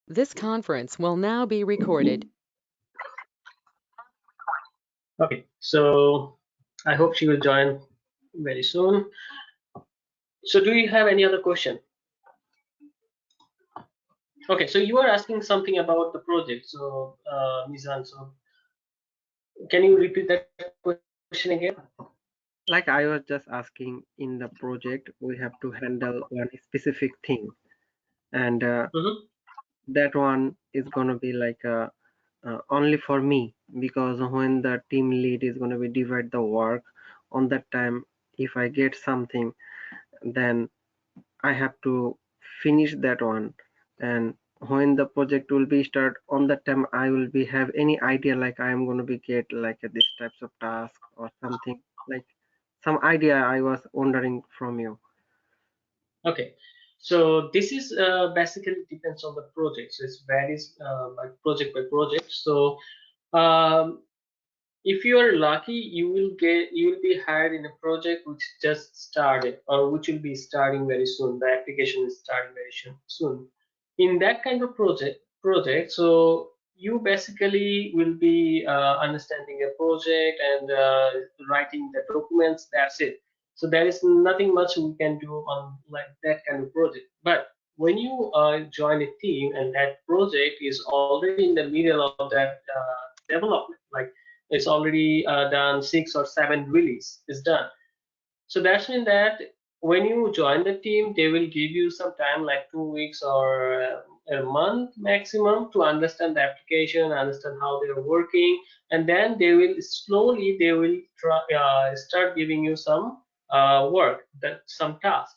This conference will now be recorded. Okay, so I hope she will join very soon. So do you have any other question? Okay, so you are asking something about the project. So Mizan, so can you repeat that question again? Like I was just asking, in the project we have to handle one specific thing, and Mm-hmm. that one is gonna be like only for me, because when the team lead is gonna be divide the work on that time, if I get something, then I have to finish that one. And when the project will be start on that time, I will be have any idea like I am gonna be get like this types of task or something, like some idea I was wondering from you. Okay, so this is basically depends on the project. So it varies by project. So um, if you are lucky, you will be hired in a project which just started or which will be starting very soon. The application is starting very soon. In that kind of project, so you basically will be understanding a project and writing the documents. That's it. So there is nothing much we can do on like that kind of project. But when you join a team and that project is already in the middle of that development, like it's already done 6 or 7 release is done. So that's mean that when you join the team, they will give you some time, like 2 weeks or a month maximum, to understand the application, understand how they are working, and then they will try, start giving you some work, that some task.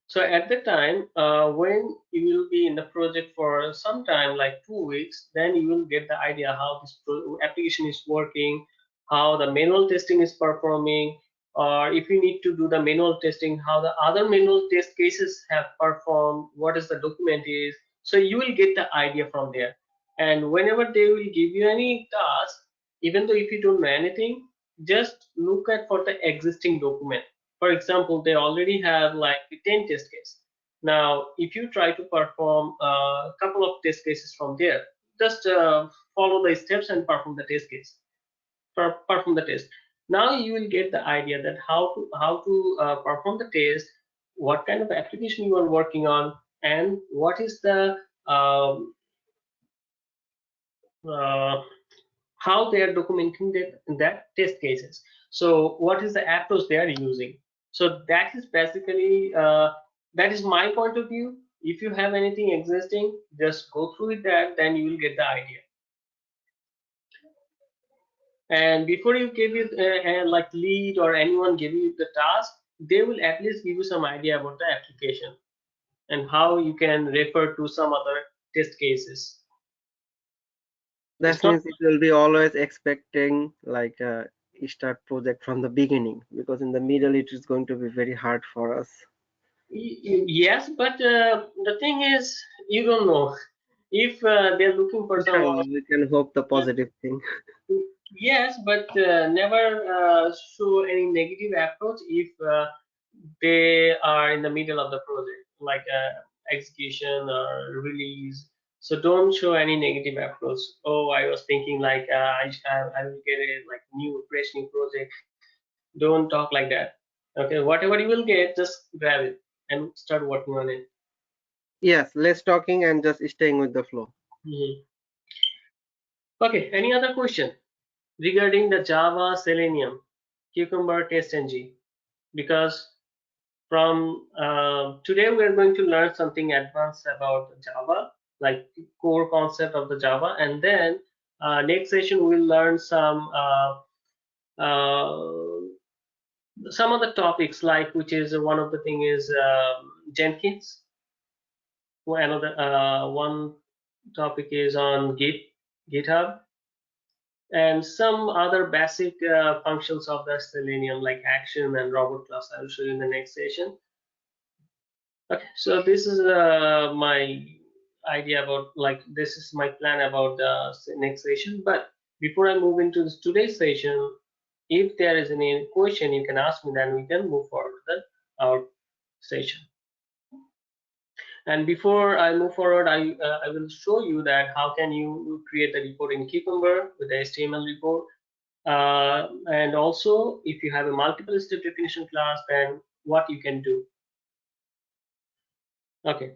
So at the time, when you will be in the project for some time, like 2 weeks, then you will get the idea how this application is working, how the manual testing is performing, or if you need to do the manual testing, how the other manual test cases have performed, what is the document is. So you will get the idea from there. And whenever they will give you any task, even though if you don't know anything, just look at for the existing document. For example, they already have like 10 test case. Now, if you try to perform a couple of test cases from there, just follow the steps and perform the test case. Perform the test. Now you will get the idea that how to perform the test, what kind of application you are working on, and what is the uh, how they are documenting that test cases. So what is the approach they are using? So that is basically that is my point of view. If you have anything existing, just go through with that, then you will get the idea. And before you give it like lead or anyone give you the task, they will at least give you some idea about the application and how you can refer to some other test cases. It's That not. means it will be always expecting like start project from the beginning, because in the middle it is going to be very hard for us. Yes, but the thing is, you don't know if they're looking for Yeah, someone. we can hope the positive thing. Yes, but never show any negative approach if they are in the middle of the project, like execution or release. So don't show any negative approach. Oh, I was thinking like I will get a like new fresh new project. Don't talk like that. Okay, whatever you will get, just grab it and start working on it. Yes, less talking and just staying with the flow. Mhm. Okay, any other question regarding the Java Selenium Cucumber Test NG? Because from today we are going to learn something advanced about Java, like core concept of the Java, and then next session we'll learn uh, some of the topics, like which is one of the thing is Jenkins. Another one topic is on GitHub, and some other basic functions of the Selenium, like action and robot class. I will show you in the next session. Okay, so this is my idea about, like, this is my plan about the next session. But before I move into this today's session, if there is any question, you can ask me. Then we can move forward to our session. And before I move forward, I will show you that how can you create the report in Cucumber with the HTML report. And also, if you have a multiple step definition class, then what you can do. Okay.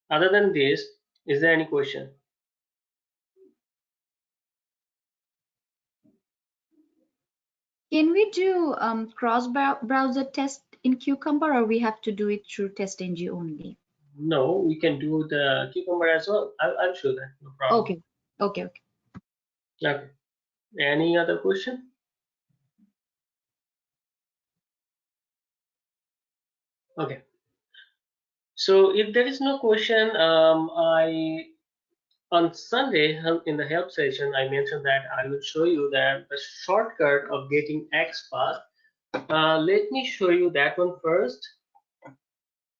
Other than this, is there any question? Can we do cross-browser test in Cucumber, or we have to do it through TestNG only? No, we can do the Cucumber as well. I'll show that. No problem. Okay. Okay. Okay. Okay. Any other question? Okay. So if there is no question, on Sunday in the help session, I mentioned that I will show you that the shortcut of getting XPath. Let me show you that one first,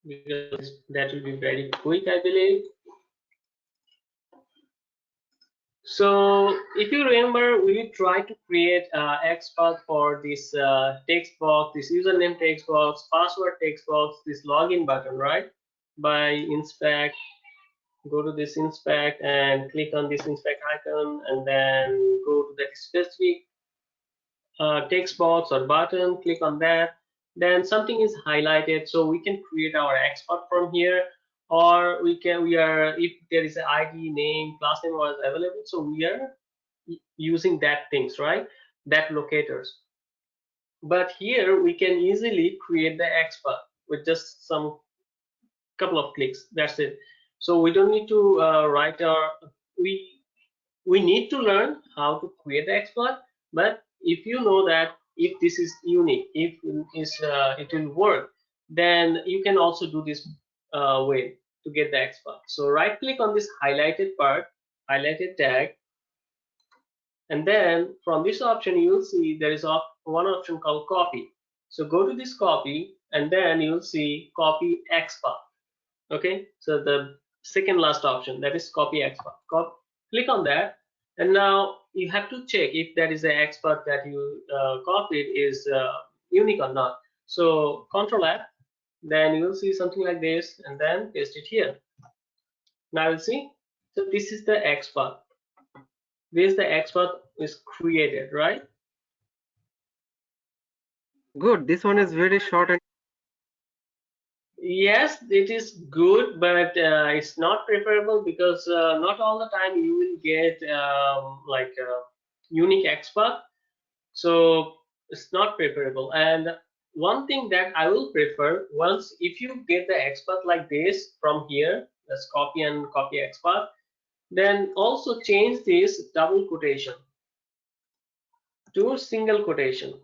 because that will be very quick, I believe. So if you remember, we tried to create XPath for this text box, this username text box, password text box, this login button, right? By inspect, go to this inspect and click on this inspect icon, and then go to that specific text box or button, click on that. Then something is highlighted, so we can create our XPath from here, or we are, if there is an ID, name, class name was available, so we are using that things, right? That locators. But here we can easily create the XPath with just some couple of clicks. That's it. So we don't need to write our we need to learn how to create the XPath. But if you know that if this is unique, if it will work, then you can also do this way to get the XPath. So right click on this highlighted part, highlighted tag, and then from this option you will see there is one option called copy. So go to this copy, and then you'll see copy XPath. Okay, so the second last option, that is copy XPath. Click on that, and now you have to check if that is the XPath that you copied is unique or not. So Control F, then you will see something like this, and then paste it here. Now you'll see, so this is the XPath. This the XPath is created, right? Good. This one is very short and Yes, it is good, but it's not preferable, because not all the time you will get like a unique XPath. So it's not preferable. And one thing that I will prefer, once if you get the XPath like this from here, let's copy and copy XPath, then also change this double quotation to single quotation.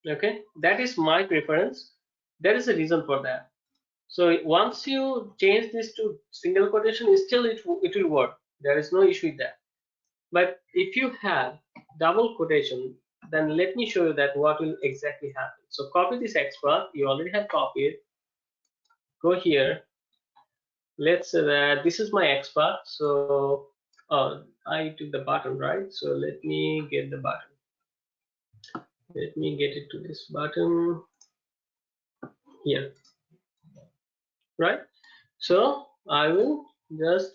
Okay, that is my preference. There is a reason for that. So once you change this to single quotation, still it will work. There is no issue with that. But if you have double quotation, then let me show you that what will exactly happen. So copy this XPath. You already have copied. Go here. Let's say that this is my XPath. So I took the button, right? So let me get the button. Let me get it to this button here, right? So I will just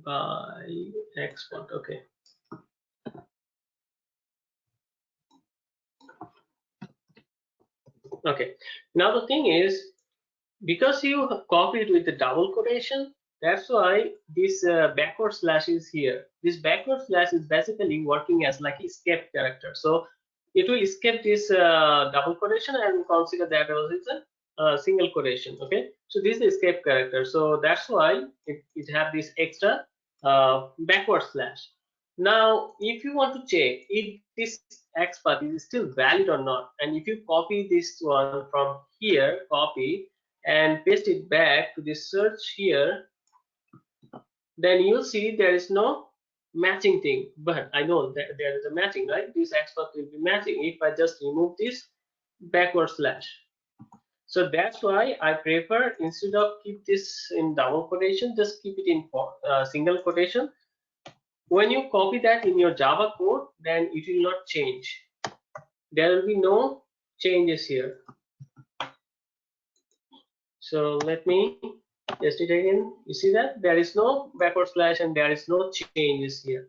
buy XPath. Okay. Okay, now the thing is, because you copied with the double quotation, that's why this backward slash is here. This backward slash is basically working as like escape character. So it will escape this double quotation and consider that as a single quotation. Okay, so this is escape character. So that's why it have this extra backward slash. Now, if you want to check if this XPath is still valid or not, and if you copy this one from here, copy, and paste it back to the search here, then you'll see there is no matching thing. But I know that there is a matching, right? This XPath will be matching if I just remove this backward slash. So that's why I prefer, instead of keep this in double quotation, just keep it in single quotation. When you copy that in your Java code, then it will not change. There will be no changes here. So let me Paste it again. You see that there is no backward slash and there is no changes here.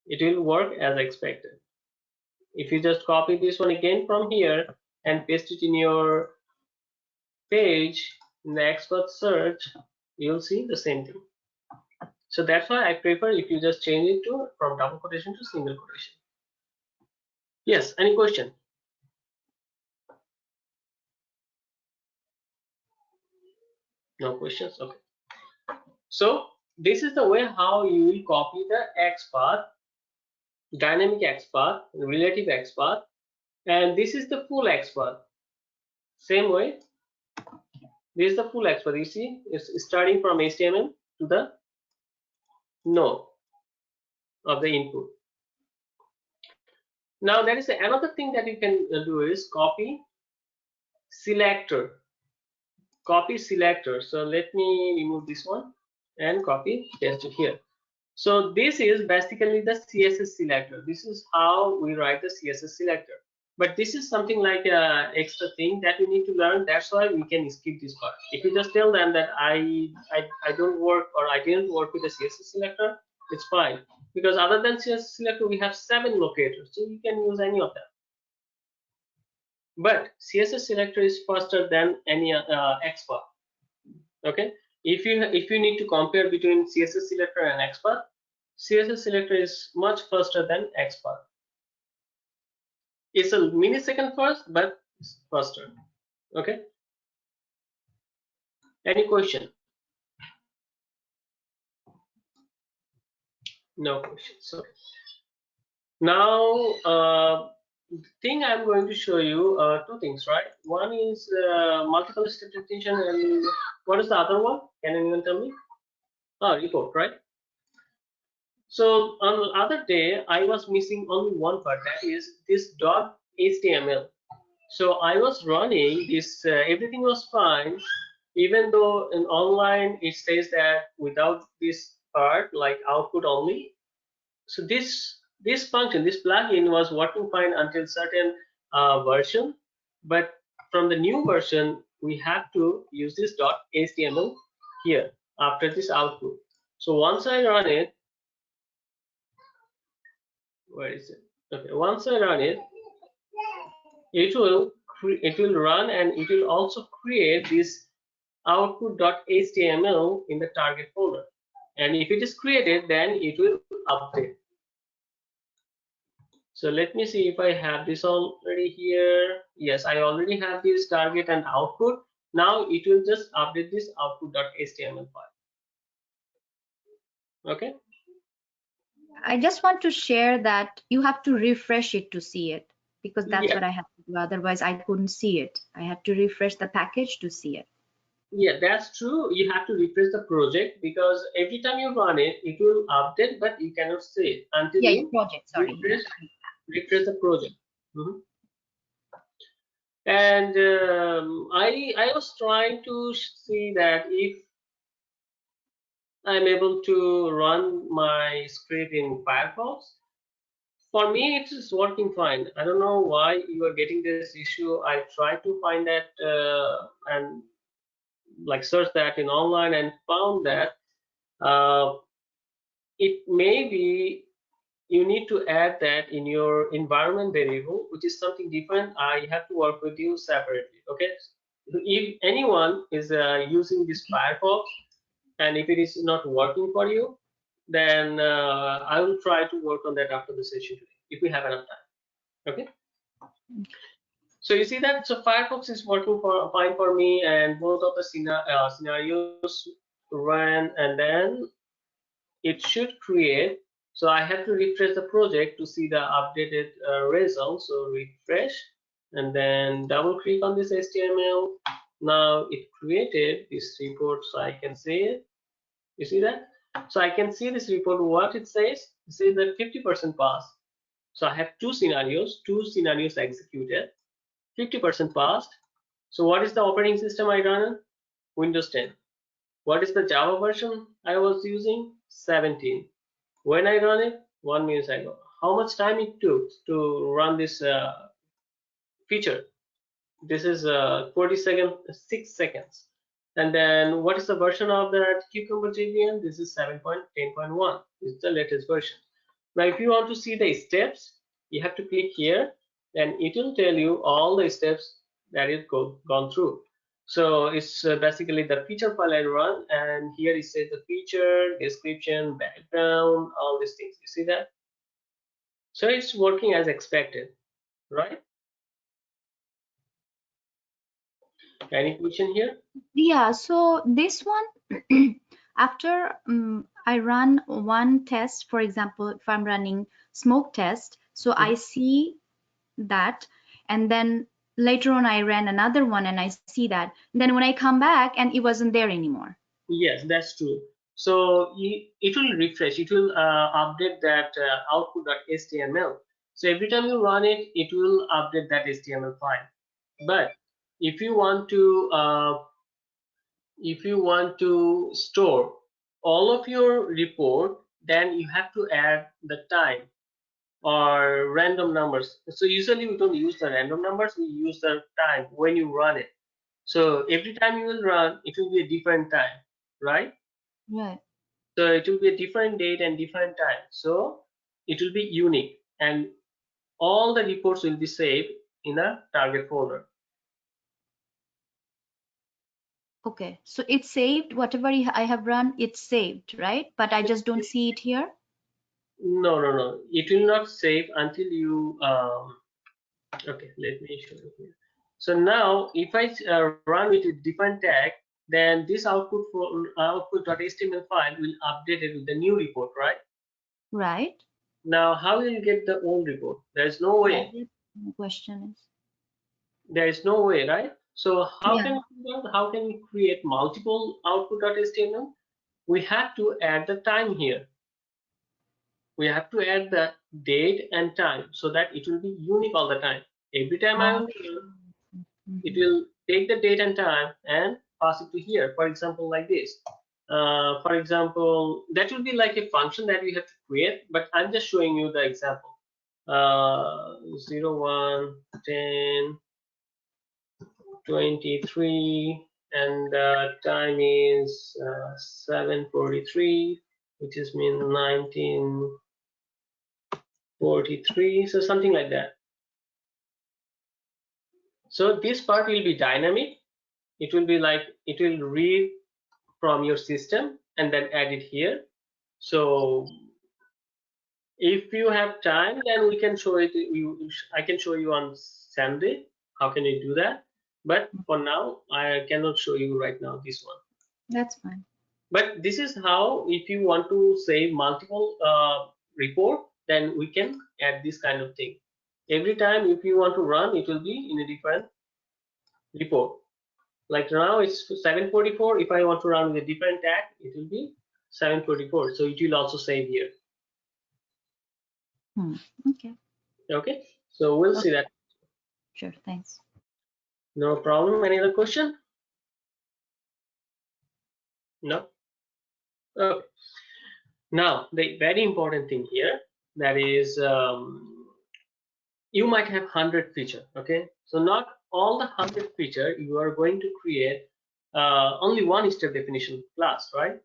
It will work as expected. If you just copy this one again from here and paste it in your page in the XPath search, you'll see the same thing. So that's why I prefer if you just change it to from double quotation to single quotation. Yes, any question? No questions? Okay. So this is the way how you will copy the XPath, dynamic XPath, relative XPath, and this is the full XPath. Same way, this is the full XPath. You see, it's starting from HTML to the no of the input. Now there is another thing that you can do is copy selector. Copy selector. So let me remove this one and copy paste it here. So this is basically the CSS selector. This is how we write the CSS selector. But this is something like a extra thing that we need to learn. That's why we can skip this part. If you just tell them that I don't work or I didn't work with the CSS selector, it's fine. Because other than CSS selector, we have 7 locators, so you can use any of them. But CSS selector is faster than any XPath. Okay. If you need to compare between CSS selector and XPath, CSS selector is much faster than XPath. It's a millisecond first, but it's faster. Okay. Any question? No questions. Okay. Now, the thing I'm going to show you two things, right? One is multiple step definition, and what is the other one? Can anyone tell me? Oh, report, right? So on the other day, I was missing only one part, that is this .html. So I was running this, everything was fine, even though in online it says that without this part, like output only. So this function, this plugin was working fine until certain version, but from the new version, we have to use this .html here after this output. So once I run it, where is it? Okay, once I run it, it will run and it will also create this output.html in the target folder. And if it is created, then it will update. So let me see if I have this already here. Yes, I already have this target and output. Now it will just update this output.html file. Okay. I just want to share that you have to refresh it to see it, because that's Yeah. what I had to do. Otherwise, I couldn't see it. I had to refresh the package to see it. Yeah, that's true. You have to refresh the project because every time you run it, it will update, but you cannot see it until Yeah, you project, sorry. refresh the project. Mhm. And I was trying to see that if I'm able to run my script in Firefox. For me, it is working fine. I don't know why you are getting this issue. I tried to find that and like search that in online and found that uh, it may be you need to add that in your environment variable, which is something different. I have to work with you separately. Okay. If anyone is using this Firefox and if it is not working for you, then I will try to work on that after the session today if we have enough time. Okay. So you see that, so Firefox is working fine for me, and both of the scenarios run, and then it should create. So I have to refresh the project to see the updated results. So refresh, and then double click on this HTML. Now it created this report, so I can see it. You see that? So I can see this report. What it says? It says that 50% pass. So I have two scenarios executed. 50% passed. So what is the operating system I run? Windows 10. What is the Java version I was using? 17. When I run it, 1 minute ago. How much time it took to run this feature? This is 6 seconds. And then what is the version of that Cucumber JVM? This is 7.10.1. This is the latest version. Now, if you want to see the steps, you have to click here, and it will tell you all the steps that it gone through. So it's basically the feature file I run, and here it says the feature, description, background, all these things. You see that? So it's working as expected, right? Any question here? Yeah, so this one, after I run one test, for example, if I'm running smoke test, so I see that, and then later on I ran another one and I see that. Then when I come back and it wasn't there anymore. Yes, that's true. So it will refresh, it will update that output.html. So every time you run it, it will update that HTML file. But if you want to store all of your report, then you have to add the time or random numbers. So usually we don't use the random numbers, we use the time when you run it. So every time you will run, it will be a different time, right? Right. So it will be a different date and different time. So it will be unique, and all the reports will be saved in a target folder. Okay, so it's saved, whatever I have run, it's saved, right? But I just don't see it here. No, no, no. It will not save until you. Okay, let me show you here. So now, if I run with a different tag, then this output.html file will update it with the new report, right? Right. Now, how will you get the old report? There is no Yeah, way. that's my question is. There is no way, right? So how Yeah. can we do that? How can we create multiple output.html? We have to add the time here. We have to add the date and time so that it will be unique all the time. Every time I will run, it will take the date and time and pass it to here. For example, like this. For example, that will be like a function that we have to create, but I'm just showing you the example. 0, 1, 10, 23, and time is 7:43, which is mean 1943, so something like that. So this part will be dynamic. It will be like it will read from your system and then add it here. So if you have time, then we can show it. I can show you on Sunday. How can you do that? But for now, I cannot show you right now this one. That's fine. But this is how, if you want to save multiple report, then we can add this kind of thing. Every time if you want to run, it will be in a different report. Like now it's 7:44. If I want to run with a different tag, it will be 7:44. So it will also save here. Okay. Okay. So we'll see that. Sure. Thanks. No problem. Any other question? No. Okay. Now the very important thing here, that is you might have 100 feature. Okay, so not all the 100 feature you are going to create only one step definition class, right?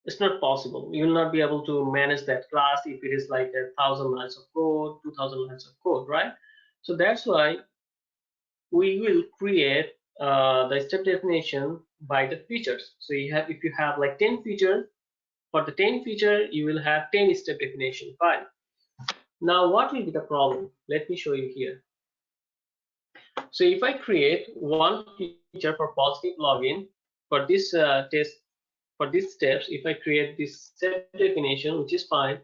It's not possible. You will not be able to manage that class if it is like 1,000 lines of code, 2,000 lines of code, right? So that's why we will create the step definition by the features. So you have, if you have like 10 features, for the 10 feature you will have 10 step definition file. Now what will be the problem? Let me show you here. So if I create one feature for positive login for this test, for these steps, if I create this step definition, which is fine,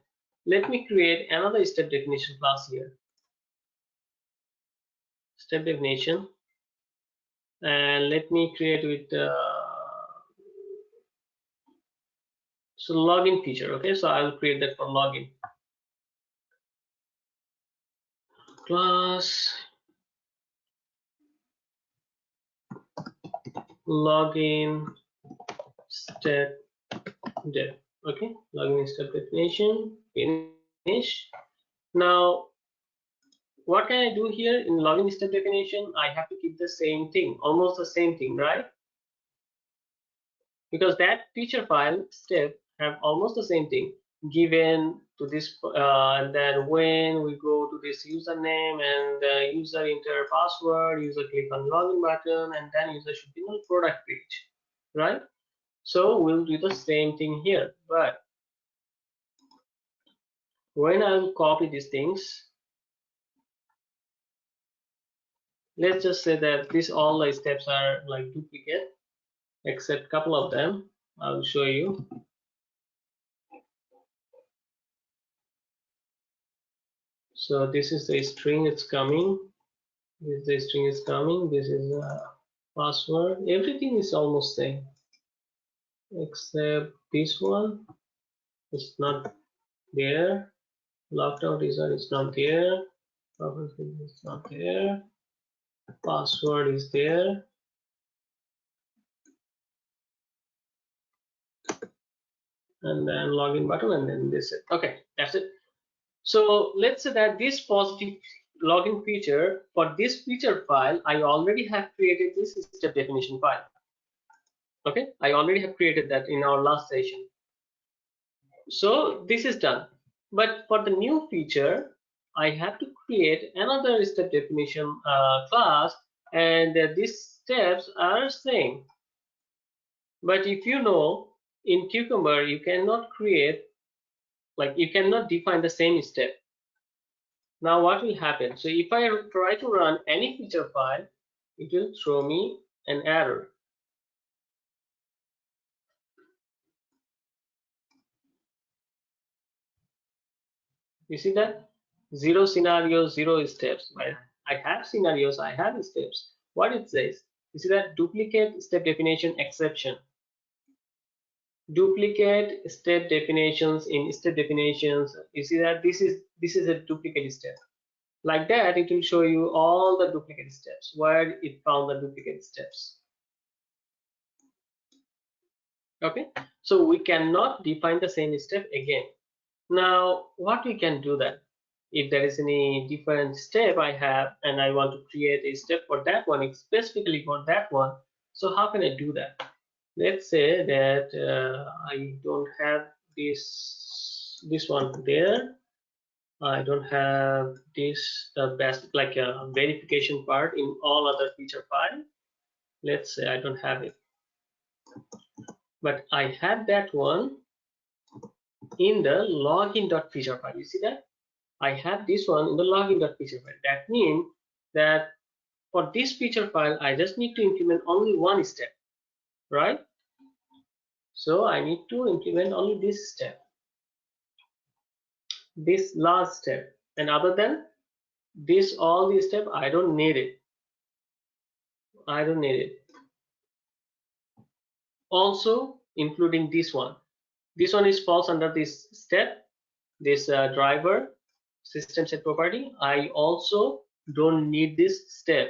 let me create another step definition class here. Step definition, and let me create with so login feature. Okay, so I will create that for login class, login step def. Okay, login step definition, finish. Now what can I do here in login step definition? I have to keep the same thing, almost the same thing, right? because that feature file step have almost the same thing given to this, and then when we go to this username and the user enter password, user click on login button, and then user should be on product page, right? So we'll do the same thing here, but when I'll copy these things, let's just say that this all the steps are like duplicate except couple of them. I'll show you. So this is the string, it's coming. This the string is coming. This is password. Everything is almost same except this one. It's not there. Lockdown result is not there. It's not there. Password is there. And then login button, and then this. Okay, that's it. So let's say that this positive login feature, for this feature file, I already have created this step definition file. Okay, I already have created that in our last session. So this is done. But for the new feature, I have to create another step definition class, and these steps are same. But if you know, in Cucumber, you cannot create, like you cannot define the same step. Now what will happen? So if I try to run any feature file, it will throw me an error. You see that? Zero scenarios, zero steps. Right? I have scenarios, I have steps. What it says? You see that duplicate step definition exception. Duplicate step definitions in step definitions. You see that this is a duplicate step. Like that, it will show you all the duplicate steps, where it found the duplicate steps. Okay, so we cannot define the same step again. Now, what we can do then? If there is any different step I have and I want to create a step for that one, specifically for that one, so how can I do that? Let's say that I don't have this one there. I don't have this best like a verification part in all other feature file. Let's say I don't have it, but I have that one in the login.feature file. You see that? I have this one in the login.feature file. That means that for this feature file, I just need to implement only one step, right? So I need to implement only this step, this last step. And other than this, all these steps, I don't need it. I don't need it. Also, including this one. This one is falls under this step, this driver system set property. I also don't need this step.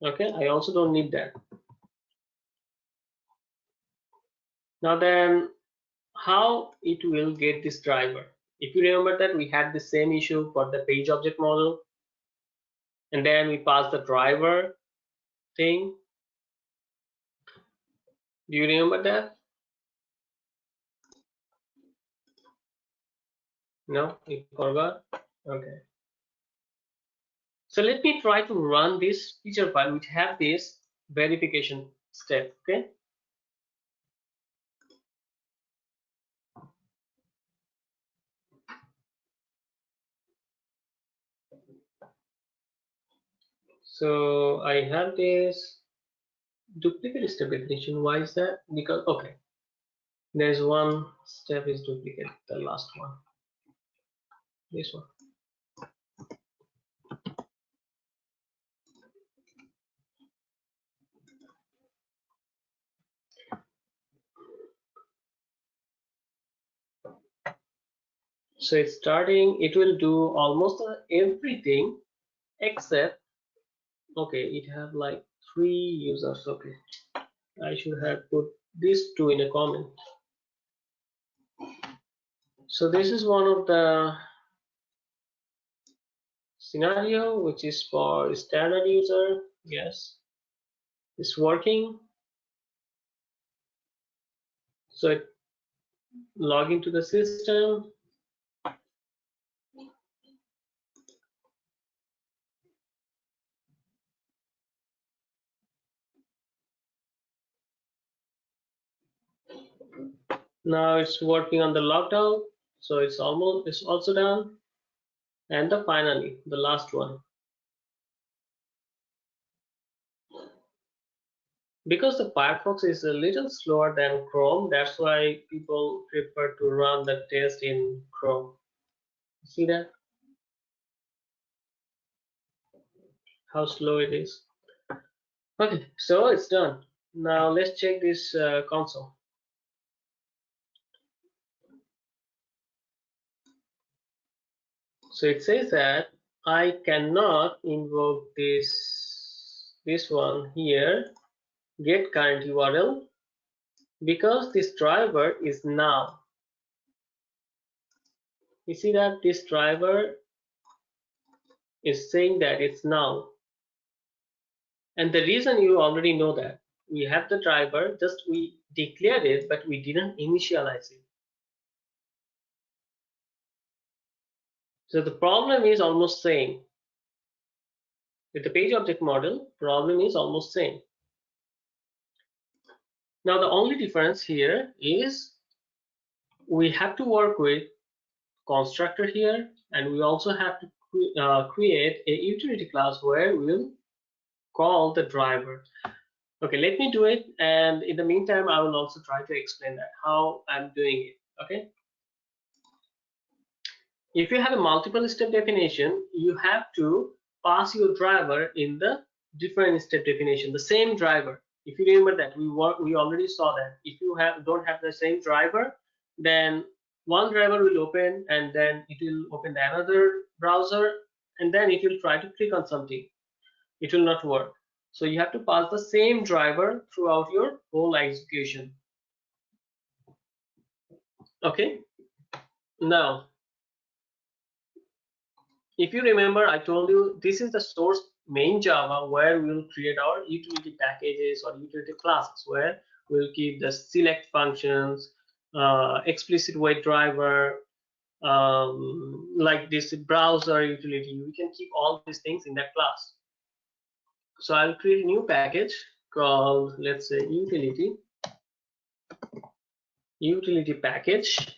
Okay, I also don't need that. Now then, how it will get this driver? If you remember that we had the same issue for the page object model, and then we passed the driver thing. Do you remember that? No, you forgot? Okay. So let me try to run this feature file which have this verification step, okay? So I have this duplicate step definition. Why is that? Because, okay, there's one step is duplicate, the last one, this one. So it's starting, it will do almost everything except, okay, it have like 3 users. Okay, I should have put these 2 in a comment. So this is one of the scenario which is for standard user. Yes, it's working. So log into the system. Now it's working on the logout, so it's also done. And finally the last one. Because the Firefox is a little slower than Chrome, that's why people prefer to run the test in Chrome. See that? How slow it is. Okay, so it's done. Now let's check this console. So it says that I cannot invoke this one here, get current URL, because this driver is now. You see that this driver is saying that it's now. And the reason, you already know that. We have the driver, just we declared it, but we didn't initialize it. So the problem is almost same. With the page object model, problem is almost same. Now the only difference here is we have to work with constructor here, and we also have to create a utility class where we'll call the driver. Okay, let me do it, and in the meantime I will also try to explain that how I'm doing it. Okay, if you have a multiple step definition, you have to pass your driver in the different step definition, the same driver. If you remember that we already saw that if you don't have the same driver, then one driver will open and then it will open another browser, and then it will try to click on something. It will not work. So you have to pass the same driver throughout your whole execution. Okay, now if you remember, I told you this is the source main Java where we will create our utility packages or utility classes, where we'll keep the select functions, explicit wait driver, like this browser utility. We can keep all these things in that class. So I'll create a new package called, let's say, utility package.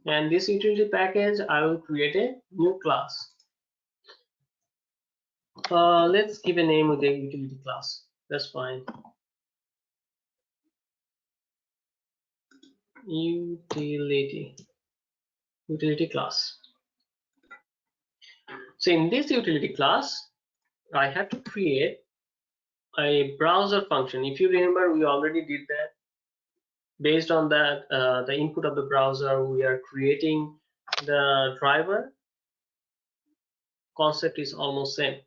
And this utility package, I will create a new class. Let's give a name of the utility class. That's fine. Utility class. So in this utility class, I have to create a browser function. If you remember, we already did that. Based on that, the input of the browser, we are creating the driver. Concept is almost same.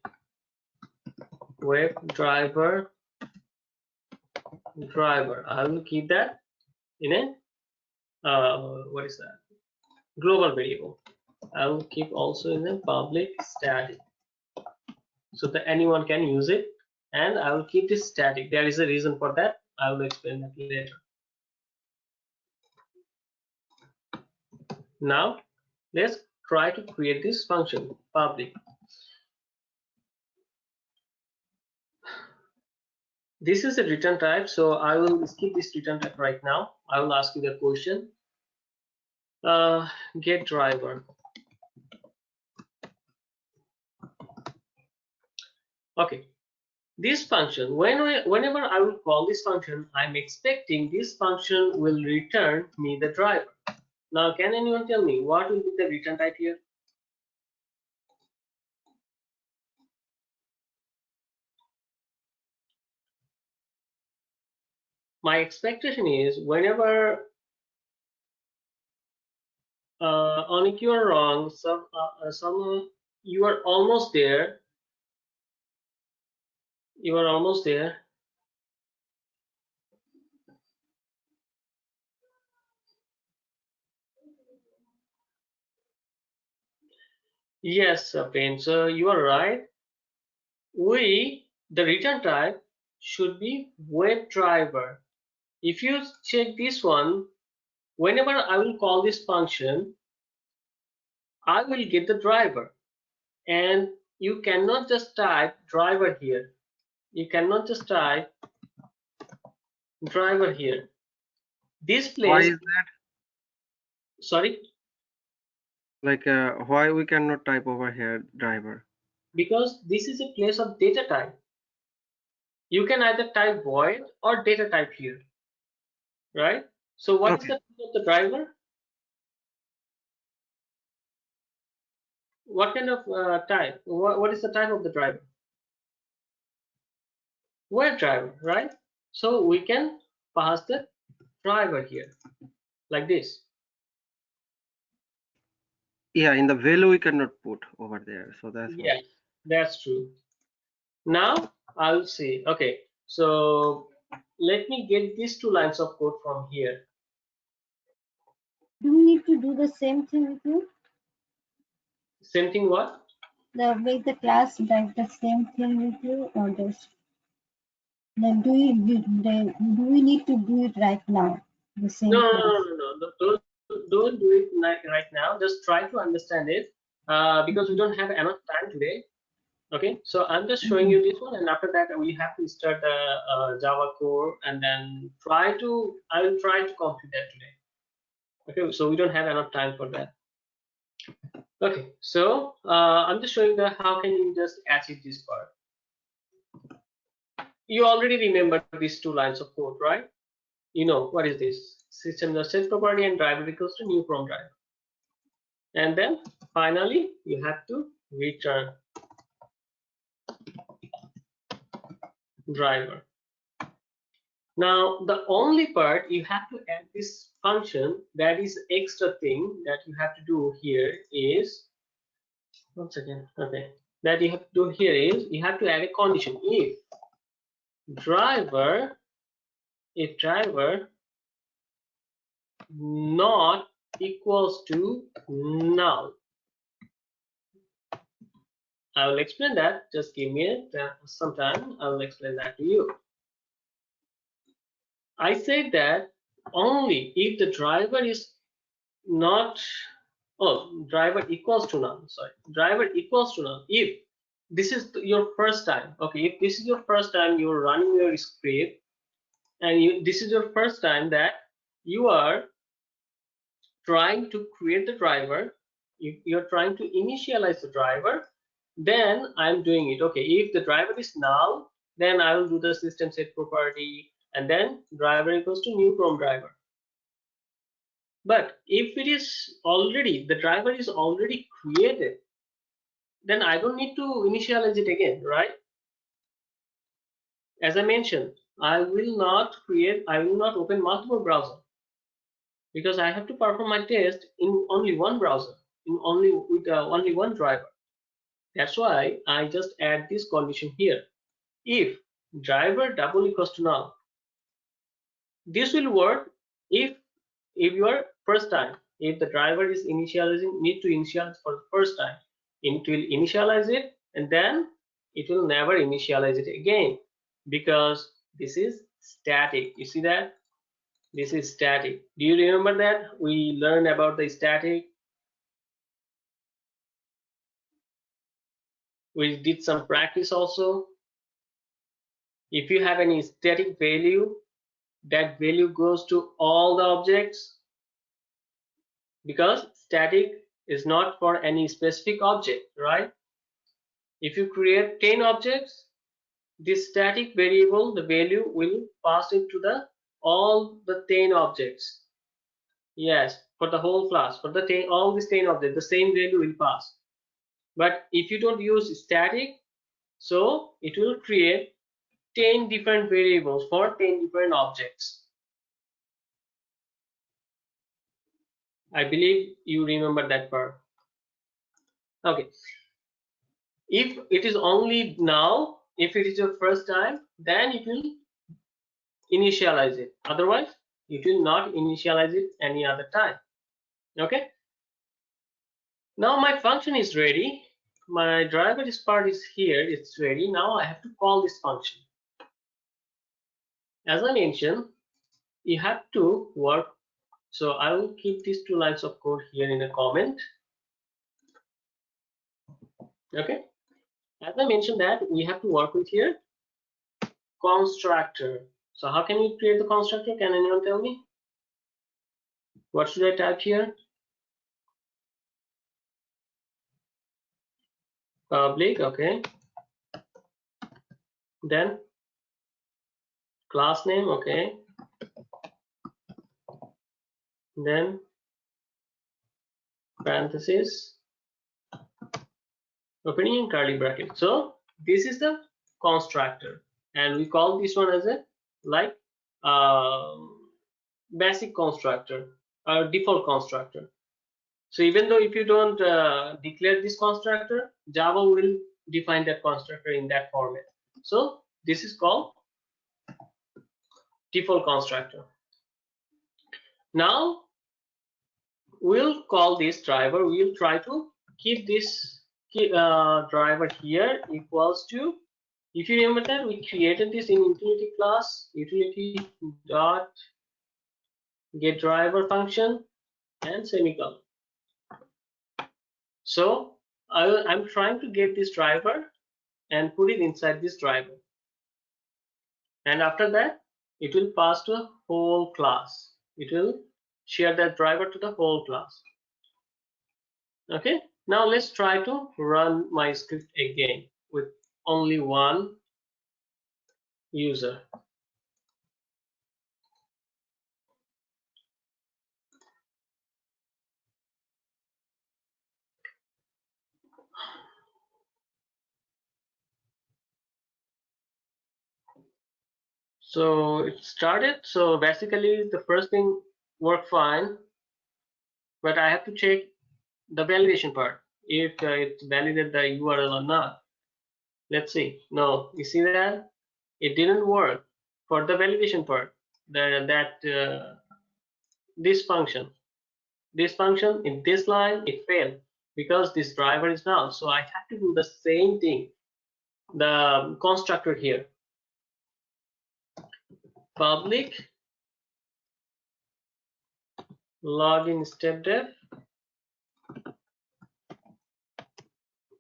Webdriver driver. I will keep that in a what is that? Global variable. I will keep also in a public static, so that anyone can use it, and I will keep this static. There is a reason for that. I will explain that later. Now let's try to create this function public. This is a return type, so I will skip this return type right now. I will ask you the question. Get driver. Okay, this function, whenever I will call this function, I'm expecting this function will return me the driver. Now can anyone tell me what will be the return type here? My expectation is whenever Onik, you are wrong, some you are almost there. You are almost there. Yes, Pain. So you are right. The return type should be WebDriver. if you check this one, whenever I will call this function, I will get the driver. And you cannot just type driver here. You cannot just type driver here. This Why place, is that? sorry, Like, why we cannot type over here driver? because this is a place of data type. You can either type void or data type here, right? So what is Okay. the type of the driver? What kind of type? What is the type of the driver? Webdriver, right? So we can pass the driver here like this. Yeah, in the value we cannot put over there, so that's why. Yes, that's true. Now I'll see. Okay, so let me get these two lines of code from here. Do we need to do the same thing with you? Same thing what? Make the class like the same thing with you, or just then do we need to do it right now? The No, same no, class. no, no, no. Don't do it right now. Just try to understand it because we don't have enough time today. Okay, so I'm just showing you this one, and after that we have to start the Java core, and then I will try to complete that today. Okay, so we don't have enough time for that. Okay, so I'm just showing the how can you just achieve this part. You already remember these two lines of code, right? You know what is this? System set property and driver equals to new from driver, and then finally you have to return driver. Now, the only part you have to add this function, that is extra thing that you have to do here is, once again, okay, that you have to do here is you have to add a condition. Driver, if driver not equals to null. I will explain that. Just give me some time. I will explain that to you. I said that only if the driver is not, oh, driver equals to null, sorry, driver equals to null if this is your first time. Okay, if this is your first time you're running your script, and this is your first time that you are trying to create the driver, you're trying to initialize the driver, then I'm doing it. Okay, if the driver is null, then I will do the system set property, and then driver equals to new from driver. But if it is already, the driver is already created, then I don't need to initialize it again, right? As I mentioned, I will not open multiple browsers because I have to perform my test in only one browser, with only one driver. That's why I just add this condition here. If driver double equals to null, this will work if your first time, if the driver is initializing, need to initialize for the first time, it will initialize it, and then it will never initialize it again because this is static. You see that this is static. Do you remember that we learned about the static? We did some practice also. If you have any static value, that value goes to all the objects, because static is not for any specific object, right? If you create 10 objects, this static variable, the value will pass it to the all the 10 objects. Yes, for the whole class, for the 10, all these 10 objects, the same value will pass. But if you don't use static, so it will create 10 different variables for 10 different objects. I believe you remember that part. Okay. If it is only now, if it is your first time, then it will initialize it. Otherwise, it will not initialize it any other time. Okay. Now my function is ready. My driver part is here. It's ready. Now I have to call this function. As I mentioned, you have to work. So I will keep these 2 lines of code here in a comment. Okay, as I mentioned that we have to work with here constructor. So how can we create the constructor? Can anyone tell me? What should I type here? Public, okay. Then class name, okay. Then parenthesis, opening and curly bracket. So this is the constructor, and we call this one as a like basic constructor or default constructor. So even though if you don't declare this constructor, Java will define that constructor in that format. So this is called default constructor. Now we'll call this driver. We'll try to keep this driver here equals to, if you remember that we created this in utility class, utility dot get driver function and semicolon. So I'm trying to get this driver and put it inside this driver, and after that it will pass to a whole class. It will share that driver to the whole class. Okay, now let's try to run my script again with only one user. So it started. So basically the first thing worked fine, but I have to check the validation part, if it validated the URL or not. Let's see. No, you see that it didn't work for the validation part. This function in this line it failed because this driver is null. So I have to do the same thing. The constructor here, public login step dev,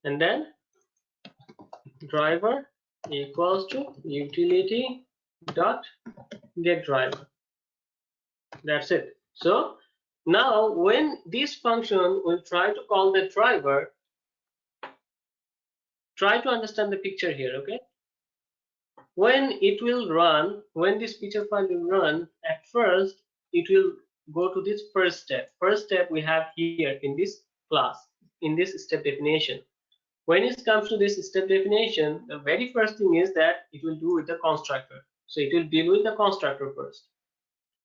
and then driver equals to utility dot get driver. That's it. So now when this function will try to call the driver, try to understand the picture here. Okay, when it will run, when this feature file will run, at first it will go to this first step we have here in this class, in this step definition. When it comes to this step definition, the very first thing is that it will do with the constructor. So it will deal with the constructor first.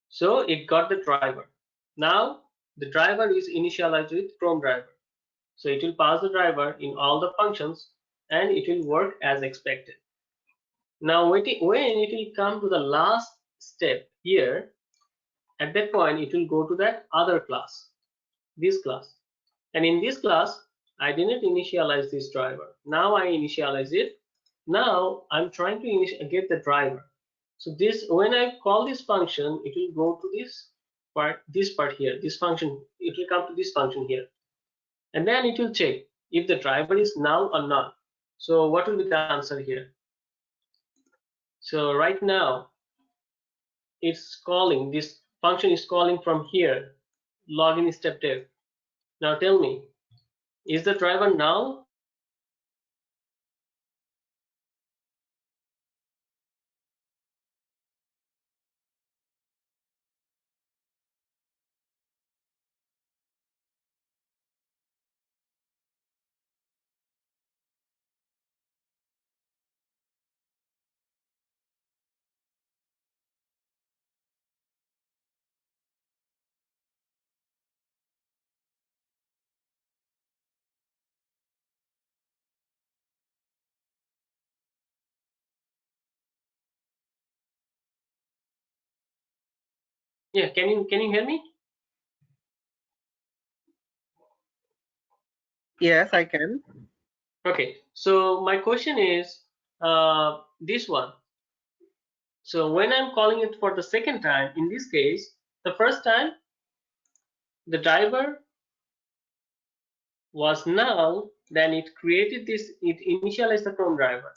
So it got the driver. Now the driver is initialized with Chrome driver. So it will pass the driver in all the functions and it will work as expected. Now when it will come to the last step here, at that point it will go to that other class, this class. And in this class, I didn't initialize this driver. Now I initialize it. Now I'm trying to get the driver. So this, when I call this function, it will go to this part here, this function, it will come to this function here. And then it will check if the driver is null or not. So what will be the answer here? So right now, it's calling, this function is calling from here, login step dev. Now tell me, is the driver null? Yeah, can you hear me? Yes, I can. Okay, so my question is this one. So when I'm calling it for the second time, in this case, the first time the driver was null, then it created this, it initialized the cron driver.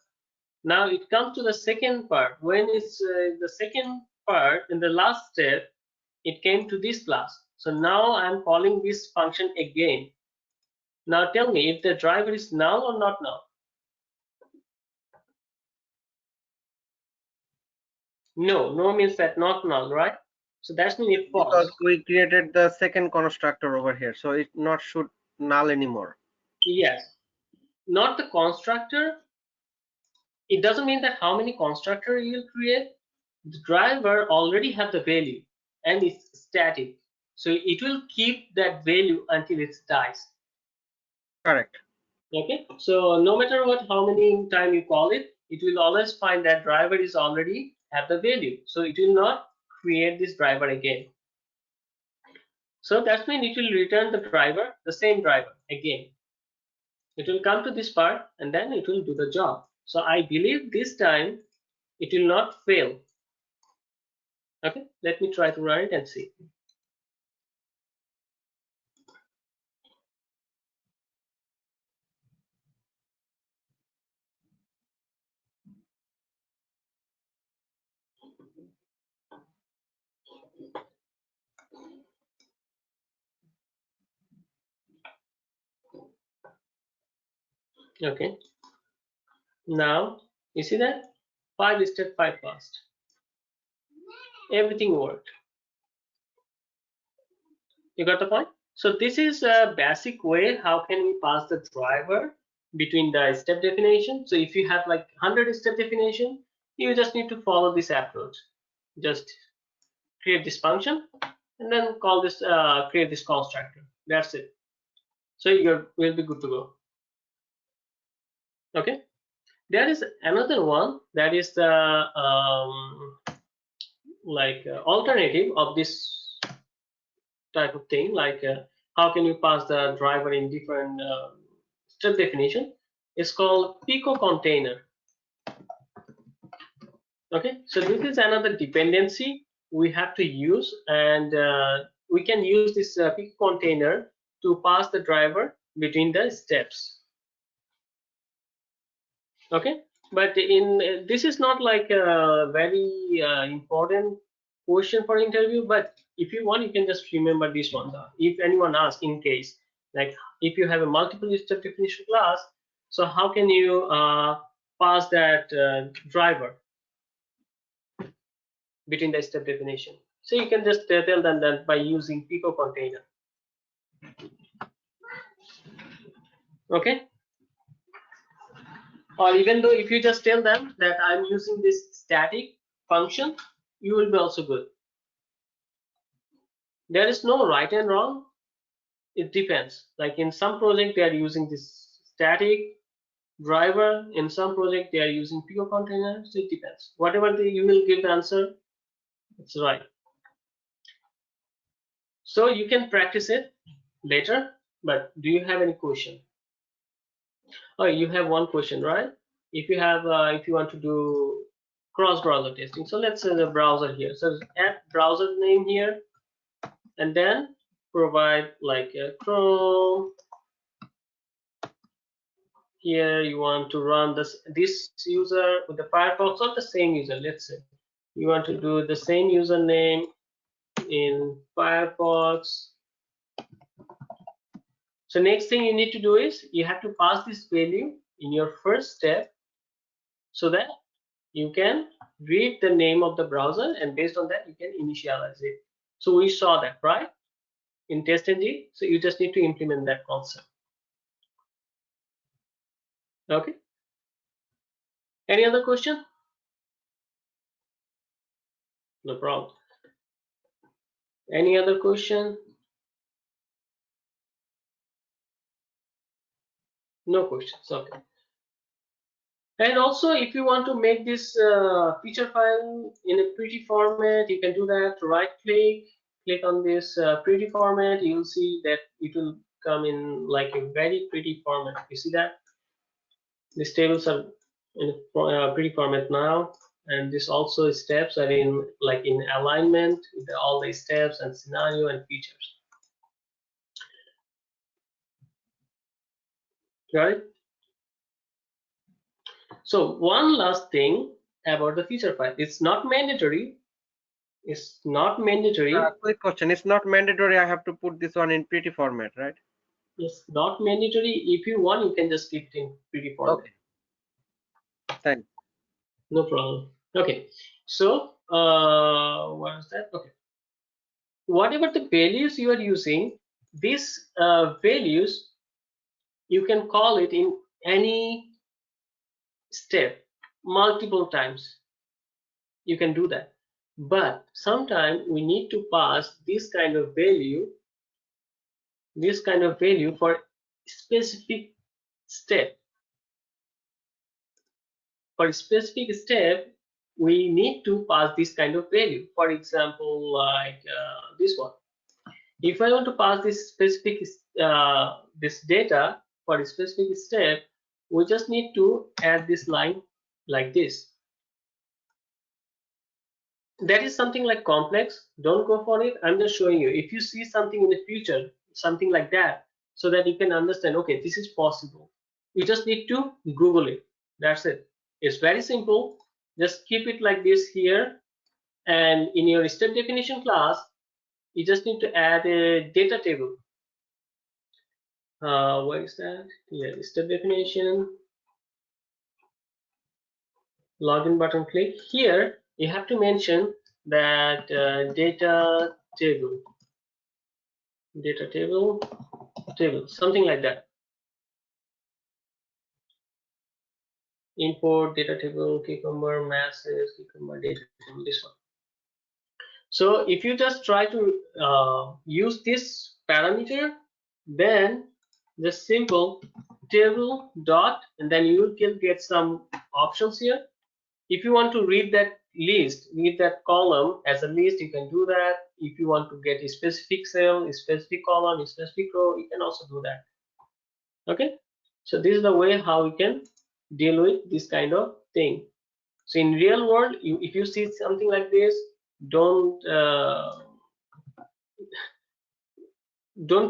Now it comes to the second part. When it's the second part in the last step, it came to this class. So now I'm calling this function again. Now tell me if the driver is null or not null. No means that not null, right? So that's mean it false. Because we created the second constructor over here, so it not should null anymore. Yes, not the constructor. It doesn't mean that how many constructor you will create. The driver already have the value and it's static. So it will keep that value until it dies. Correct. Okay, so no matter what, how many time you call it, it will always find that driver is already have the value. So it will not create this driver again. So that means it will return the driver, the same driver again. It will come to this part and then it will do the job. So I believe this time it will not fail. Okay, let me try to run it and see. Okay, now you see that 5 step 5 passed. Everything worked. You got the point? So this is a basic way how can we pass the driver between the step definition. So if you have like 100 step definition, you just need to follow this approach. Just create this function and then call this create this constructor. That's it. So you will be good to go. Okay. There is another one that is the alternative of this type of thing, like how can you pass the driver in different step definition. It's called pico container. Okay, so this is another dependency we have to use, and we can use this pico container to pass the driver between the steps. Okay, but in this is not like a very important question for interview, but if you want you can just remember this one. If anyone asks, in case, like if you have a multiple step definition class, so how can you pass that driver between the step definition? So you can just tell them that by using pico container. Okay, or even though if you just tell them that I'm using this static function, you will be also good. There is no right and wrong. It depends. Like in some project they are using this static driver, in some project they are using pico container. So it depends. Whatever you will give the answer, it's right. So you can practice it later. But do you have any question? Oh, you have one question, right? If you have, if you want to do cross-browser testing, so let's say the browser here. So add browser name here, and then provide like a Chrome. Here you want to run this user with the Firefox or the same user. Let's say you want to do the same username in Firefox. So next thing you need to do is you have to pass this value in your first step so that you can read the name of the browser, and based on that you can initialize it. So we saw that, right, in TestNG. So you just need to implement that concept. Okay, any other question? No problem. Any other question? No questions. Okay. And also, if you want to make this feature file in a pretty format, you can do that. Right click on this pretty format. You'll see that it will come in like a very pretty format. You see that these tables are in a pretty format now. and this also steps are in like in alignment with all the steps and scenario and features, right? So one last thing about the feature file, it's not mandatory. It's not mandatory. Quick question. It's not mandatory. I have to put this one in pretty format, right? It's not mandatory. If you want, you can just keep it in pretty format. Okay. Thanks. No problem. Okay. So what is that? Okay. Whatever the values you are using, these values you can call it in any step multiple times. You can do that. But sometimes we need to pass this kind of value for specific step. For a specific step, we need to pass this kind of value. For example, like this one. If I want to pass this specific this data for a specific step, we just need to add this line like this. That is something like complex. Don't go for it. I'm just showing you. If you see something in the future, something like that, so that you can understand, okay, this is possible. You just need to Google it. That's it. It's very simple. Just keep it like this here. And in your step definition class, you just need to add a data table. Where is that? Yeah, step definition. Login button, click here. You have to mention that data table, something like that. Import data table, cucumber, masses, cucumber data table, this one. So if you just try to use this parameter, then just simple table dot, and then you will get some options here. If you want to read that list, read that column as a list, you can do that. If you want to get a specific cell, a specific column, a specific row, you can also do that. Okay, so this is the way how we can deal with this kind of thing. So in real world, if you see something like this, don't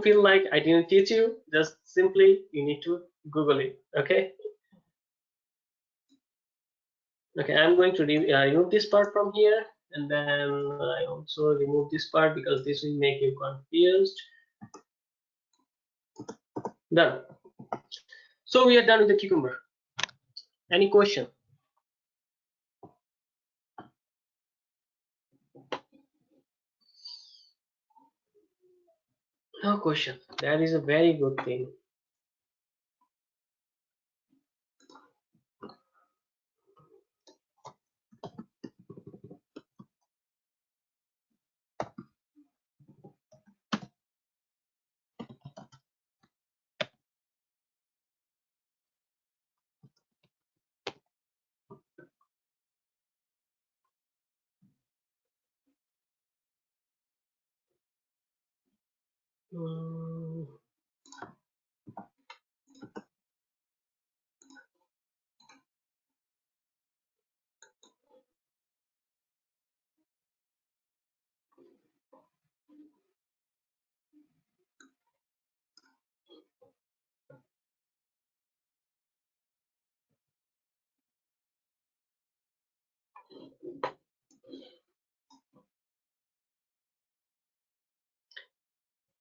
feel like I didn't teach you. Just simply you need to Google it. Okay. Okay, I'm going to remove this part from here, and then I also remove this part because this will make you confused. Done. So we are done with the cucumber. Any question? No question. That is a very good thing.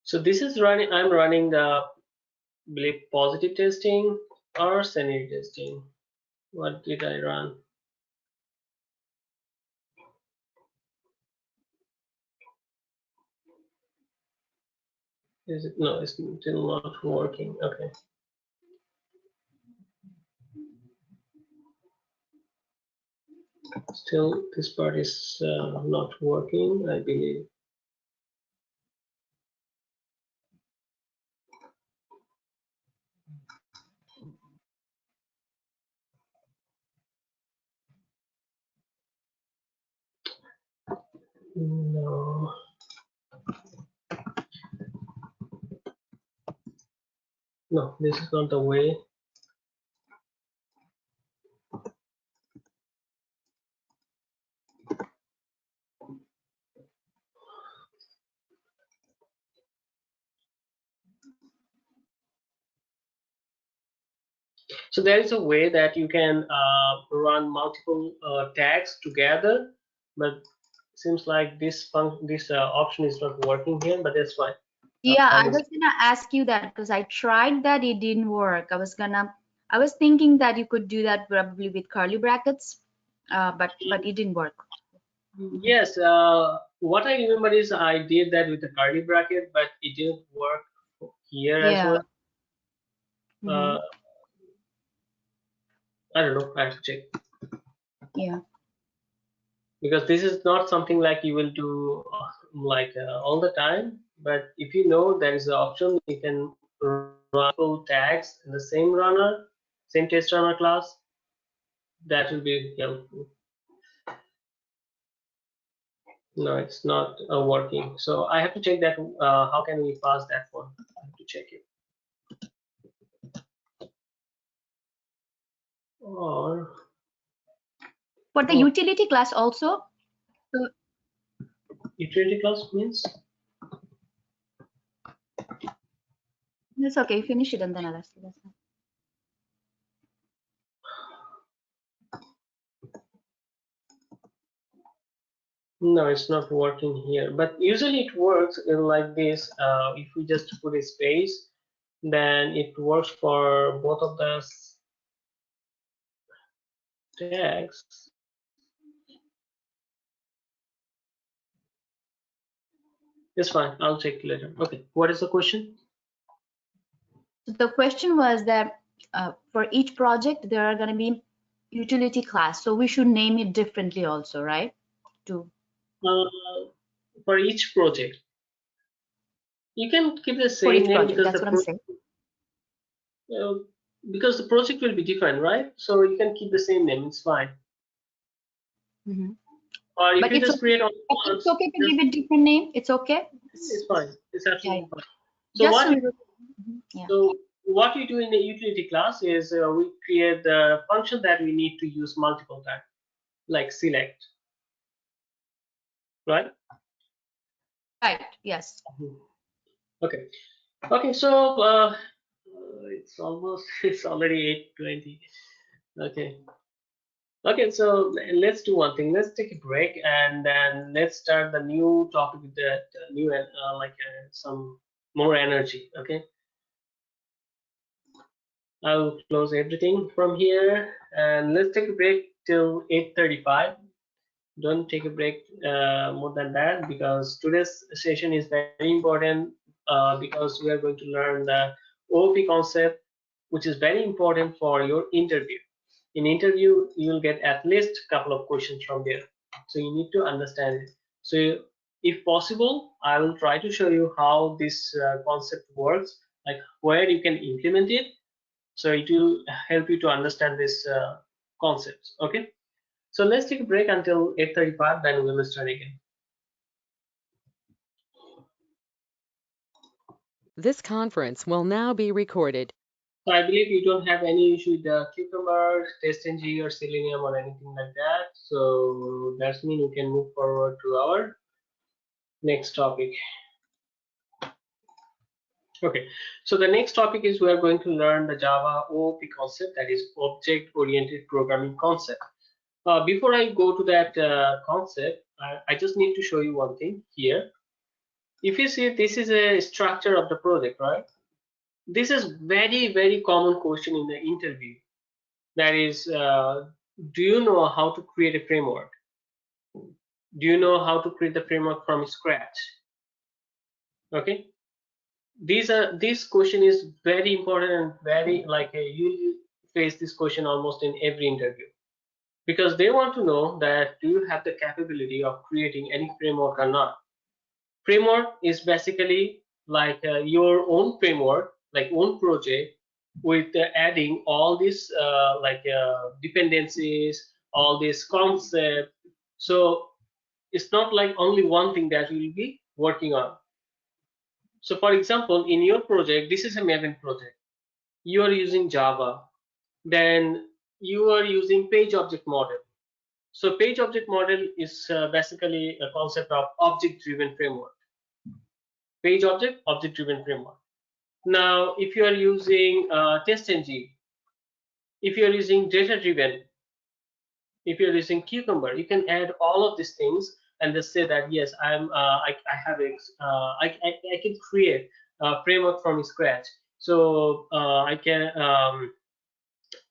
So this is running. I'm running the positive testing or sanity testing. What did I run? Is it no? It's still not working. Okay. Still, this part is not working, I believe. No. No, this is not the way. So there is a way that you can run multiple tags together, but seems like this option is not working here, but that's fine. Yeah, I I will. was gonna ask you that because I tried that, it didn't work. I was thinking that you could do that probably with curly brackets, but it didn't work. Yes, what I remember is I did that with a curly bracket, but it didn't work here as Yeah. well. Mm-hmm. Uh, I don't know. I have to check Yeah. because this is not something like you will do like all the time. But if you know there is an option, you can run multiple tags in the same runner, same test runner class. That will be helpful. No, it's not working. So I have to check that. How can we pass that one? I have to check it. Or For the oh, utility class also, so utility class means. it's okay. Finish it and then I'll ask you. That's fine. No, it's not working here. But usually it works like this. If we just put a space, then it works for both of the tags. It's fine. I'll check later. Okay. What is the question? So the question was that for each project there are going to be utility class, so we should name it differently also, right? To Uh, for each project, you can keep the for same each name project. That's what I'm saying. uh, because the project will be different, right? So you can keep the same name. It's fine. Hmm. Or if But you just create only it's once, okay to just give it different name. It's okay. it's fine. It's Yeah, absolutely fine. So just what so you we yeah. so what we do in the utility class is we create the function that we need to use multiple times, like select, right? Right. Yes. Okay. Okay. So it's almost it's already 8:20. Okay. Okay. So let's do one thing. Let's take a break and then let's start the new topic with that new some more energy. Okay. I'll close everything from here and let's take a break till 8:35. Don't take a break more than that because today's session is very important because we are going to learn the OOP concept, which is very important for your interview. In interview, you'll get at least a couple of questions from there. So you need to understand it. So if possible, I will try to show you how this concept works, like where you can implement it. So it will help you to understand this concepts. Okay. So let's take a break until 8:35, then we will start again. This conference will now be recorded. So I believe you don't have any issue with the Cucumber, TestNG, or Selenium or anything like that. So that's mean we can move forward to our next topic. Okay, so the next topic is we are going to learn the Java OOP concept, that is object-oriented programming concept. Before I go to that concept, I just need to show you one thing here. If you see, this is a structure of the project, right? This is very common question in the interview. That is, do you know how to create a framework? Do you know how to create the framework from scratch? Okay, this question is very important and very like you face this question almost in every interview because they want to know that do you have the capability of creating any framework or not. Framework is basically like your own framework, like own project with adding all these dependencies, all these concepts. So it's not like only one thing that you will be working on. So for example, in your project, this is a Maven project. You are using Java, then you are using page object model. So page object model is basically a concept of object driven framework. Page object driven framework. Now, if you are using TestNG, If you're using data driven, if you're using Cucumber, you can add all of these things and just say that yes, I have I can create a framework from scratch. So I can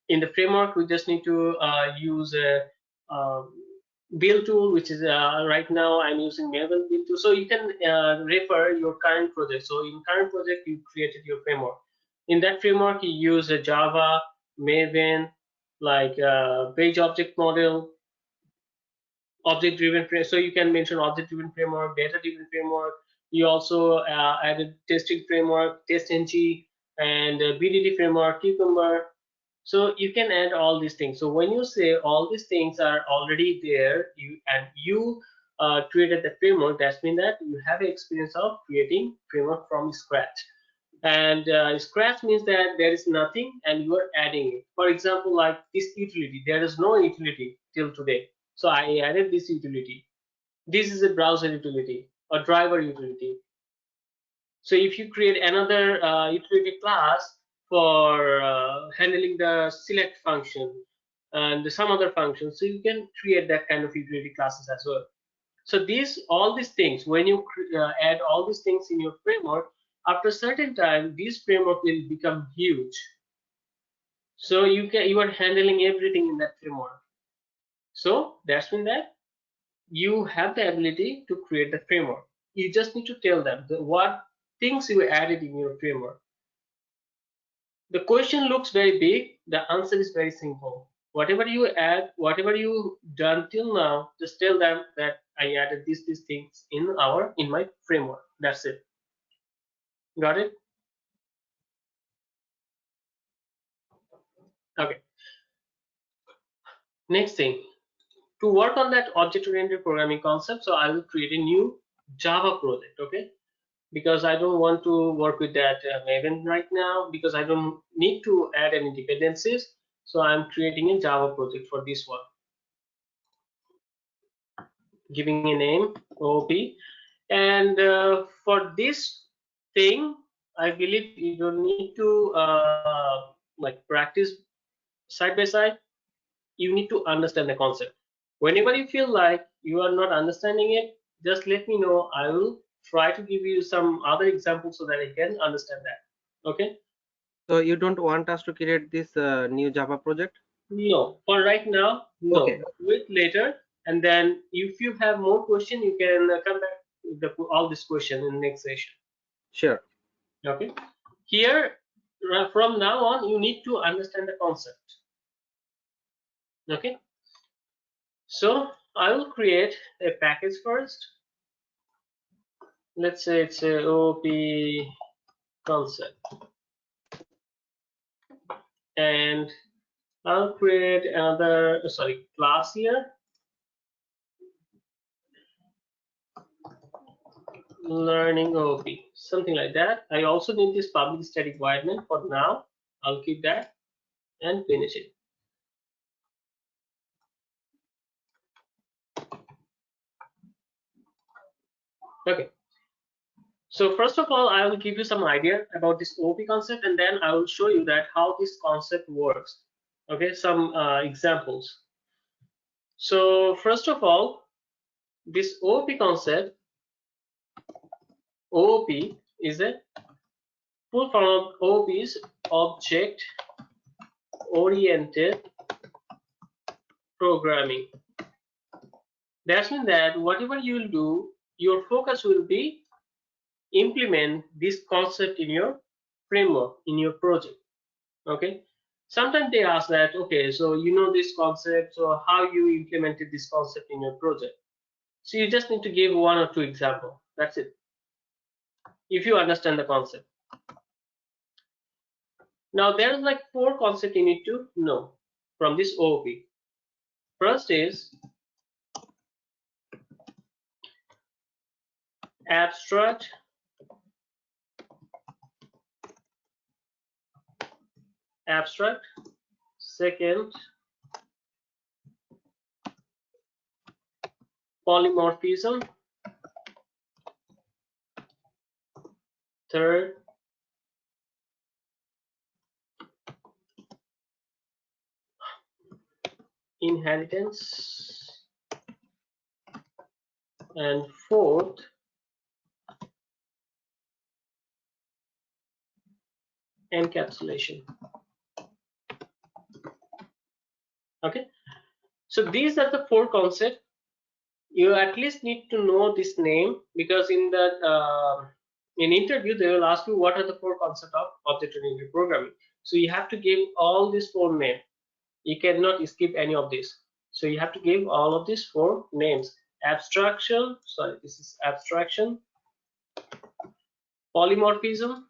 in the framework we just need to use a build tool, which is right now I'm using Maven build tool. So you can refer your current project. So in current project you created your framework. In that framework you use a Java, Maven, like page object model, object driven framework. So you can mention object driven framework, data driven framework. You also added testing framework, TestNG, and BDD framework, Cucumber. So you can add all these things. So when you say all these things are already there, you created the framework, that means that you have experience of creating framework from scratch. And scratch means that there is nothing and you are adding it. For example, like this utility, there is no utility till today. So I added this utility. This is a browser utility, a driver utility. So if you create another utility class for handling the select function and some other functions, so you can create that kind of utility classes as well. So all these things, when you add all these things in your framework, after a certain time, this framework will become huge. So you are handling everything in that framework. So that's mean that you have the ability to create the framework. You just need to tell them what things you added in your framework. The question looks very big, the answer is very simple. Whatever you add, whatever you done till now, just tell them that I added these things in my framework. That's it. Got it? Okay. Next thing, to work on that object-oriented programming concept, so I will create a new Java project, okay? Because I don't want to work with that Maven right now, because I don't need to add any dependencies. So I'm creating a Java project for this one, giving a name OP. And for this thing, I believe you don't need to like practice side by side. You need to understand the concept. Whenever you feel like you are not understanding it, just let me know. I will try to give you some other examples so that I can understand that. Okay? So you don't want us to create this new Java project? No, for right now, no. Okay, Wait later, and then if you have more question, you can come back with all this question in the next session. sure. Okay? Here, from now on, you need to understand the concept. Okay? So I will create a package first. Let's say it's a OP concept, and I'll create another class here, learning OP, something like that. I also need this public static void main for now. I'll keep that and finish it. Okay. So first of all, I will give you some idea about this OP concept, and then I will show you that how this concept works. Okay, some examples. So first of all, this OP concept, OOP is a full form of OOP is object oriented programming. That means that whatever you will do, your focus will be implement this concept in your framework, in your project. Okay. Sometimes they ask that, okay, so you know this concept, so how you implemented this concept in your project. So you just need to give one or two examples. That's it. If you understand the concept. Now there's like 4 concepts you need to know from this OOP. First is abstract, abstract. Second, polymorphism. Third, inheritance, and fourth encapsulation. Okay, so these are the four concepts. You at least need to know this name, because in the in interview they will ask you what are the four concepts of object-oriented programming. So you have to give all these four names. You cannot skip any of this. So you have to give all of these four names. Abstraction, sorry, this is abstraction, polymorphism,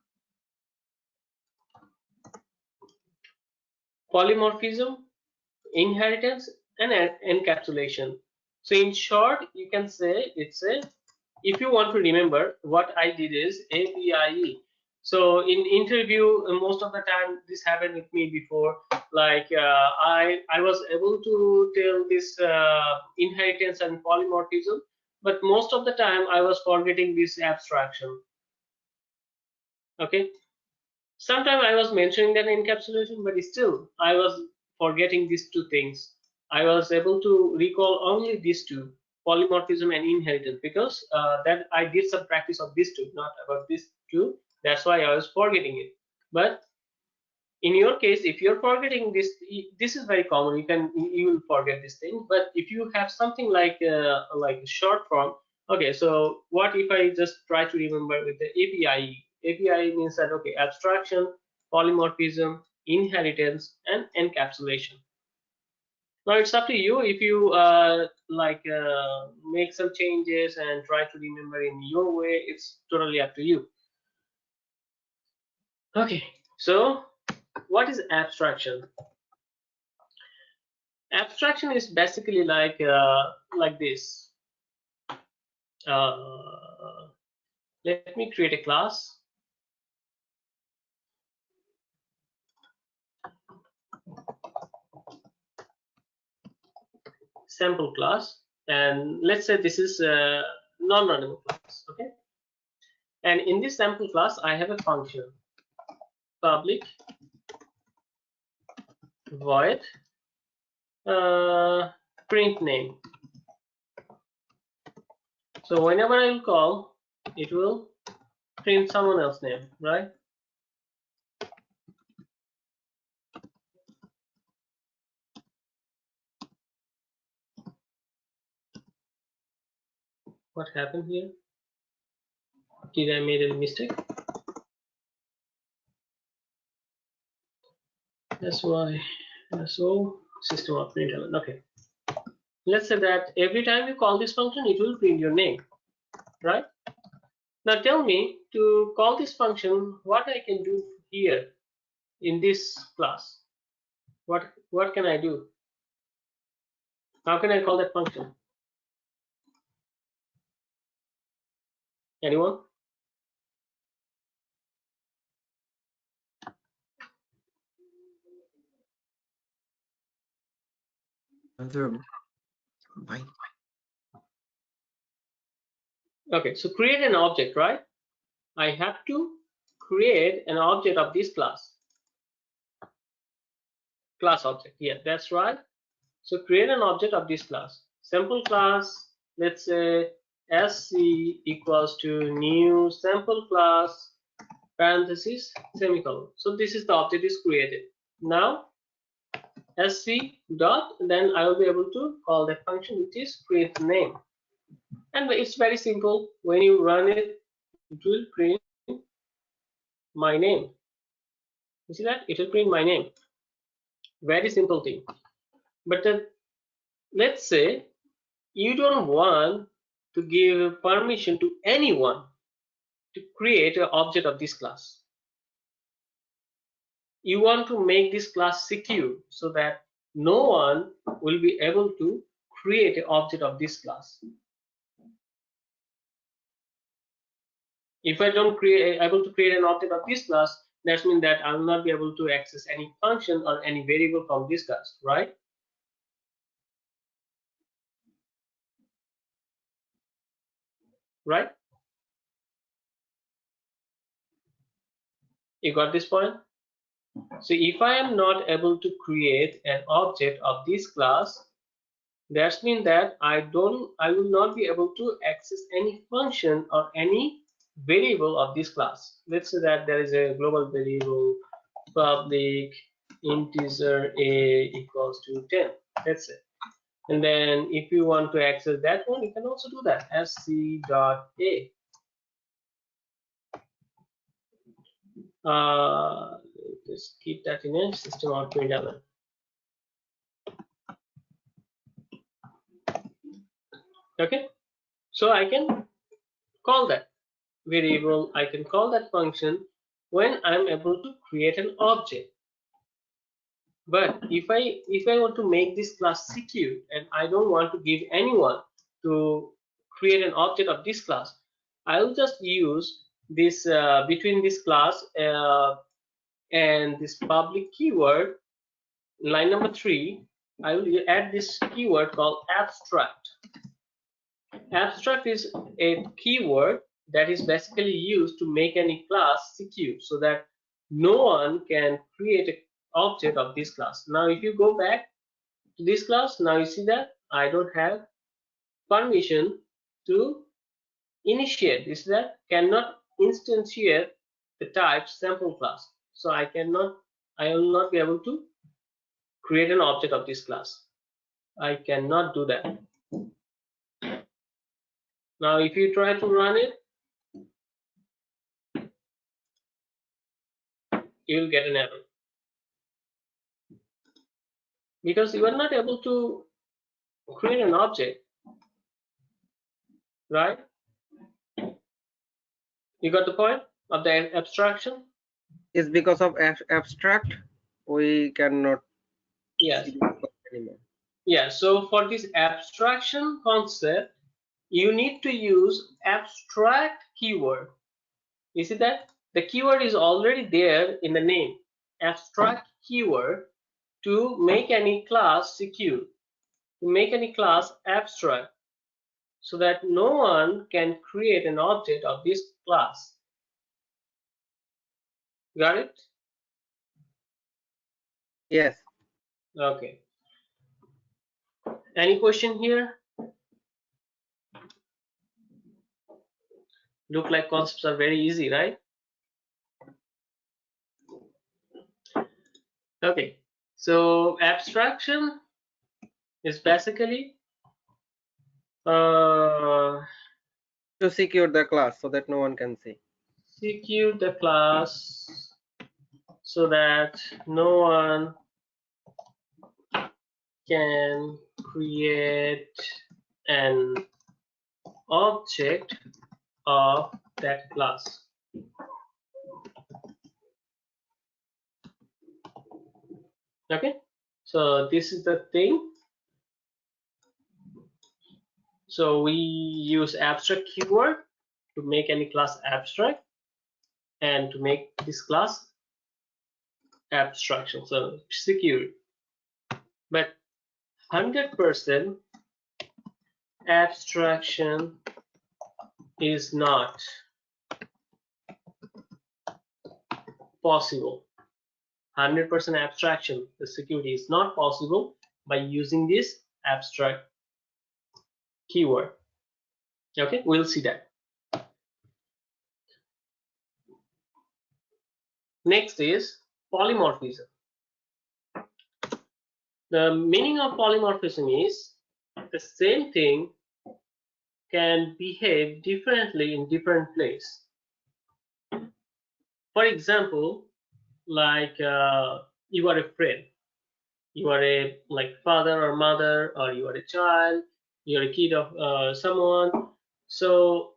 inheritance, and encapsulation. So in short, you can say it's a, if you want to remember, what I did is APIE. So in interview, most of the time this happened with me before. Like I was able to tell this inheritance and polymorphism, but most of the time I was forgetting this abstraction. Okay, sometimes I was mentioning that encapsulation, but still I was forgetting these two things. I was able to recall only these two, polymorphism and inheritance, because that I did some practice of these two, not about these two. That's why I was forgetting it. But in your case, if you're forgetting this, this is very common. You will forget this thing. But if you have something like a short form, okay. So what if I just try to remember with the APIE? APIE means that, okay, abstraction, polymorphism, inheritance, and encapsulation. Now it's up to you if you make some changes and try to remember in your way. It's totally up to you. Okay, so what is abstraction? Abstraction is basically like this. Let me create a class. Sample class, and let's say this is a non-running class. Okay, and in this sample class I have a function public void print name. So whenever I will call, it will print someone else's name, right? What happened here? Did I made a mistake? That's why. So system of println. Okay. Let's say that every time you call this function, it will print your name, right? Now tell me, to call this function, what I can do here in this class. What can I do? How can I call that function? Anyone? Okay, so create an object, right? I have to create an object of this class. Class object, yeah, that's right. So create an object of this class. Sample class, let's say sc equals to new sample class parenthesis semicolon. So this is the object is created. Now sc dot, then I will be able to call that function, which is print name. And it's very simple. When you run it, it will print my name. You see that? It will print my name. Very simple thing. But let's say you don't want to give permission to anyone to create an object of this class. You want to make this class secure so that no one will be able to create an object of this class. If I don't able to create an object of this class, that means that I will not be able to access any function or any variable from this class, right? Right? You got this point? So if I am not able to create an object of this class, that means that I will not be able to access any function or any variable of this class. Let's say that there is a global variable public integer a equals to 10. That's it. And then if you want to access that one, you can also do that as c.a. Just keep that in a system out element. Okay, so I can call that variable, I can call that function when I'm able to create an object. But if I want to make this class secure and I don't want to give anyone to create an object of this class, I'll just use this between this class and this public keyword, line number 3, I will add this keyword called abstract. Abstract is a keyword that is basically used to make any class secure so that no one can create an object of this class. Now if you go back to this class, now you see that I don't have permission to initiate this, that cannot instantiate the type sample class. So I will not be able to create an object of this class. I cannot do that. Now if you try to run it, you will get an error because you are not able to create an object, right? You got the point of the abstraction? Is because of abstract we cannot Yes. see the code anymore. Yeah, so for this abstraction concept, you need to use abstract keyword. You see that? The keyword is already there in the name. Abstract keyword to make any class secure, to make any class abstract, so that no one can create an object of this class. Got it? Yes. Okay. Any question here? Look like concepts are very easy, right? Okay, so abstraction is basically To secure the class so that no one can see. secure the class so that no one can create an object of that class. Okay, so this is the thing. So we use abstract keyword to make any class abstract and to make this class abstraction, so secure. But 100% abstraction is not possible. 100% abstraction, the security is not possible by using this abstract keyword. Okay, we'll see that. Next is polymorphism. The meaning of polymorphism is the same thing can behave differently in different places. For example, like you are a friend, you are a like father or mother, or you are a child, you're a kid of someone. So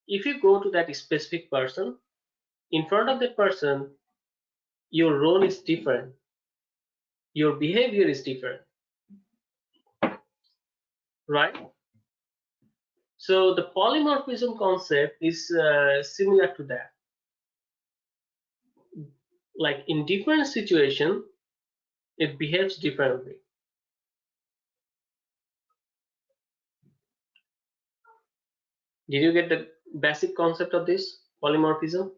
if you go to that specific person, in front of that person, your role is different, your behavior is different, right? So the polymorphism concept is similar to that. Like in different situation, it behaves differently. Did you get the basic concept of this polymorphism?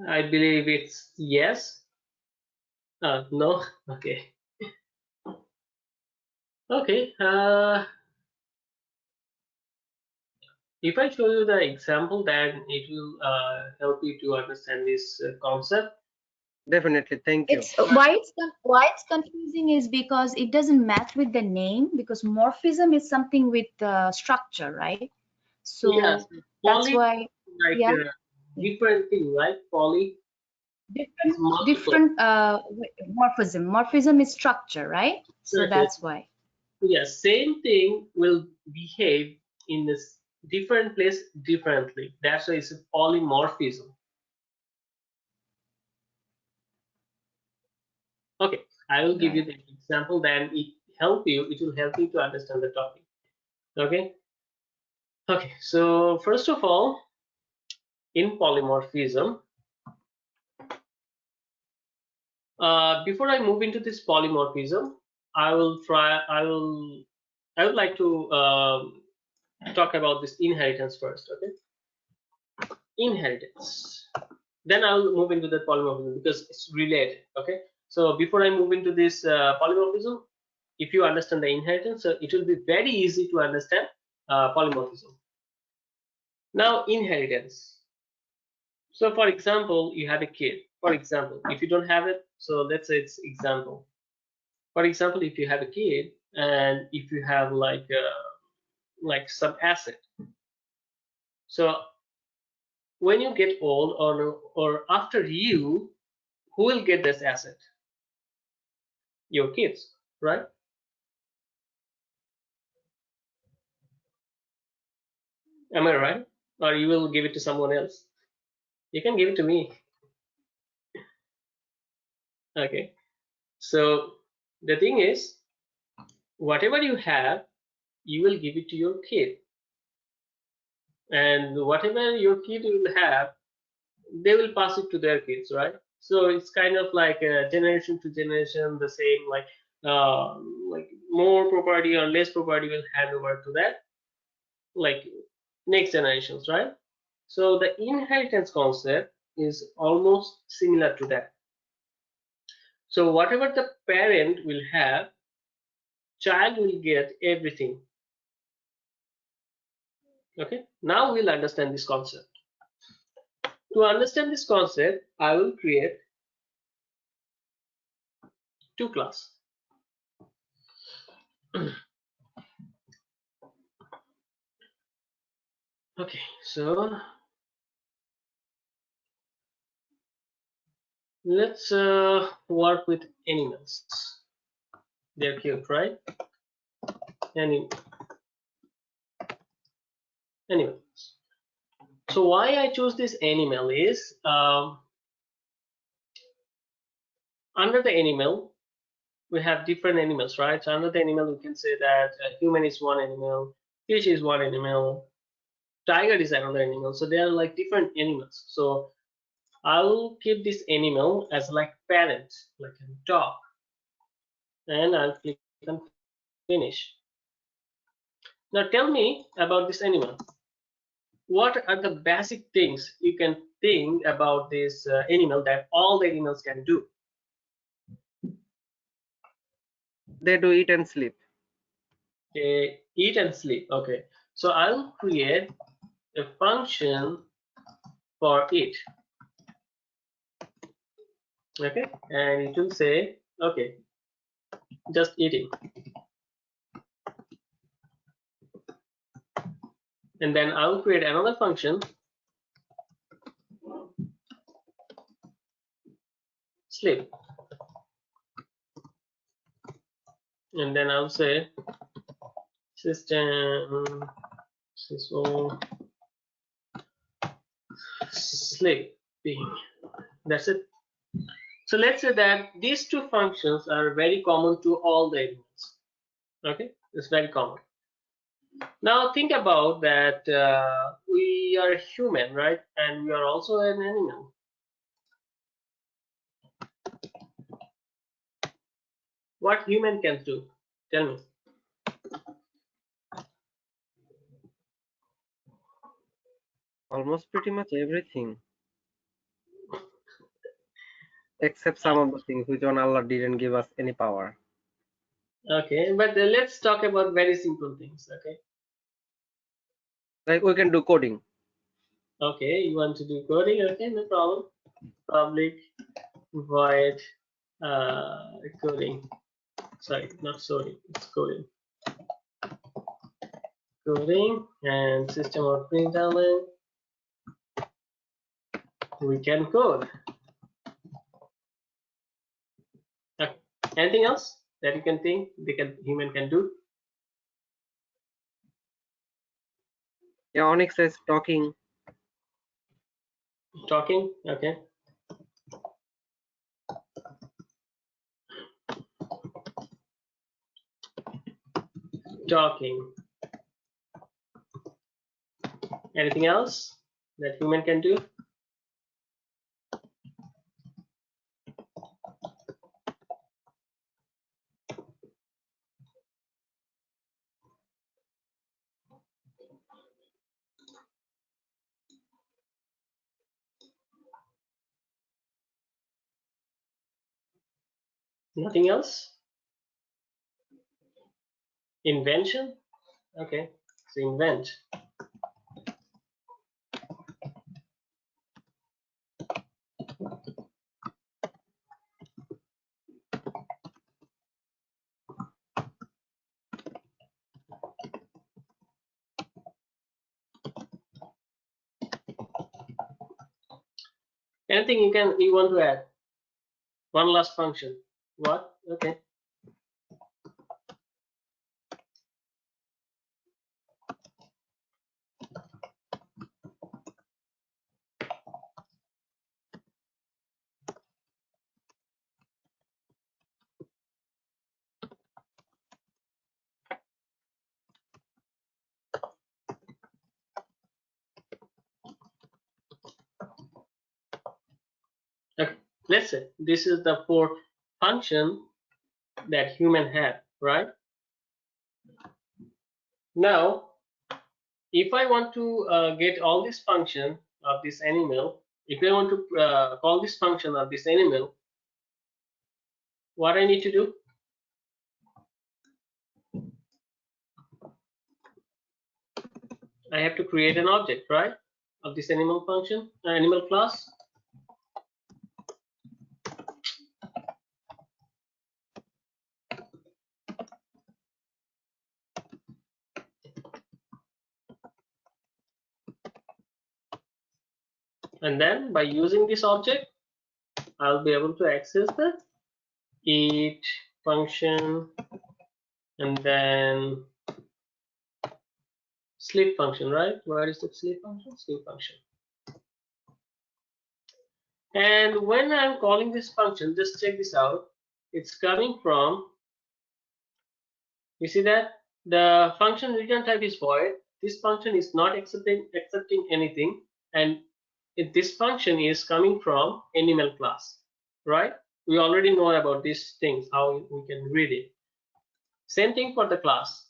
I believe it's yes. No. Okay. Okay. If I show you the example, then it will help you to understand this concept. Definitely. Thank you. It's why it's confusing is because it doesn't match with the name, because morphism is something with structure, right? Yes, So that's poly why, like yeah, yeah. different thing, right? Poly is different multiple. different morphism is structure, right? So Okay. that's why. Yes, same thing will behave in this different place differently. That's why it's a polymorphism. Okay, I will give you Right. the example, then it will help you to understand the topic. Okay. Okay, so first of all, in polymorphism, before I move into this polymorphism, I would like to talk about this inheritance first. Okay, inheritance. Then I'll move into the polymorphism because it's related. Okay, so before I move into this polymorphism, if you understand the inheritance, it will be very easy to understand polymorphism. Now, inheritance. So, for example, you have a kid. For example, if you don't have it, so let's say it's example. For example, if you have a kid and if you have like some asset, so when you get old or after you, who will get this asset? Your kids, right? Am I right? Or you will give it to someone else? You can give it to me. Okay. So the thing is, whatever you have, you will give it to your kid, and whatever your kid will have, they will pass it to their kids, right? So it's kind of like generation to generation, the same, like more property or less property will hand over to that, like next generations, right? So the inheritance concept is almost similar to that. So whatever the parent will have, child will get everything. Okay, now we'll understand this concept. To understand this concept, I will create two classes. Okay, so let's work with animals. They're cute, right? Any animals. So why I choose this animal is under the animal we have different animals, right? So under the animal we can say that human is one animal, fish is one animal, tiger is another animal. So they are like different animals. So I'll keep this animal as like parent, like a dog, and I'll click on finish. Now tell me about this animal. What are the basic things you can think about this animal that all the animals can do? They do eat and sleep. They eat and sleep. Okay, so I'll create a function for it. Okay, and it will say, okay, just eating, and then I'll create another function, sleep, and then I'll say system so sleeping. That's it. So let's say that these two functions are very common to all the animals. Okay, it's very common. Now think about that we are human, right? And we are also an animal. What human can do? Tell me. Almost pretty much everything. except some of the things which on Allah didn't give us any power. Okay, but let's talk about very simple things. Okay. Like we can do coding. Okay, you want to do coding? Okay, no problem. Public void coding. Sorry, not sorry, it's coding. Coding and system of println. We can code. Okay. Anything else that you can think human can do? Yeah, Onyx says talking. Talking. Okay. Talking. Anything else that human can do? Nothing else? Invention? Okay, so invent. Anything you want to add? One last function. What? Okay. Okay. Let's say this is the fourth function that human have, right? Now, if I want to get all this function of this animal, if I want to call this function of this animal, what I need to do? I have to create an object, right, of this animal function, animal class. And then by using this object, I'll be able to access the eat function and then sleep function, right? Where is the sleep function? Sleep function. And when I'm calling this function, just check this out. It's coming from, you see that the function return type is void. This function is not accepting anything, and this function is coming from animal class, right? We already know about these things, how we can read it. Same thing for the class.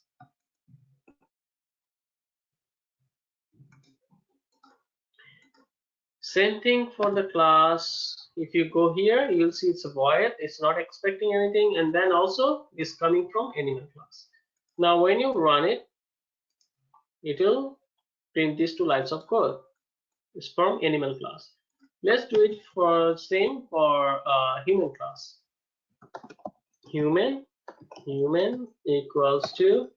Same thing for the class. If you go here, you'll see it's a void. It's not expecting anything, and then also is coming from animal class. Now, when you run it, it will print these two lines of code. It's from animal class. Let's do it for same for human class. Human equals to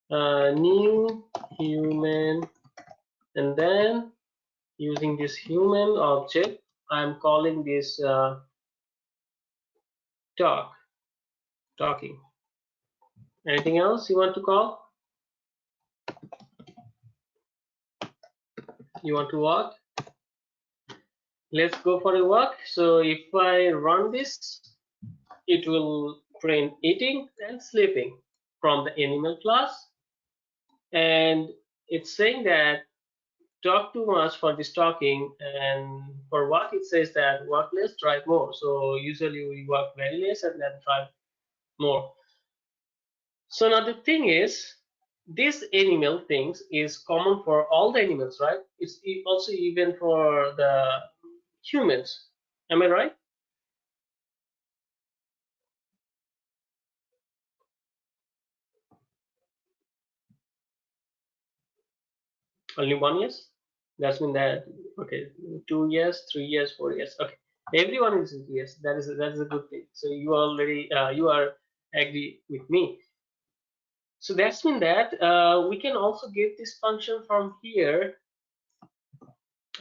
new human, and then using this human object, I'm calling this talking. Anything else you want to call? You want to walk? Let's go for a walk. So if I run this, it will print eating and sleeping from the animal class, and it's saying that talk too much for this talking, and for walk it says that walk less, drive more. So usually we walk very less and then drive more. So now the thing is, this animal things is common for all the animals, right? It's also even for the humans. Am I right? Only 1 year? That's mean that, okay, 2 years, 3 years, 4 years. Okay, everyone is yes. That is a good thing. So you already you are agree with me. So that's mean that we can also get this function from here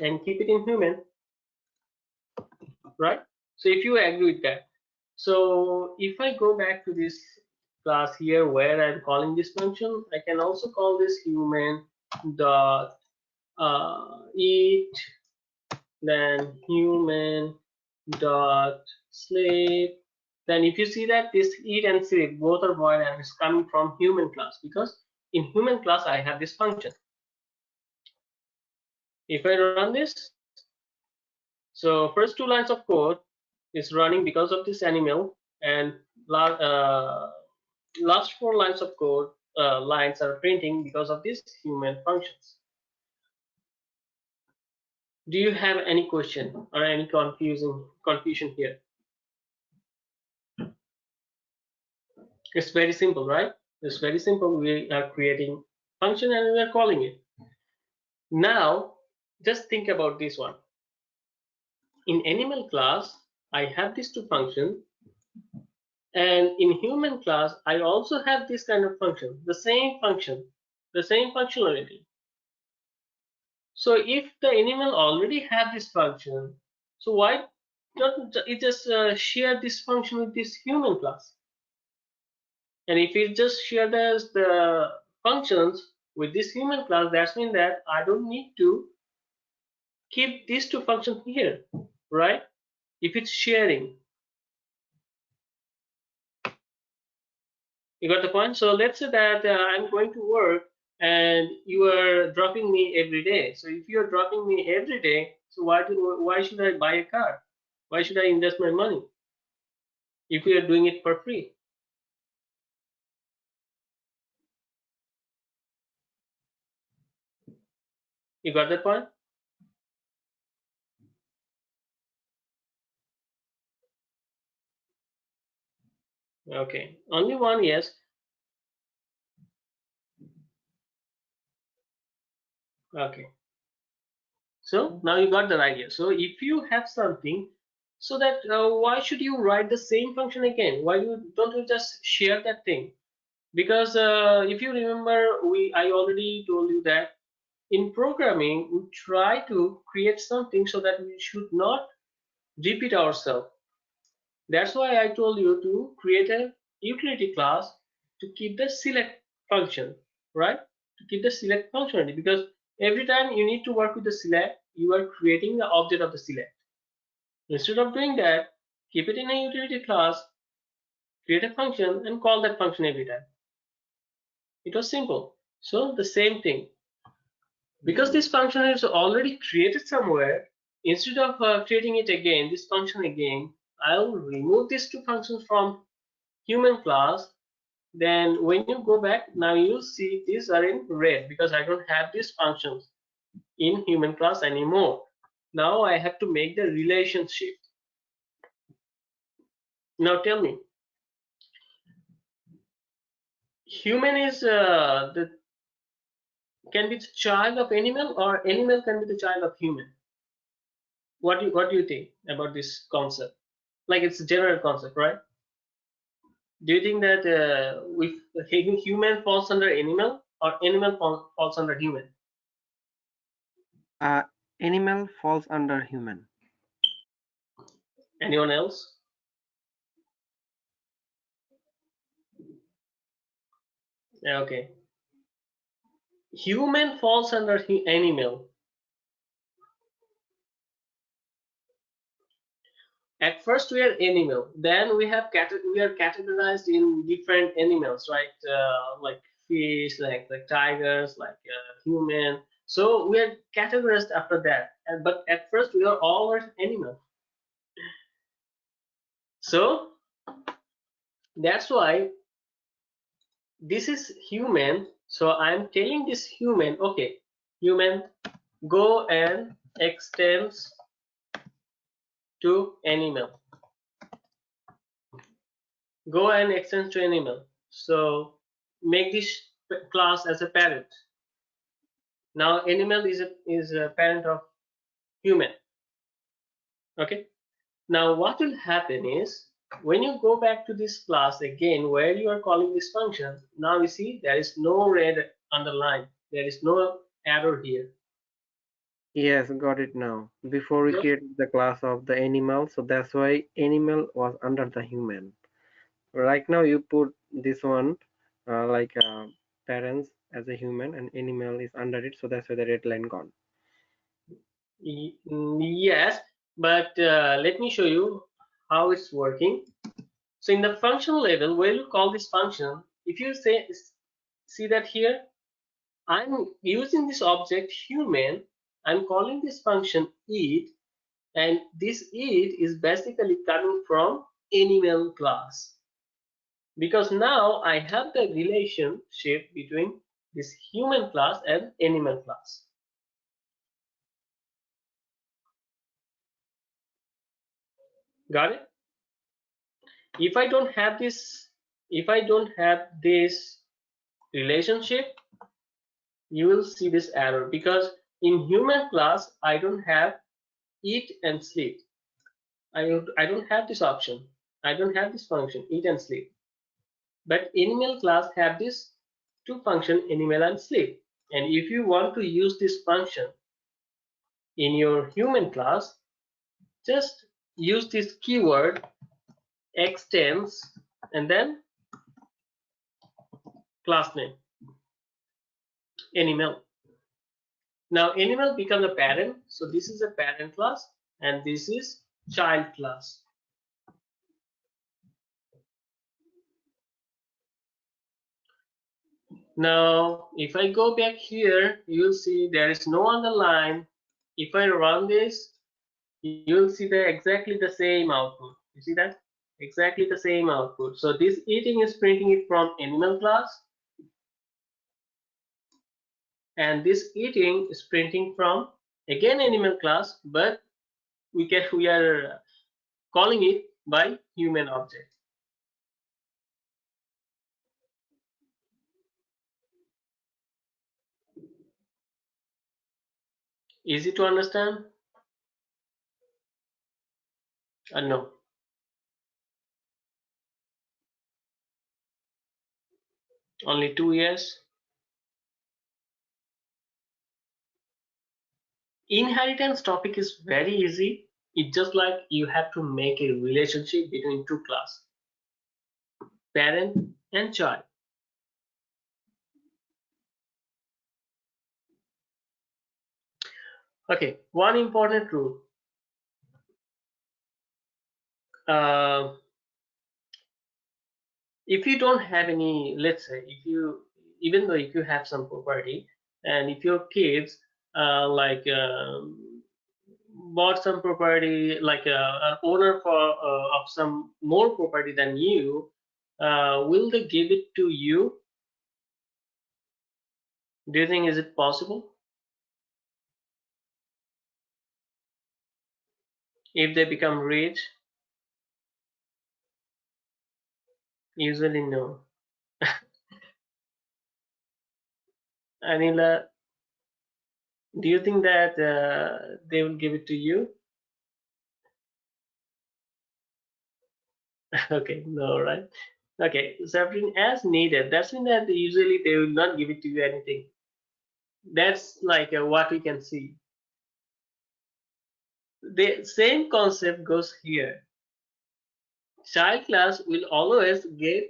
and keep it in human, right? So if you agree with that, so if I go back to this class here where I'm calling this function, I can also call this human dot eat, then human dot sleep. Then if you see that this eat and sleep both are void and it's coming from human class, because in human class I have this function. If I run this, so first 2 lines of code is running because of this animal, and last 4 lines of code lines are printing because of these human functions. Do you have any question or any confusion here? It's very simple, right? It's very simple. We are creating function and we are calling it. Now, just think about this one. In animal class, I have these two functions, and in human class, I also have this kind of function, the same function, the same functionality. So if the animal already have this function, so why don't it just share this function with this human class? And if it just share the functions with this human class, that means that I don't need to keep these two functions here, right? If it's sharing, you got the point. So let's say that I'm going to work and you are dropping me every day. So if you're dropping me every day, so why should I buy a car? Why should I invest my money if we are doing it for free? You got that point? Okay, only one yes. Okay, so now you got the idea. So if you have something, so that why should you write the same function again? Why don't you just share that thing? Because if you remember, I already told you that in programming we try to create something so that we should not repeat ourselves. That's why I told you to create a utility class to keep the select function, right? To keep the select functionality, because every time you need to work with the select, you are creating the object of the select. Instead of doing that, keep it in a utility class, create a function, and call that function every time. It was simple. So the same thing. Because this function is already created somewhere, instead of creating it again, this function again, I'll remove these two functions from human class. Then when you go back, now you'll see these are in red because I don't have these functions in human class anymore. Now I have to make the relationship. Now tell me, human is the can be the child of animal, or animal can be the child of human? What do you think about this concept? Like, it's a general concept, right? Do you think that if human falls under animal, or animal falls under human? Uh, Animal falls under human. Anyone else? Yeah, okay. Human falls under animal. At first we are animal, then we are categorized in different animals, right? Like fish, like tigers, like human. So we are categorized after that. But at first we are all animal. So that's why this is human. So I'm telling this human, okay, human, go and extends to animal. Go and extend to animal. So make this class as a parent. Now animal is a parent of human. Okay. Now what will happen is when you go back to this class again where you are calling this function, now you see there is no red underline. There is no error here. Yes, got it now. Before we So created the class of the animal, so that's why animal was under the human. Right now you put this one like parents as a human and animal is under it, so that's why the red line gone. yes, but let me show you how it's working. So in the function level, where you call this function, if you say see that here, I'm using this object human, I'm calling this function eat, and this eat is basically coming from animal class. Because now I have the relationship between this human class and animal class. Got it? If I don't have this, if I don't have this relationship, you will see this error because in human class I don't have eat and sleep. I don't have this option. I don't have this function eat and sleep. But animal class have this two function animal and sleep. And if you want to use this function in your human class, just use this keyword extends and then class name animal. Now animal becomes a parent, so this is a parent class and this is child class. Now if I go back here, you'll see there is no underline. If I run this, you'll see exactly the same output. You see that? Exactly the same output. So this eating is printing it from animal class and this eating is printing from again animal class, but we are calling it by human object. Easy to understand? No. Only 2 years. Inheritance topic is very easy. It's just like you have to make a relationship between two class, parent and child. Okay, one important rule. Uh, if you don't have any, let's say, if you, even though if you have some property, and if your kids like bought some property, like an owner for of some more property than you, will they give it to you? Do you think is it possible? If they become rich, usually no. Anila, do you think that they will give it to you? Okay, no, right? Okay, Sabrine, as needed. That's mean that usually they will not give it to you anything. That's like what we can see. The same concept goes here. Child class will always get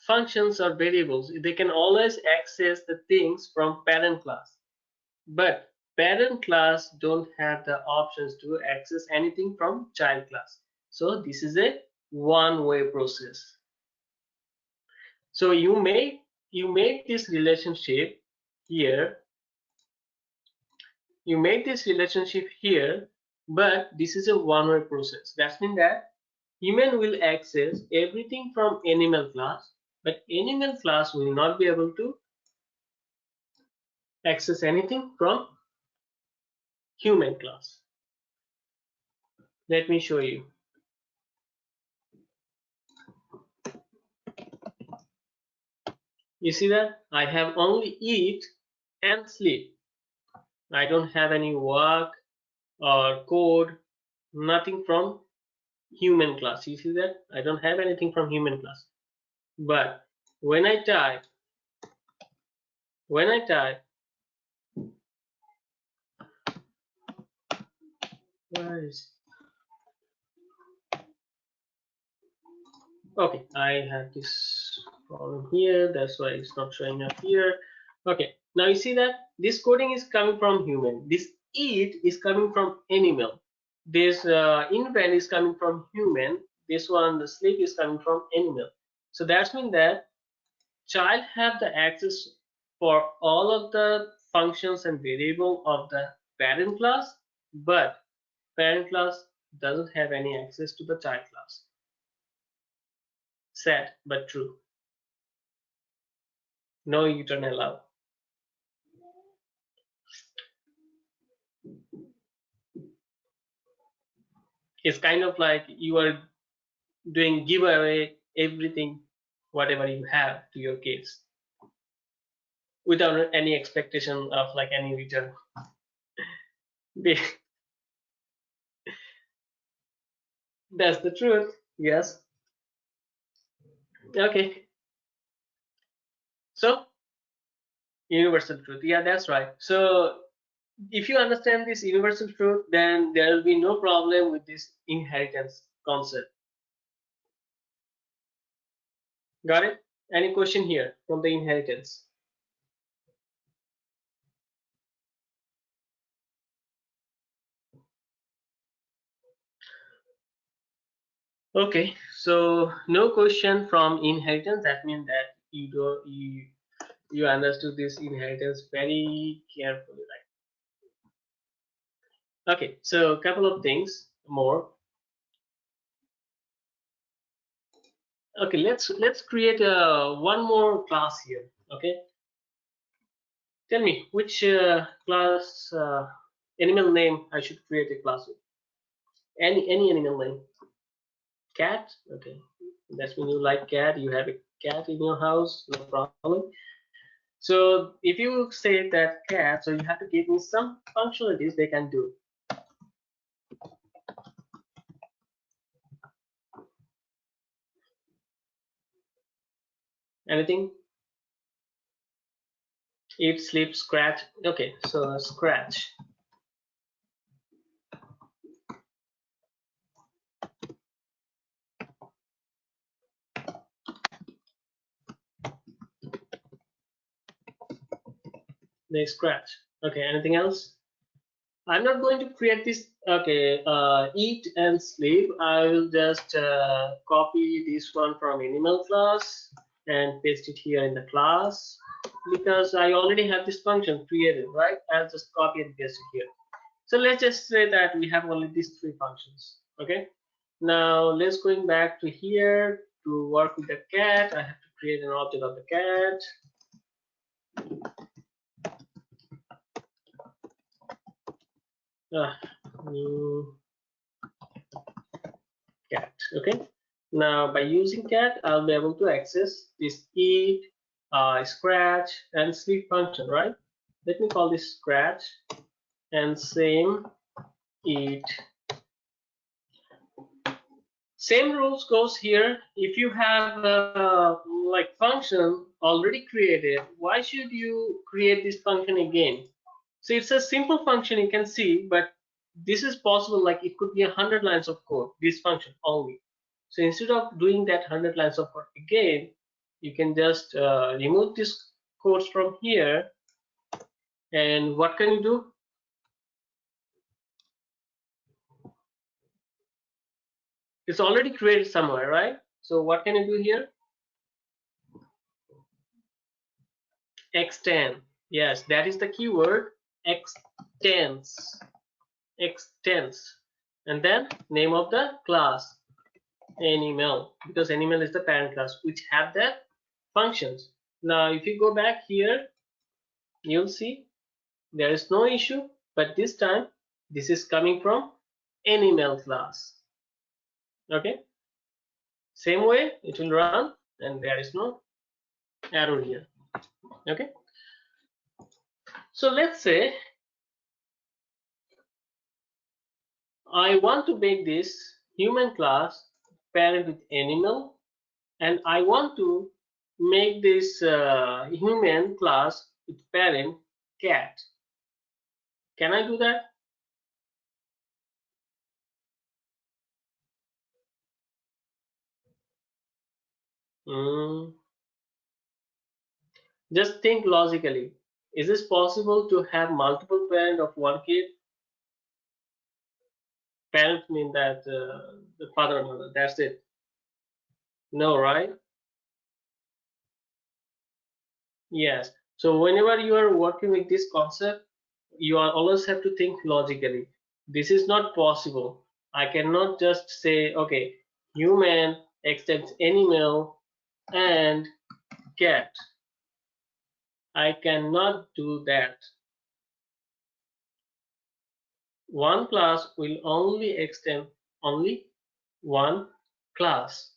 functions or variables. They can always access the things from parent class. But parent class don't have the options to access anything from child class. So this is a one-way process. So you make this relationship here. You make this relationship here, but this is a one-way process. That means that human will access everything from animal class, but animal class will not be able to access anything from human class. Let me show you. You see that I have only eat and sleep. I don't have any work or code, nothing from human class. You see that? I don't have anything from human class. But when I type, where is, okay, I have this problem here, that's why it's not showing up here. Okay, now you see that this coding is coming from human, this eat is coming from animal, this invent is coming from human, this one the sleep is coming from animal. So that's mean that child have the access for all of the functions and variable of the parent class, but parent class doesn't have any access to the child class. Sad but true. No U-turn allowed. It's kind of like you are doing give away everything, whatever you have to your kids, without any expectation of like any return. That's the truth. Yes. Okay. So universal truth. Yeah, that's right. So if you understand this universal truth, then there will be no problem with this inheritance concept. Got it? Any question here from the inheritance? Okay, so no question from inheritance. That means that you understood this inheritance very carefully, right? Okay, so a couple of things more. Okay, let's create one more class here. Okay, tell me which class animal name I should create a class with. Any animal name. Cat. Okay, that's when you like cat. You have a cat in your house, no problem. So if you say that cat, so you have to give me some functionalities they can do. Anything? Eat, sleep, scratch. Okay, so scratch. They scratch. Okay, anything else? I'm not going to create this. Okay, eat and sleep. I will just copy this one from animal class and paste it here in the class because I already have this function created, right? I'll just copy and paste it here. So let's just say that we have only these three functions. Okay. Now let's going back to here to work with the cat. I have to create an object of the cat. New cat. Okay. Now by using cat, I'll be able to access this eat, scratch, and sleep function, right? Let me call this scratch and same eat. Same rules goes here. If you have like function already created, why should you create this function again? So it's a simple function you can see, but this is possible, like it could be 100 lines of code, this function only. So instead of doing that 100 lines of code again, you can just remove this codes from here. And what can you do? It's already created somewhere, right? So what can you do here? Extend. Yes, that is the keyword. Extends. Extends. And then name of the class animal, because animal is the parent class which have that functions. Now if you go back here, you'll see there is no issue, but this time this is coming from animal class. Okay, same way it will run and there is no error here. Okay, So let's say I want to make this human class parent with animal, and I want to make this human class with parent cat. Can I do that? Hmm. Just think logically. Is it possible to have multiple parent of one kid? Parent mean that the father and mother. That's it. No, right? Yes. So whenever you are working with this concept, you are always have to think logically. This is not possible. I cannot just say, okay, human extends animal and cat. I cannot do that. One class will only extend only one class.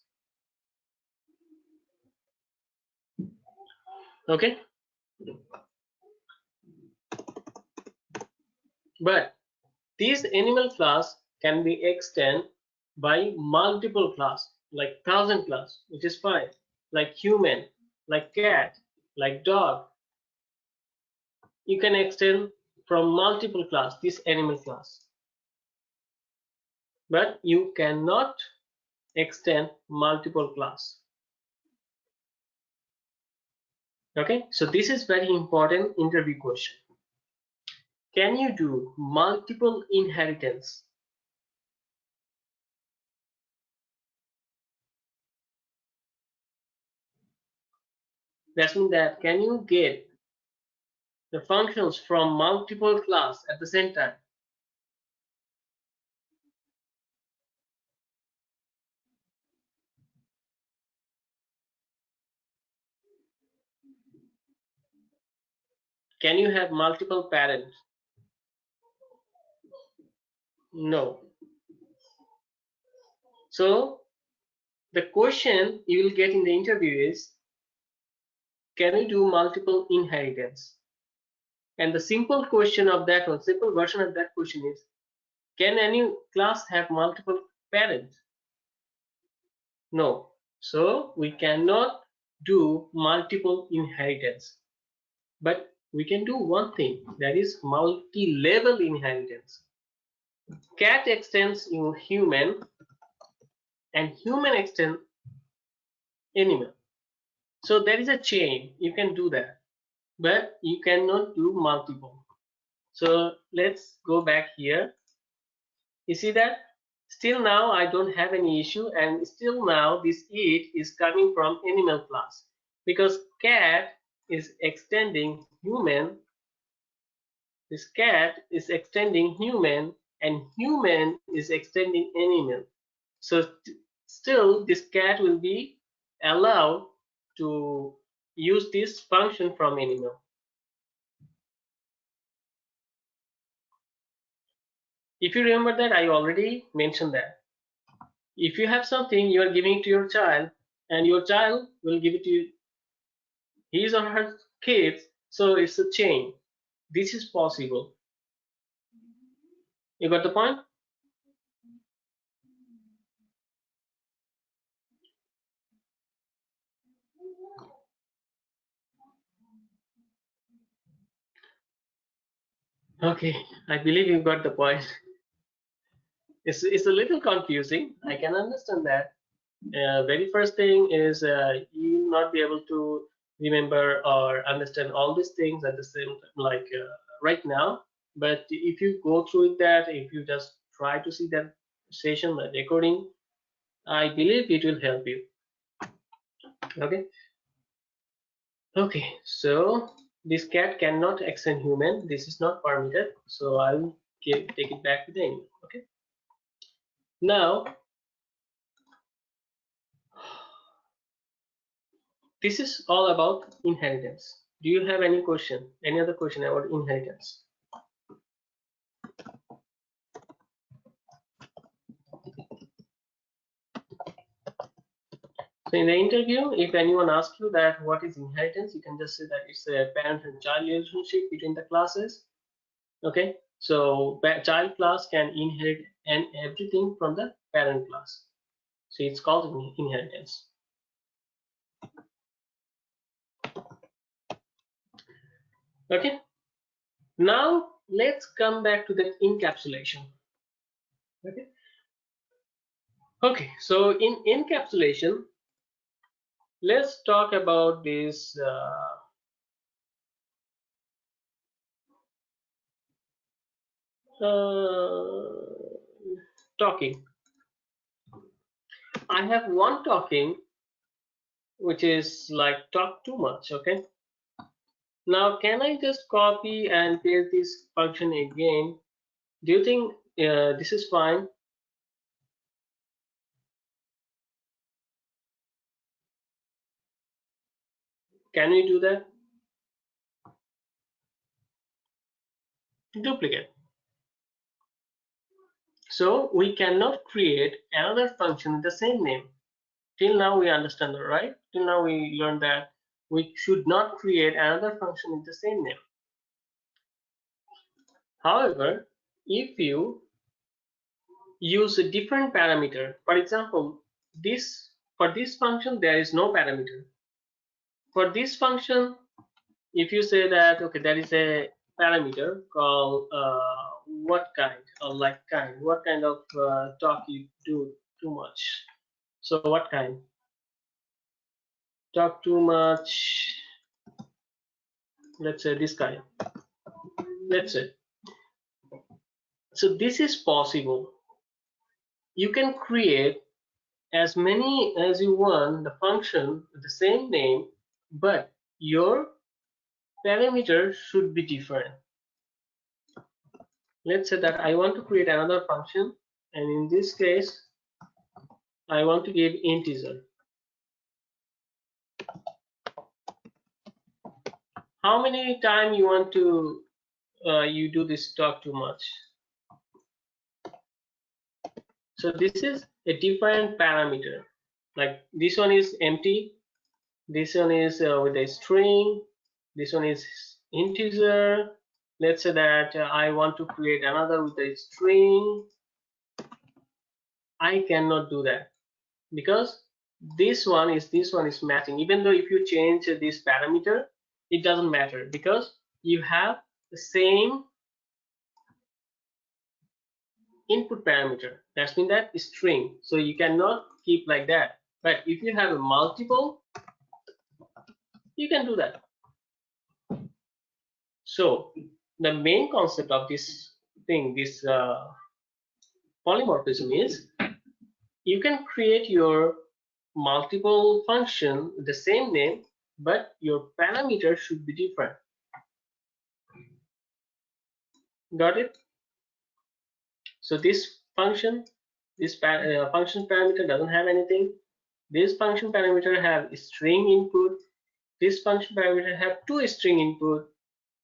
Okay, but this animal class can be extended by multiple class, like 1,000 class, which is fine. Like human, like cat, like dog. You can extend from multiple class this animal class, but you cannot extend multiple class. Okay, so this is very important interview question. Can you do multiple inheritance? That means that can you get the functions from multiple class at the same time? Can you have multiple parents? No. So the question you will get in the interview is, can you do multiple inheritance? And the simple question of that one, simple version of that question is, can any class have multiple parents? No. So we cannot do multiple inheritance. But we can do one thing, that is multi-level inheritance. Cat extends in human and human extends animal. So there is a chain, you can do that, but you cannot do multiple. So let's go back here. You see that? Still now I don't have any issue, and still now this it is coming from animal class, because cat is extending human, this cat is extending human, and human is extending animal. So still this cat will be allowed to use this function from animal. If you remember that, I already mentioned that. If you have something you are giving to your child, and your child will give it to his or her kids, so it's a chain. This is possible. You got the point? Okay, I believe you got the point. It's a little confusing. I can understand that. Very first thing is you will not be able to remember or understand all these things at the same time, like right now. But if you go through that, if you just try to see that session, the recording, I believe it will help you. Okay. Okay. So this cat cannot extend human. This is not permitted. So I'll take it back to the animal. Okay. Now this is all about inheritance. Do you have any question? Any other question about inheritance? So in the interview, if anyone asks you that what is inheritance, you can just say that it's a parent and child relationship between the classes. Okay, so child class can inherit and everything from the parent class. So it's called inheritance. Okay, now let's come back to the encapsulation. Okay, okay, so in encapsulation, let's talk about this talking. I have one talking which is like talk too much. Okay, now can I just copy and paste this function again? Do you think this is fine? Can we do that? Duplicate. So we cannot create another function with the same name. Till now we understand that, right? Till now we learned that we should not create another function with the same name. However, if you use a different parameter, for example, for this function there is no parameter. For this function, if you say that okay, there is a parameter called what kind or like kind, what kind of talk you do too much. So what kind? Talk too much. Let's say this kind. That's it. So this is possible. You can create as many as you want the function with the same name, but your parameter should be different. Let's say that I want to create another function, and in this case I want to give integer. How many times you want to you do this talk too much? So this is a different parameter. Like this one is empty, this one is with a string, this one is integer. Let's say that I want to create another with a string. I cannot do that because this one is matching. Even though if you change this parameter, it doesn't matter because you have the same input parameter. That's mean that is string. So you cannot keep like that. But if you have a multiple, you can do that. So the main concept of this thing, this polymorphism is you can create your multiple function with the same name, but your parameter should be different. Got it? So this function, this function parameter doesn't have anything. This function parameter have string input. This function parameter have two string input.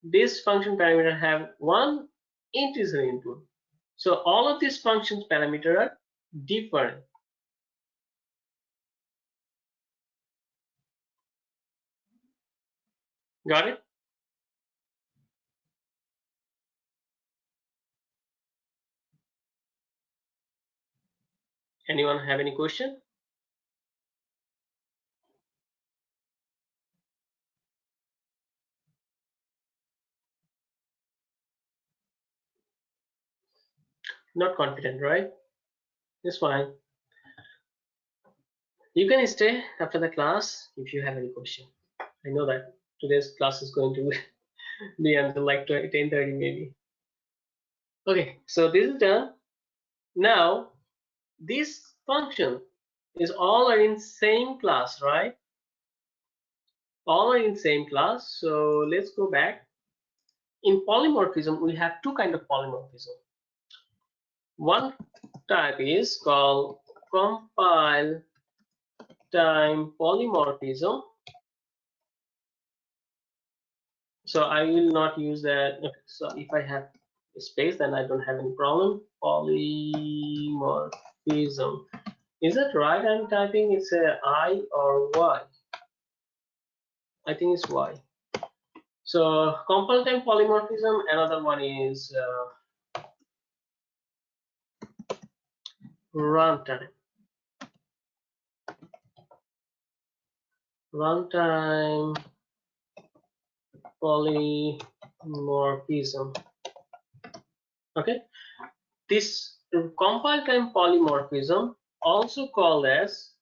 This function parameter have one integer input. So all of these functions parameter are different. Got it? Anyone have any question? Not confident, right? It's fine. You can stay after the class if you have any question. I know that today's class is going to be until like 10:30 maybe. Okay, so this is done. Now this function is all are in same class, right? All are in same class. So let's go back. In polymorphism, we have two kind of polymorphism. One type is called compile time polymorphism. So I will not use that. Okay, so if I have space, then I don't have any problem. Polymorphism. Is that right? I'm typing it's a I or Y. I think it's Y. So compile time polymorphism. Another one is runtime. Runtime polymorphism. Okay, this compile time polymorphism, also called as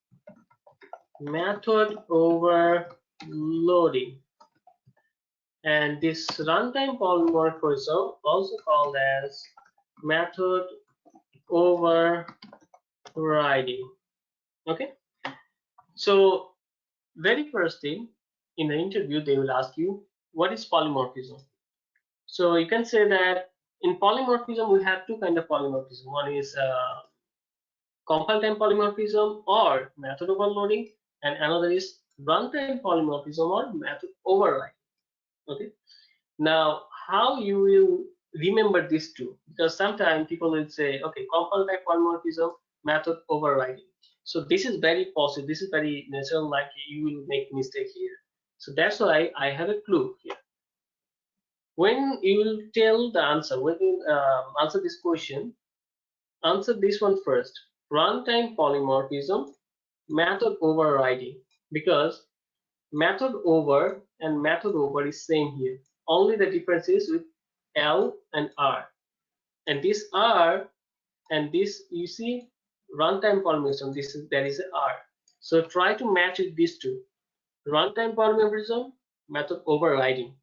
method overloading, and this runtime polymorphism, also called as method overriding. Okay, so very first thing in the interview they will ask you what is polymorphism. So you can say that in polymorphism we have two kind of polymorphism. One is compile time polymorphism or method overloading, and another is runtime polymorphism or method override. Okay, now how you will remember these two, because sometimes people will say, okay, compile time polymorphism, method overriding. So this is very possible, this is very natural, like you will make mistake here. So that's why I have a clue here. When you will tell the answer, when you answer this question, answer this one first: runtime polymorphism, method overriding, because method over and method over is same here. Only the difference is with L and R. And this R and this, you see, runtime polymorphism, this is, there is a R. So try to match with these two: runtime polymorphism, method overriding.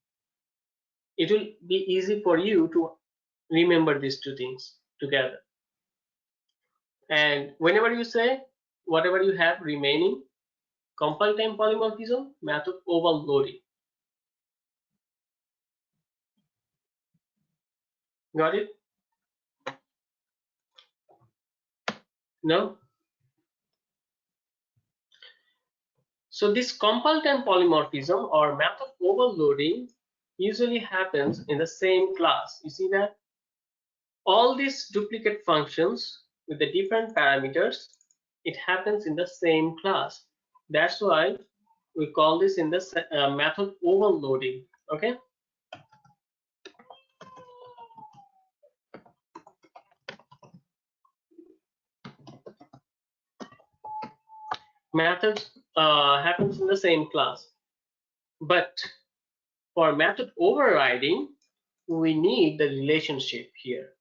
It will be easy for you to remember these two things together. And whenever you say whatever you have remaining, compile time polymorphism, method overloading. Got it? No? So this compile time polymorphism or method overloading usually happens in the same class. You see that? All these duplicate functions with the different parameters, it happens in the same class. That's why we call this in the method overloading. Okay? Methods happens in the same class. But for method overriding, we need the relationship here.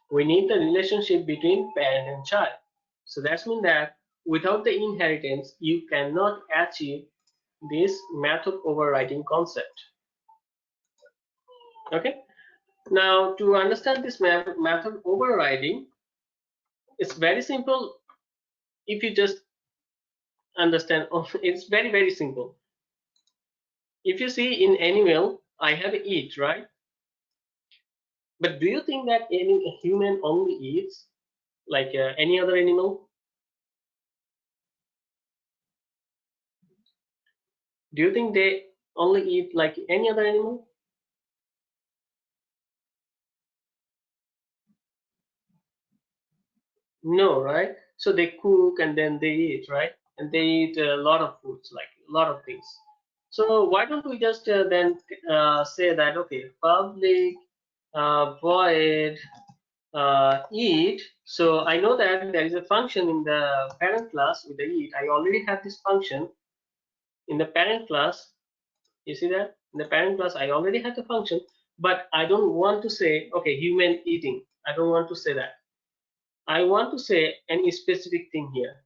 We need the relationship between parent and child. So that means that without the inheritance, you cannot achieve this method overriding concept. Okay. Now, to understand this method overriding, it's very simple. If you just understand, it's very, very simple. If you see in animal, I have eat, right? But do you think that any human only eats like any other animal? Do you think they only eat like any other animal? No, right? So they cook and then they eat, right? And they eat a lot of foods, like a lot of things. So why don't we just then say that, okay, public void eat. So I know that there is a function in the parent class with the eat. I already have this function in the parent class. You see that? In the parent class, I already have the function, but I don't want to say, okay, human eating. I don't want to say that. I want to say any specific thing here.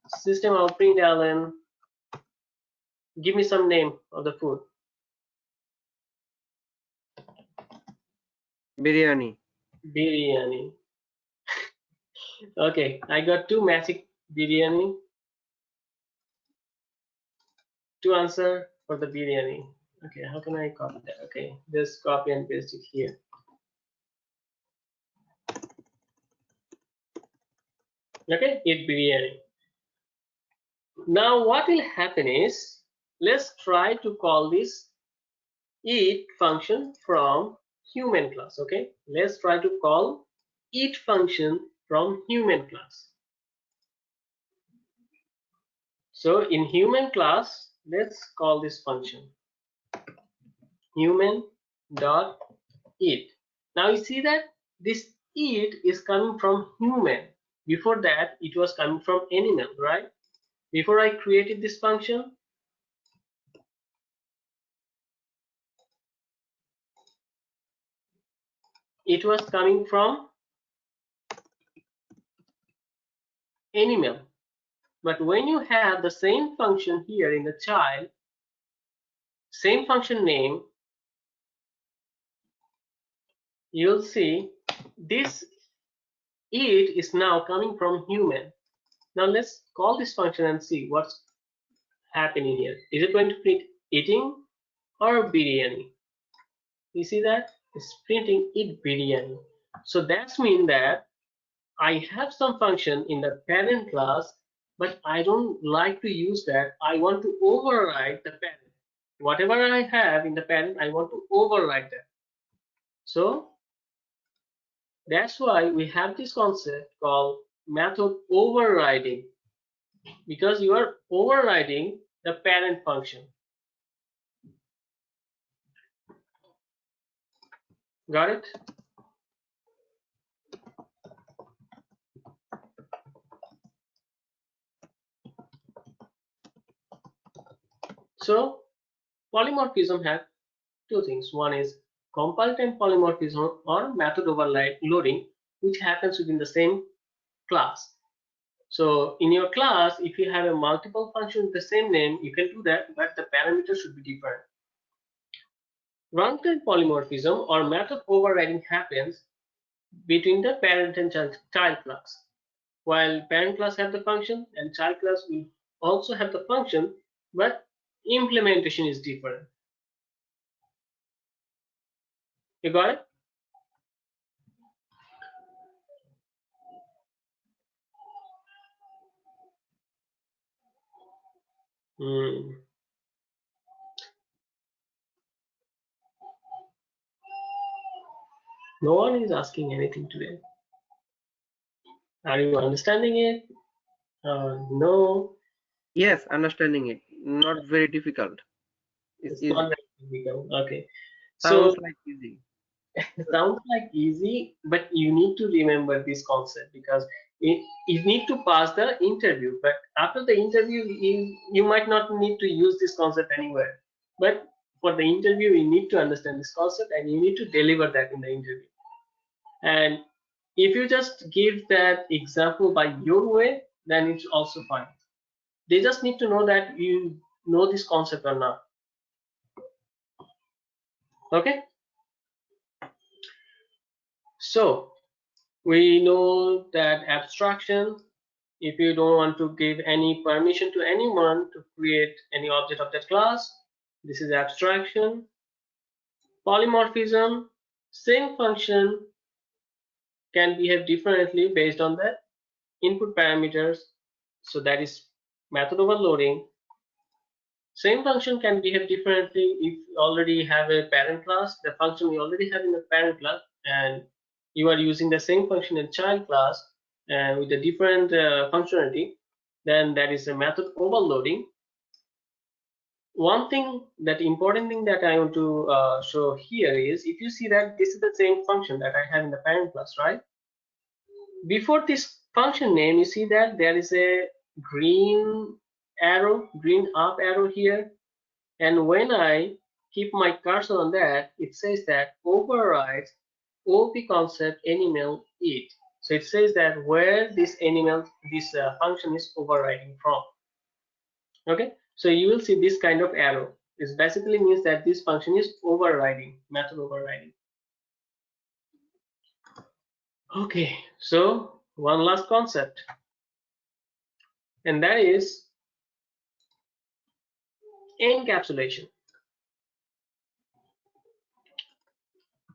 System out println, give me some name of the food. Biryani. Biryani. Okay, I got two magic biryani. To answer for the biryani. Okay, how can I copy that? Okay, just copy and paste it here. Okay, eat biryani. Now what will happen is, let's try to call this eat function from human class. Okay, let's try to call eat function from human class. So in human class, let's call this function human dot eat. Now you see that this eat is coming from human. Before that, it was coming from animal, right? Before I created this function, it was coming from animal. But when you have the same function here in the child, same function name, you'll see this eat is now coming from human. Now let's call this function and see what's happening here. Is it going to print eating or biryani? You see that? It's printing eat biryani. So that's mean that I have some function in the parent class, but I don't like to use that. I want to override the parent. Whatever I have in the parent, I want to override that. So that's why we have this concept called method overriding, because you are overriding the parent function. Got it? So polymorphism has two things. One is compile time polymorphism or method overloading, which happens within the same class. So in your class, if you have a multiple function with the same name, you can do that, but the parameters should be different. Runtime polymorphism or method overriding happens between the parent and child class. While parent class have the function and child class will also have the function, but implementation is different. You got it? No one is asking anything today. Are you understanding it? No, Yes, understanding it. Not very difficult. It's it's not easy. very difficult. Okay. So Sounds like easy. it sounds like easy, but you need to remember this concept because you need to pass the interview. But after the interview, you might not need to use this concept anywhere. But for the interview, you need to understand this concept and you need to deliver that in the interview. And if you just give that example by your way, then it's also fine. They just need to know that you know this concept or not. Okay? So we know that abstraction, if you don't want to give any permission to anyone to create any object of that class, this is abstraction. Polymorphism, same function can behave differently based on the input parameters. So that is method overloading. Same function can behave differently if you already have a parent class, the function you already have in the parent class, and you are using the same function in child class and with a different functionality, then that is a method overloading. One thing, that important thing that I want to show here is, if you see that this is the same function that I have in the parent class, right? Before this function name, you see that there is a green arrow, green up arrow here. And when I keep my cursor on that, it says that overrides OP concept animal eat. So it says that where this animal, this function is overriding from. Okay, so you will see this kind of arrow. This basically means that this function is overriding, method overriding. Okay, so one last concept, and that is encapsulation.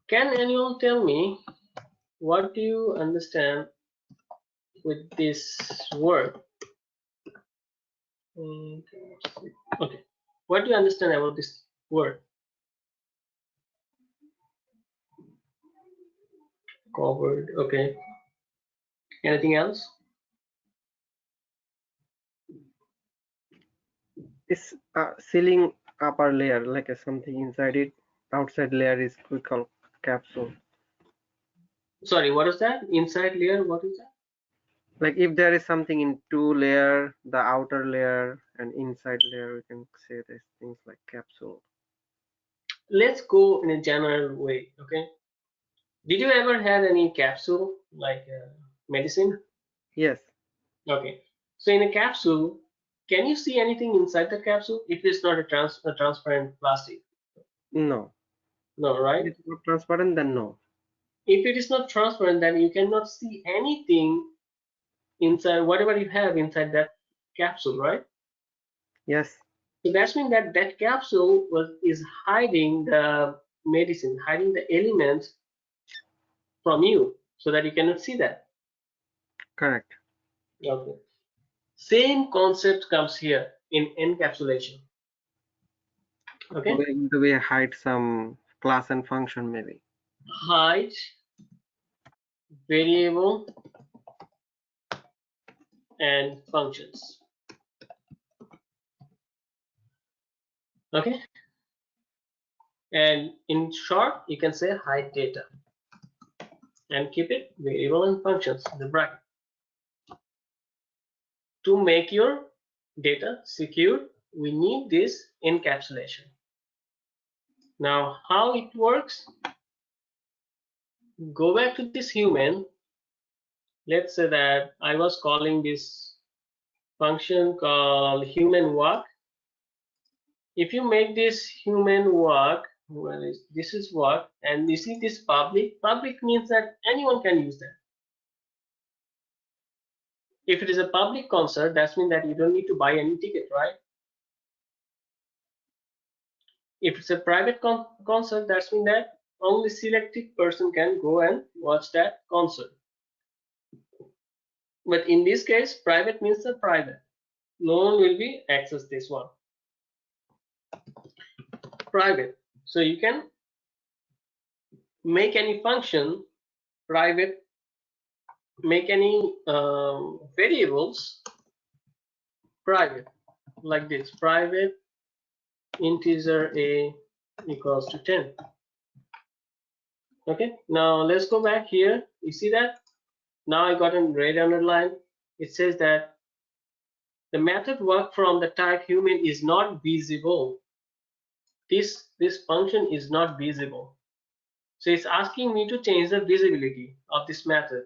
Can anyone tell me what do you understand with this word? Okay, what do you understand about this word? Covered. Okay. Anything else? It's a ceiling upper layer, like a something inside it. Outside layer is we call capsule. Sorry, what is that? Inside layer, what is that? Like if there is something in two layer, the outer layer and inside layer, we can say this things like capsule. Let's go in a general way, okay? Did you ever had any capsule like medicine? Yes. Okay. So in a capsule, can you see anything inside the capsule if it's not a transparent plastic? No. No, If right? it's not transparent, then no. If it is not transparent, then you cannot see anything inside whatever you have inside that capsule, right? Yes. So that's mean that that capsule is hiding the medicine, hiding the elements from you, so that you cannot see that. Correct. Okay. Same concept comes here in encapsulation. Okay. We're going to be hide some class and function maybe. Hide variable and functions. Okay. And in short, you can say hide data and keep it variable and functions in the bracket. To make your data secure, we need this encapsulation. Now, how it works? Go back to this human. Let's say that I was calling this function called human walk. If you make this human walk, well, this is walk, and you see this public. Public means that anyone can use that. If it is a public concert, that means that you don't need to buy any ticket, right? If it's a private concert, that means that only selected person can go and watch that concert. But in this case, private means the private. No one will be access this one. Private. So you can make any function private, make any variables private, like this, private integer a equals to 10. Okay, now let's go back here. You see that? Now I got a red underline. It says that the method work from the type human is not visible. This function is not visible. So it's asking me to change the visibility of this method.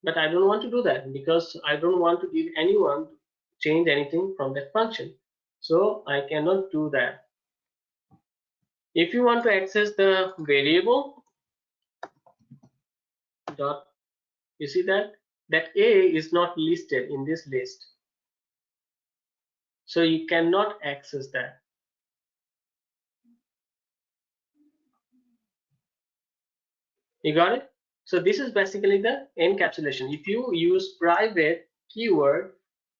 But I don't want to do that because I don't want to give anyone to change anything from that function. So I cannot do that. If you want to access the variable dot, you see that a is not listed in this list. So you cannot access that. You got it? So this is basically the encapsulation. If you use private keyword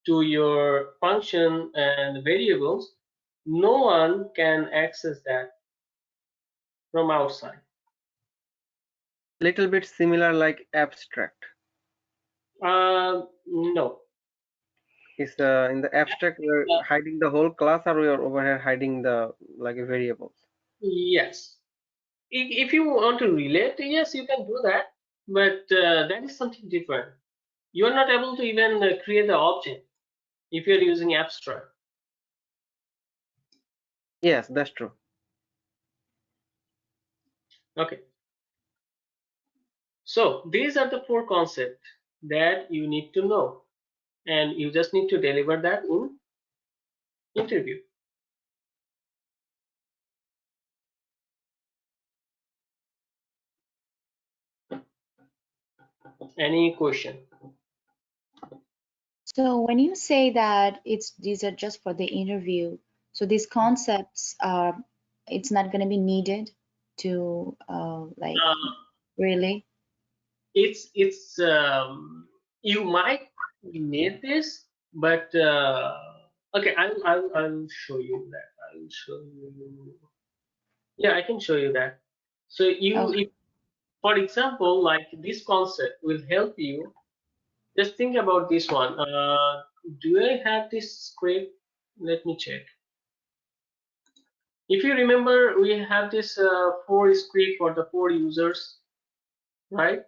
to your function and variables, no one can access that from outside. Little bit similar like abstract. No. Is in the abstract we're hiding the whole class, or we are over here hiding the like variables? Yes. If you want to relate, yes, you can do that. But that is something different. You are not able to even create the object if you're using abstract. Yes, that's true. Okay. So these are the 4 concepts that you need to know, and you just need to deliver that in interview. Any question? So when you say that these are just for the interview, so these concepts are it's not going to be needed to like really? It's you might need this, but okay, I'll show you that. I'll show you. Yeah, I can show you that. So Okay. if, for example, like this concept will help you. Just think about this one. Do I have this script? Let me check. If you remember, we have this for script for the 4 users, right?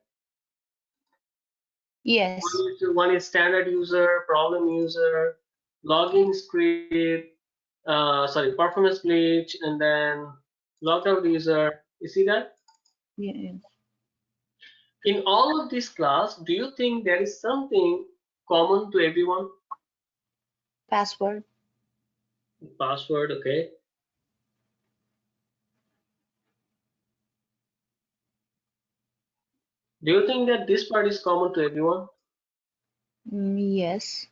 Yes. One is standard user, problem user, login script, sorry, performance glitch, and then logged out user. You see that? Yeah. In all of this class, do you think there is something common to everyone? Password. Password, okay. Do you think that this part is common to everyone? Yes.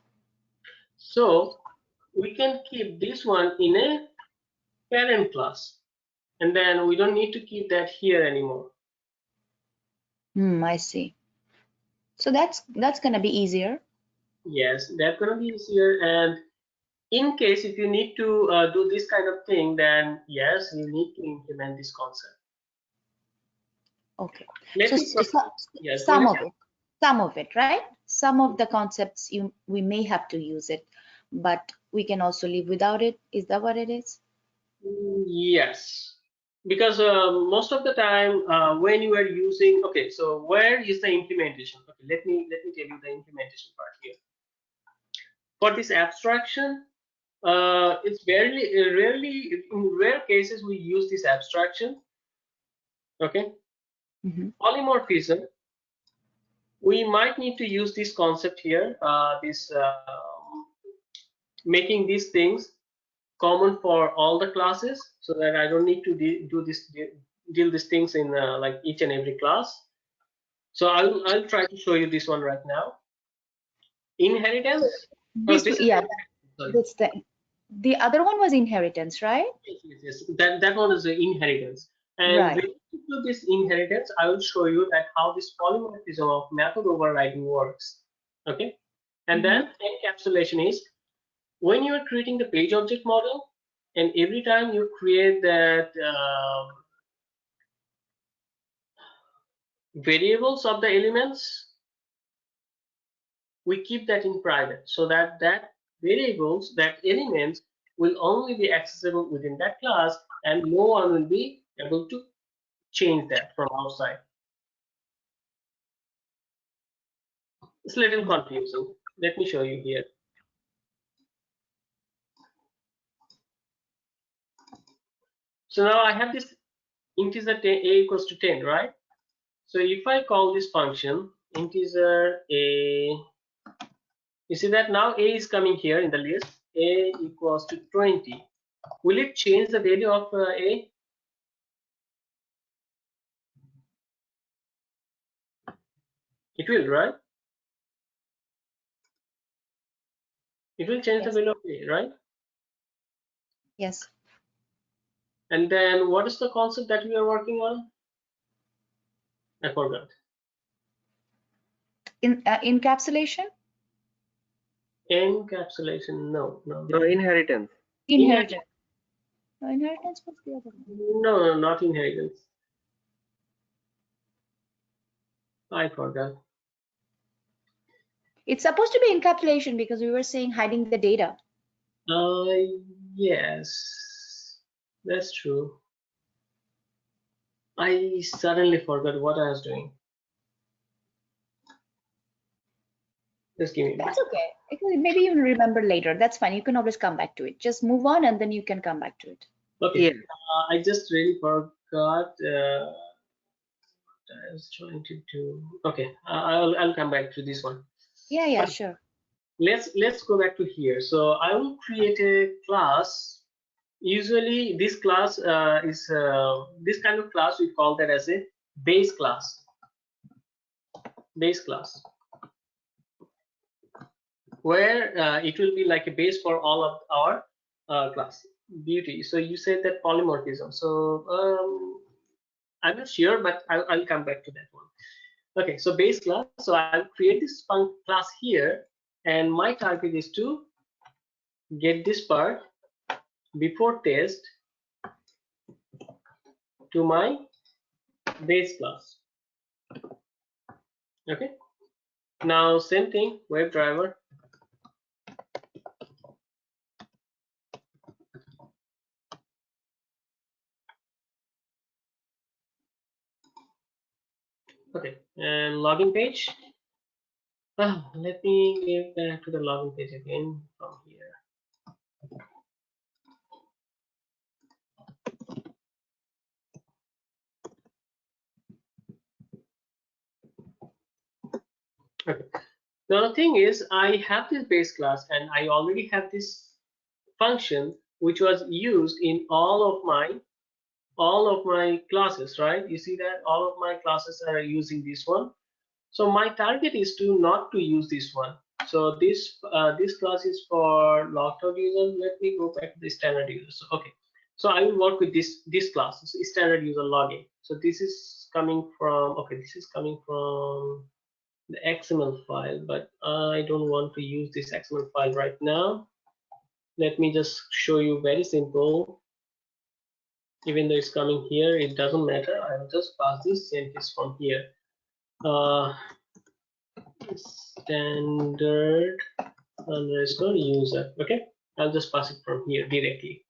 So we can keep this one in a parent class, and then we don't need to keep that here anymore. I see. So that's gonna be easier. Yes, that's gonna be easier. And in case if you need to do this kind of thing, then yes, you need to implement this concept. Okay. Let So me yes, go some ahead. of it, right? Some of the concepts we may have to use it, but we can also live without it. Is that what it is? Yes, because most of the time when you are using, okay, so where is the implementation? Okay, let me tell you the implementation part here. For this abstraction, it's very rarely, in rare cases, we use this abstraction. Okay, polymorphism. We might need to use this concept here, this making these things common for all the classes, so that I don't need to deal these things in like each and every class. So I'll try to show you this one right now. Inheritance. Oh, This, this is yeah, sorry. that's the other one was inheritance, right? Yes. That one is the inheritance. And Right. related to this inheritance, I will show you that how this polymorphism of method overriding works. Okay. And then encapsulation is when you are creating the page object model, and every time you create that variables of the elements, we keep that in private so that variables, that elements will only be accessible within that class, and no one will be able to change that from outside. It's a little confusing. Let me show you here. So now I have this integer 10, a equals to 10, right? So if I call this function integer a, you see that now a is coming here in the list, a equals to 20. Will it change the value of a? It will, right? It will change the Yes. value of a, right? Yes. And then what is the concept that we are working on? I forgot. Encapsulation. Encapsulation. No. No, inheritance. Inheritance. No, inheritance was the other one. No, not inheritance. I forgot. It's supposed to be encapsulation because we were saying hiding the data. Yes, that's true. I suddenly forgot what I was doing. Just give me a minute. That's okay. Maybe you'll remember later. That's fine. You can always come back to it. Just move on and then you can come back to it. Okay, Yeah. I just really forgot what I was trying to do. Okay, I'll come back to this one. Yeah, Okay, sure. let's go back to here. So I will create a class. Usually, this class is this kind of class we call that as a base class. Base class, where it will be like a base for all of our class. Beauty. So you said that polymorphism. So I'm not sure, but I'll come back to that one. Okay, so base class. So I'll create this class here, and my target is to get this part before test to my base class. Okay. Now same thing, WebDriver. Okay, and login page. Let me get back to the login page again from here. Okay. Now the thing is, I have this base class and I already have this function which was used in all of my classes, right? You see that all of my classes are using this one. So my target is to not to use this one. So this class is for logged out user. Let me go back to the standard user. So, okay. So I will work with this class, standard user login. So this is coming from, okay, this is coming from the XML file, but I don't want to use this XML file right now. Let me just show you very simple. Even though it's coming here, it doesn't matter. I will just pass this CMPs from here. Standard underscore user. Okay, I'll just pass it from here directly.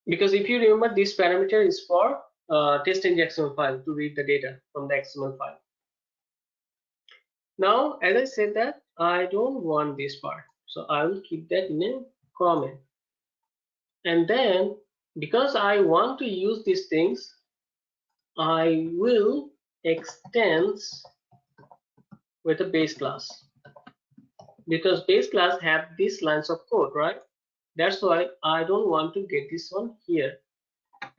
Because if you remember, this parameter is for test in the XML file to read the data from the XML file. Now, as I said that I don't want this part, so I will keep that in a comment. And then, because I want to use these things, I will extend with a base class, because base class have these lines of code, right? That's why I don't want to get this one here.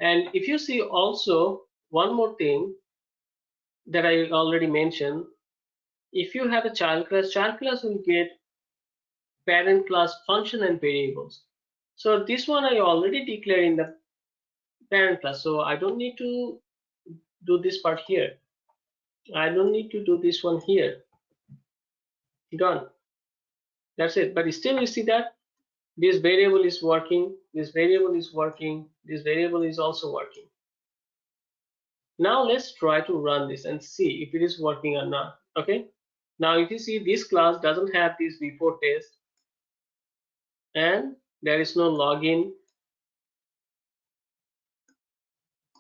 And if you see also one more thing that I already mentioned, if you have a child class will get parent class function and variables. So this one I already declared in the parent class, so I don't need to do this part here. I don't need to do this one here. Done. That's it. But still you see that this variable is working, this variable is working, this variable is also working. Now let's try to run this and see if it is working or not. Okay. Now if you see, this class doesn't have this before test, and there is no login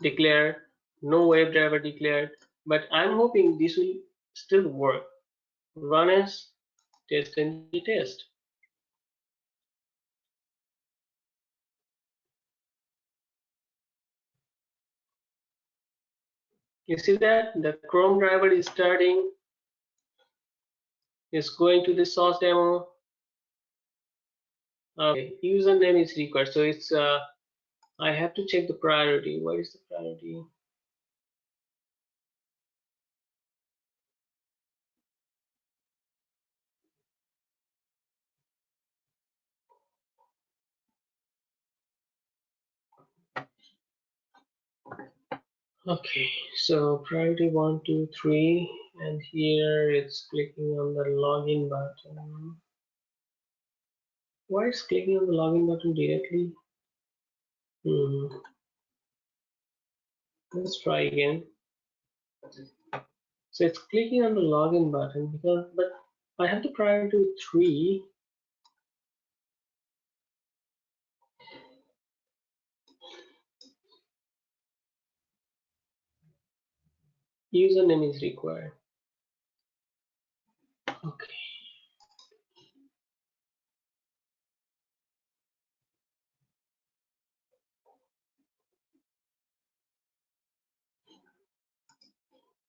declared, no WebDriver declared, but I'm hoping this will still work. Run as test and test. You see that the Chrome driver is starting, is going to the source demo. Okay, username is required, so it's I have to check the priority. What is the priority? Okay, so priority 1, 2, 3, and here it's clicking on the login button. Why is clicking on the login button directly? Let's try again. So it's clicking on the login button because, but I have the priority 3. Username is required. Okay.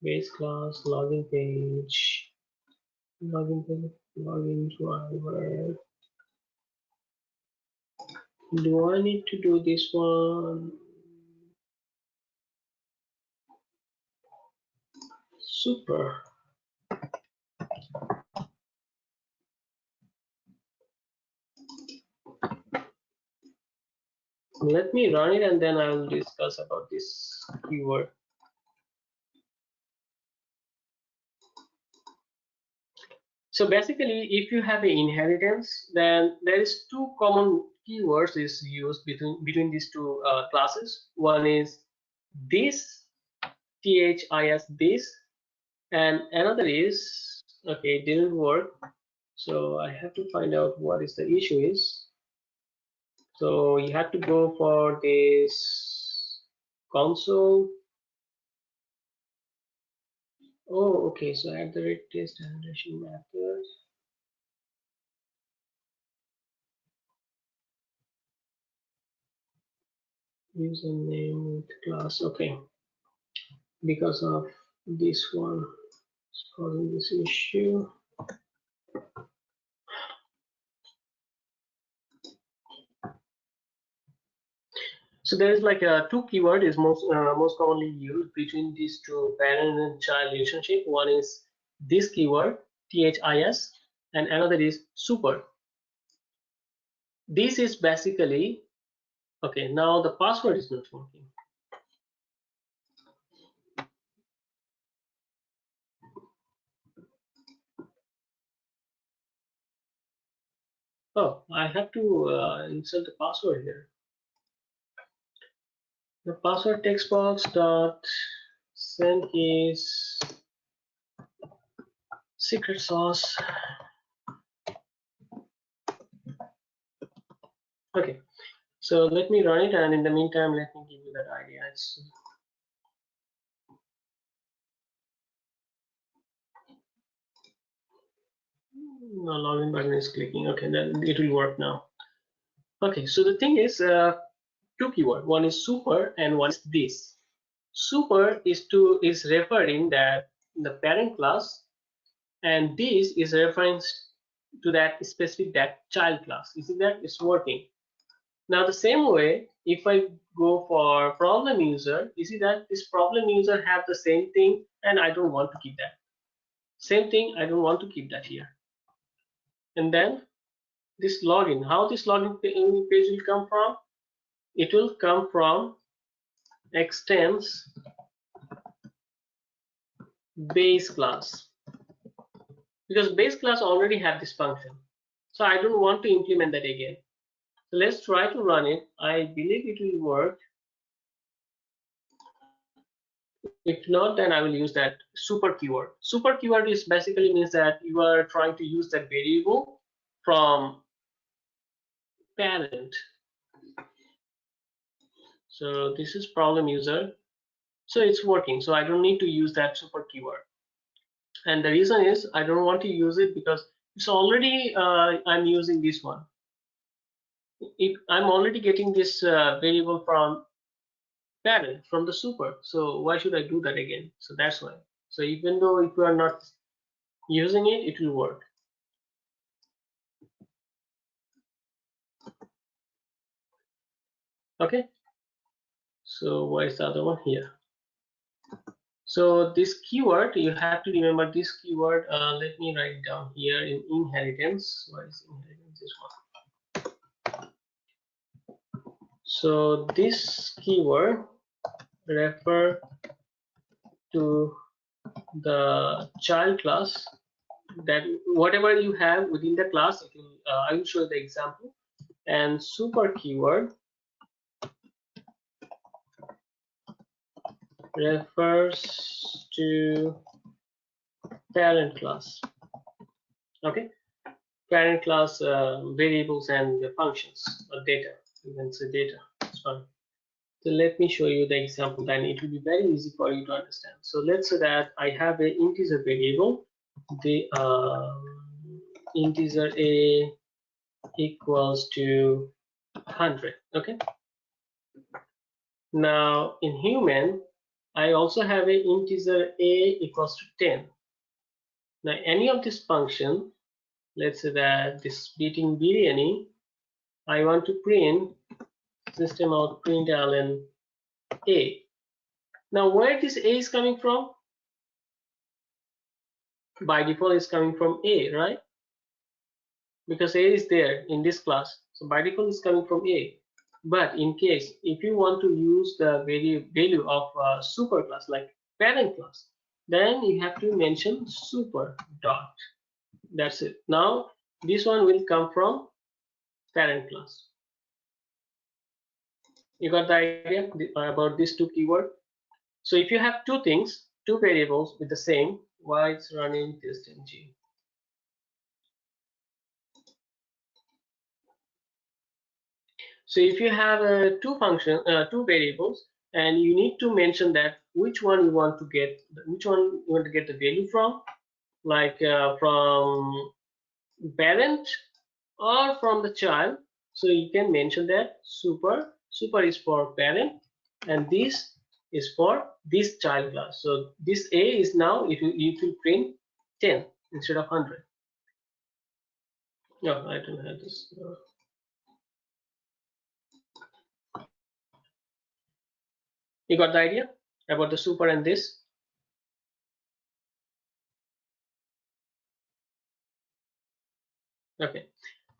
Base class, login page, login driver. Do I need to do this one? Super. Let me run it and then I will discuss about this keyword. So basically, if you have an inheritance, then there is two common keywords is used between these two classes. One is this, this this, and another is, okay, it didn't work. So I have to find out what is the issue is. So you have to go for this console Oh, okay. So at the rate test generation method, username with class. Okay, because of this one, it's causing this issue. So there is like a two keyword is most commonly used between these two parent and child relationship. One is this keyword THIS, and another is super. This is basically okay. Now the password is not working. Oh, I have to insert the password here. The password text box dot send is secret sauce. Okay, so let me run it, and in the meantime, let me give you that idea. It's no login button is clicking. Okay, then it will work now. Okay, so the thing is, two keyword. One is super, and one is this. Super is referring that the parent class, and this is reference to that specific that child class. You see that it's working. Now the same way, if I go for problem user, you see that this problem user have the same thing, and I don't want to keep that. Same thing, I don't want to keep that here. And then this login, how this login page will come from? It will come from extends base class, because base class already have this function. So I don't want to implement that again. So let's try to run it. I believe it will work. If not, then I will use that super keyword. Super keyword is basically means that you are trying to use that variable from parent. So this is problem user. So it's working. So I don't need to use that super keyword. And the reason is I don't want to use it because it's already I'm using this one. I'm already getting this variable from parent from the super. So why should I do that again? So that's why. So even though if you are not using it, it will work. Okay. So what is the other one here? So this keyword, you have to remember this keyword. Let me write it down here in inheritance. What is inheritance? This one. So this keyword refer to the child class, that whatever you have within the class. I will show the example. And super keyword refers to parent class. Okay, parent class variables and functions or data. You can say data. It's fine. So let me show you the example, then it will be very easy for you to understand. So let's say that I have an integer variable, the integer a equals to 100. Okay. Now in human, I also have an integer a equals to 10. Now any of this function, let's say that this beating biryani, I want to print system out println a. Now where this a is coming from? By default is coming from a, right? Because a is there in this class, so by default is coming from a. But in case if you want to use the value of super class like parent class, then you have to mention super dot. That's it. Now this one will come from parent class. You got the idea about these two keywords? So if you have two things, two variables with the same, why it's running test ng. So if you have two variables, and you need to mention that which one you want to get, the value from, like from parent or from the child. So you can mention that super is for parent, and this is for this child class. So this A is now it will print 10 instead of 100. No, I don't have this. You got the idea about the super and this? Okay.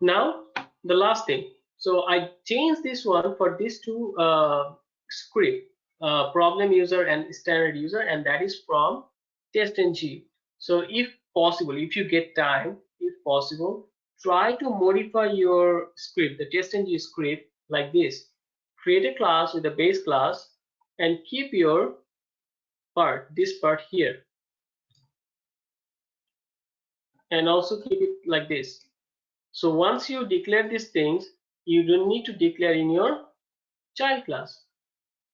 Now the last thing. So I changed this one for these two script, problem user and standard user, and that is from test-ng. So if possible, if you get time, if possible, try to modify your script, the test-ng script, like this. Create a class with a base class and keep your part, this part here, and also keep it like this. So once you declare these things, you don't need to declare in your child class.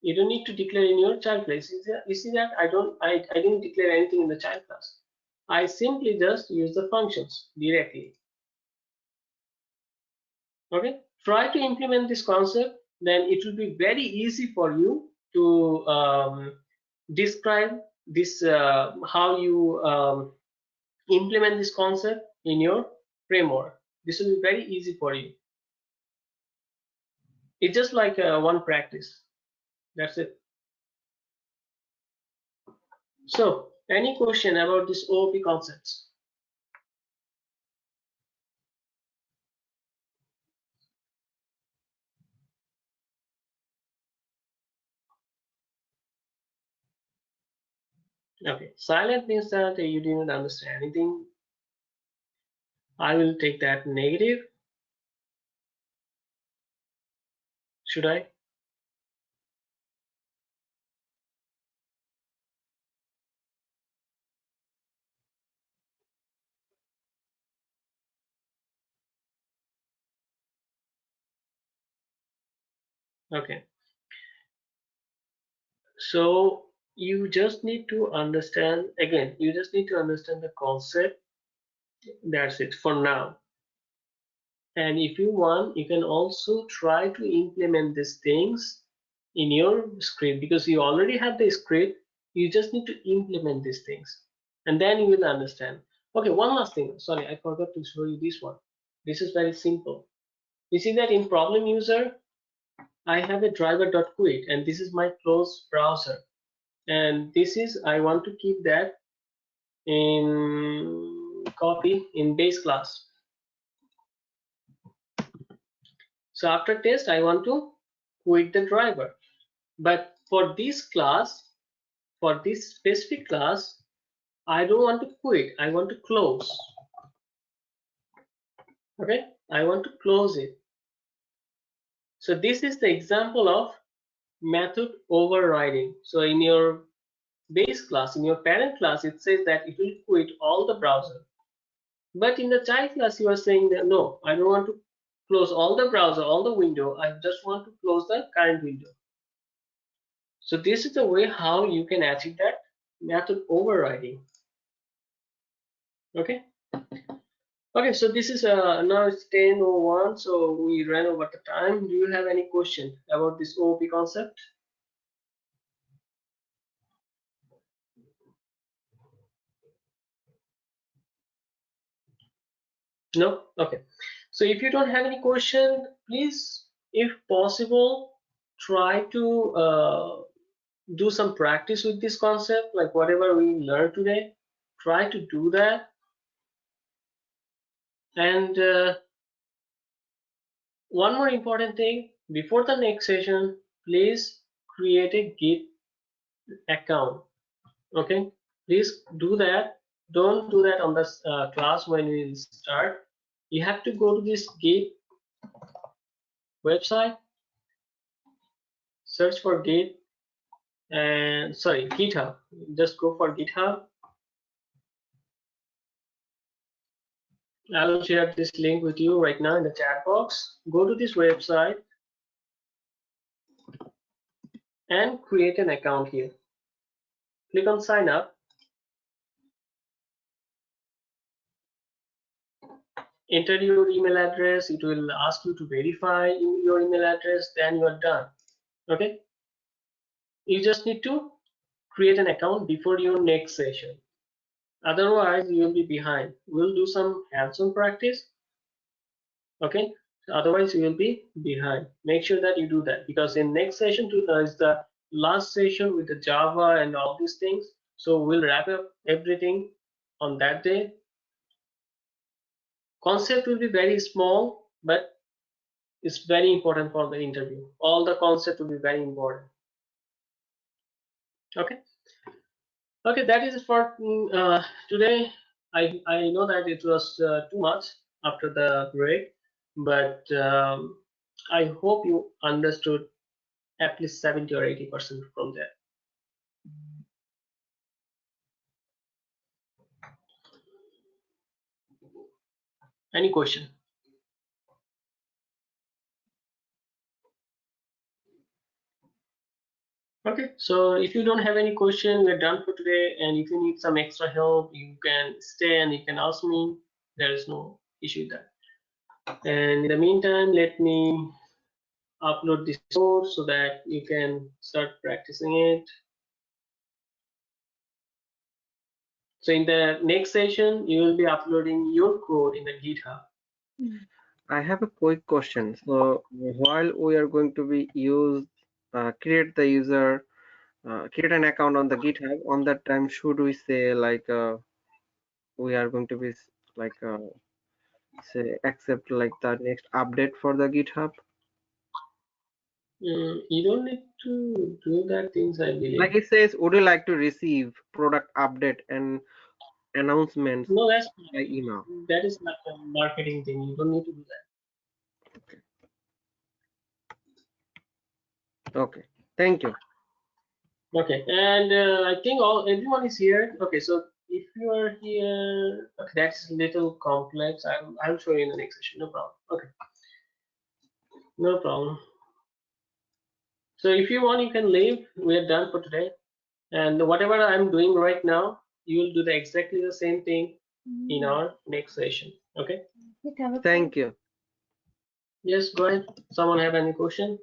You don't need to declare in your child class. You see that I didn't declare anything in the child class. I simply just use the functions directly. Okay, try to implement this concept, then it will be very easy for you to describe this how you implement this concept in your framework. This will be very easy for you. It's just like one practice. That's it. So, any question about this OOP concepts? Okay, silent means that you didn't understand anything. I will take that negative. Should I? Okay. So you just need to understand, again, you just need to understand the concept. That's it for now. And if you want, you can also try to implement these things in your script, because you already have the script. You just need to implement these things, and then you will understand. Okay, one last thing. Sorry, I forgot to show you this one. This is very simple. You see that in problem user, I have a driver.quit, and this is my closed browser. And this is, I want to keep that in copy in base class. So after test, I want to quit the driver. But for this class, for this specific class, I don't want to quit. I want to close. Okay, I want to close it. So this is the example of method overriding. So in your base class, in your parent class, it says that it will quit all the browser. But in the child class, you are saying that no, I don't want to close all the browser, all the window. I just want to close the current window. So this is the way how you can achieve that method overriding. Okay. Okay, so this is now it's 10:01, so we ran over the time. Do you have any question about this OOP concept? No? Okay. So if you don't have any question, please, if possible, try to do some practice with this concept, like whatever we learned today. Try to do that. And one more important thing, before the next session, please create a Git account. Okay, please do that. Don't do that on the class when we start. You have to go to this Git website, search for Git, and sorry, GitHub. Just go for GitHub. I will share this link with you right now in the chat box. Go to this website and create an account here. click on sign up, enter your email address. It will ask you to verify your email address, then you are done. Okay, you just need to create an account before your next session, otherwise you will be behind. We'll do some hands-on practice. Okay, otherwise you will be behind. Make sure that you do that, because in next session is the last session with the Java and all these things, so we'll wrap up everything on that day. Concept will be very small, but it's very important for the interview. All the concept will be very important. Okay, okay, that is for today. I know that it was too much after the break, but I hope you understood at least 70 or 80% from there. Any question? Okay, so if you don't have any question, we're done for today. And if you need some extra help, you can stay and you can ask me. There is no issue with that. And in the meantime, let me upload this code so that you can start practicing it. So in the next session, you will be uploading your code in the GitHub. I have a quick question. So while we are going to be create the user, create an account on the GitHub, on that time, should we say like we are going to be like say accept like the next update for the GitHub? You don't need to do that things, I believe. Like it says, would you like to receive product update and announcements No, that's by email? that is not a marketing thing. You don't need to do that. Okay, thank you. Okay, and I think everyone is here. Okay, so if you are here, okay, that's a little complex. I'll show you in the next session. No problem. Okay, no problem. So if you want, you can leave. We are done for today. And whatever I'm doing right now, you will do exactly the same thing in our next session. Okay. Thank you. Yes, go ahead. Someone have any question?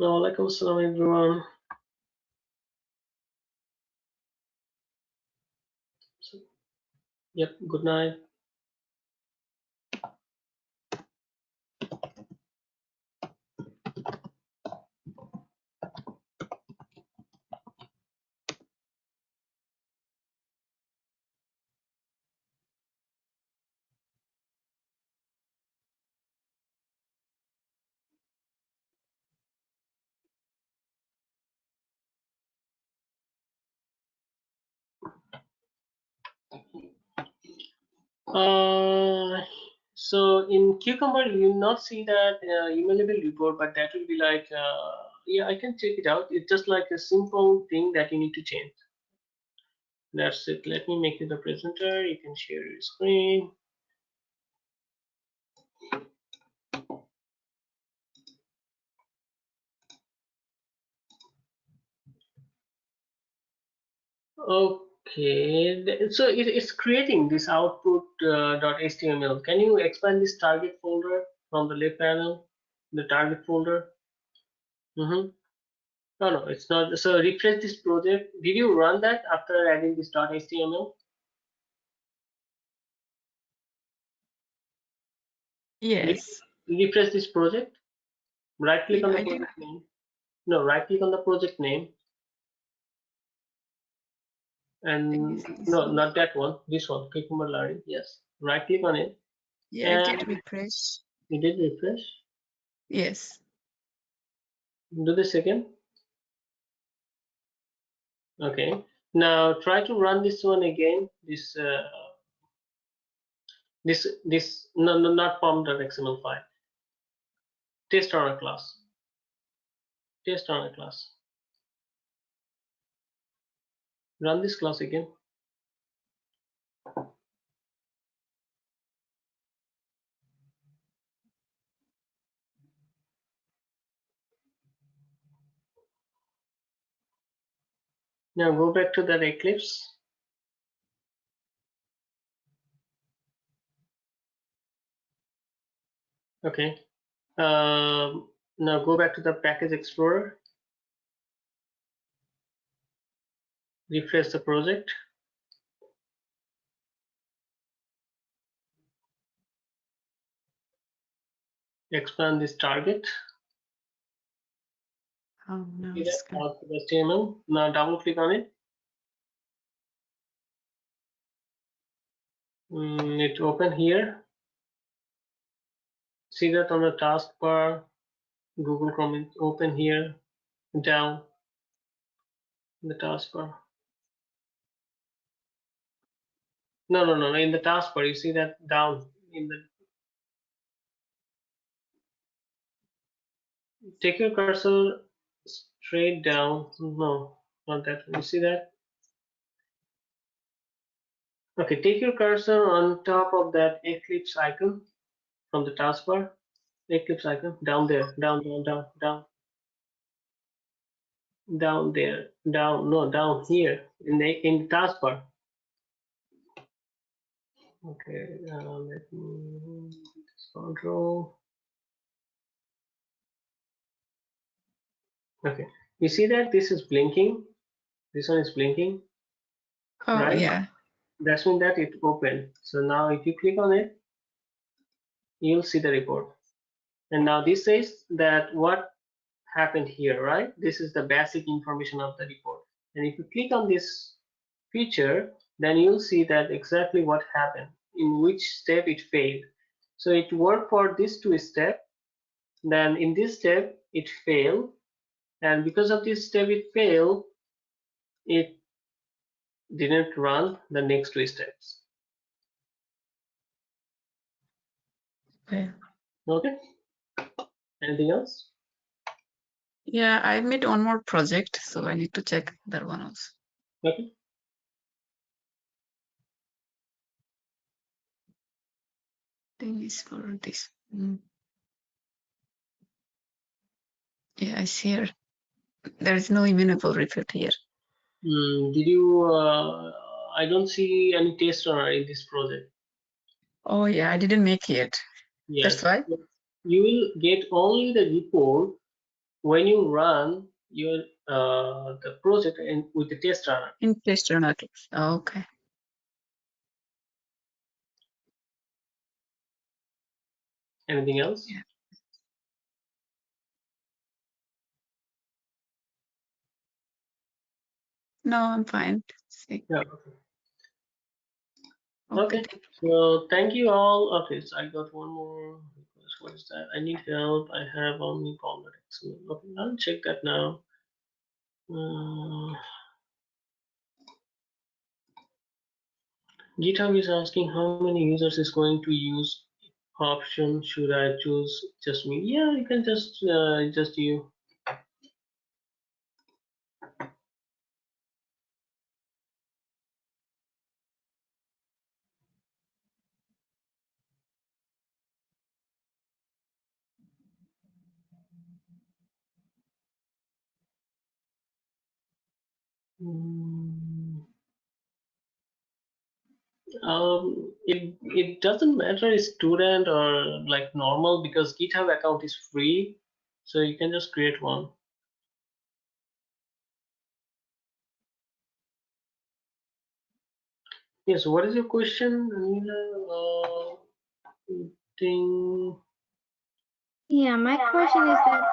Walaikum assalam, everyone. Yep, good night. So in Cucumber, you will not see that emailable report, but that will be like, yeah, I can check it out. It's just like a simple thing that you need to change. That's it. Let me make you the presenter. You can share your screen. Okay, so it's creating this output .html. Can you expand this target folder from the left panel? The target folder. Mm-hmm. No, it's not. So refresh this project. Did you run that after adding this .html? Yes. Refresh this project. Right click Yeah, on the I did. project name. No, right click on the project name. I And guess this no, one. not that one. This one. Cucumber Learning. Yes. Right click on it. Yeah, I And did refresh. you did refresh. Yes. Do this again. Okay. Now try to run this one again. This no, not pom.xml file. Test on a class. Test on a class. Run this class again. Now go back to that Eclipse. Okay. Now go back to the Package Explorer. Refresh the project. Expand this target. Oh no, See that it's good. output HTML. Now double click on it. It open here. See that on the taskbar. Google Chrome is open here. Down in the taskbar. No. In the taskbar, you see that down in the. Take your cursor straight down. No, not that one. You see that? Okay, take your cursor on top of that Eclipse icon from the taskbar. Eclipse icon down there, down there, down here in the taskbar. Okay, let me control. Okay, you see that this is blinking. This one is blinking, Oh right? yeah. That's mean that it opened. So now if you click on it, you'll see the report. And now this says that what happened here, right? This is the basic information of the report. And if you click on this feature, then you'll see that exactly what happened, in which step it failed. So it worked for these two steps. Then in this step, it failed. And because of this step it failed, it didn't run the next two steps. Okay. Okay. Anything else? Yeah, I made one more project, so I need to check that one also. Okay. Thing is for this. Yeah, I see here. There is no immutable repeat here. Did you? I don't see any test runner in this project. Oh yeah, I didn't make it. That's Yes. why. You will get only the report when you run your the project and with the test runner. In test runner. Oh, okay. Anything else? Yeah. No, I'm fine. See. Yeah. Okay. Okay. So thank you all. Okay, so I got one more request. What is that? I need help. I have only politics. Okay, I'll check that now. GitHub is asking how many users is going to use option. Should I choose just me? Yeah, you can just you. It doesn't matter if student or like normal because GitHub account is free, so you can just create one. Yes, what is your question, Anila? Thing. Yeah, my question is that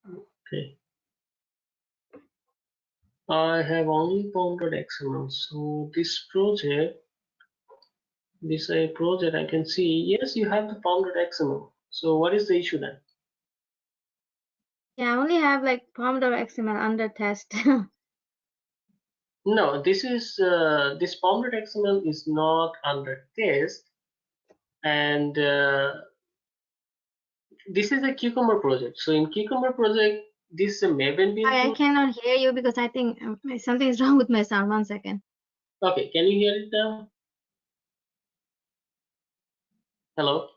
Okay. I have only counted XML, so this project, this a project I can see. Yes, you have the bounded XML. So what is the issue then? yeah, I only have like pom.xml under test. No, this is this pom.xml is not under test, and this is a Cucumber project. So in Cucumber project, this is a Maven build I tool. cannot hear you because I think something is wrong with my sound. 1 second. Okay, can you hear it now? Hello?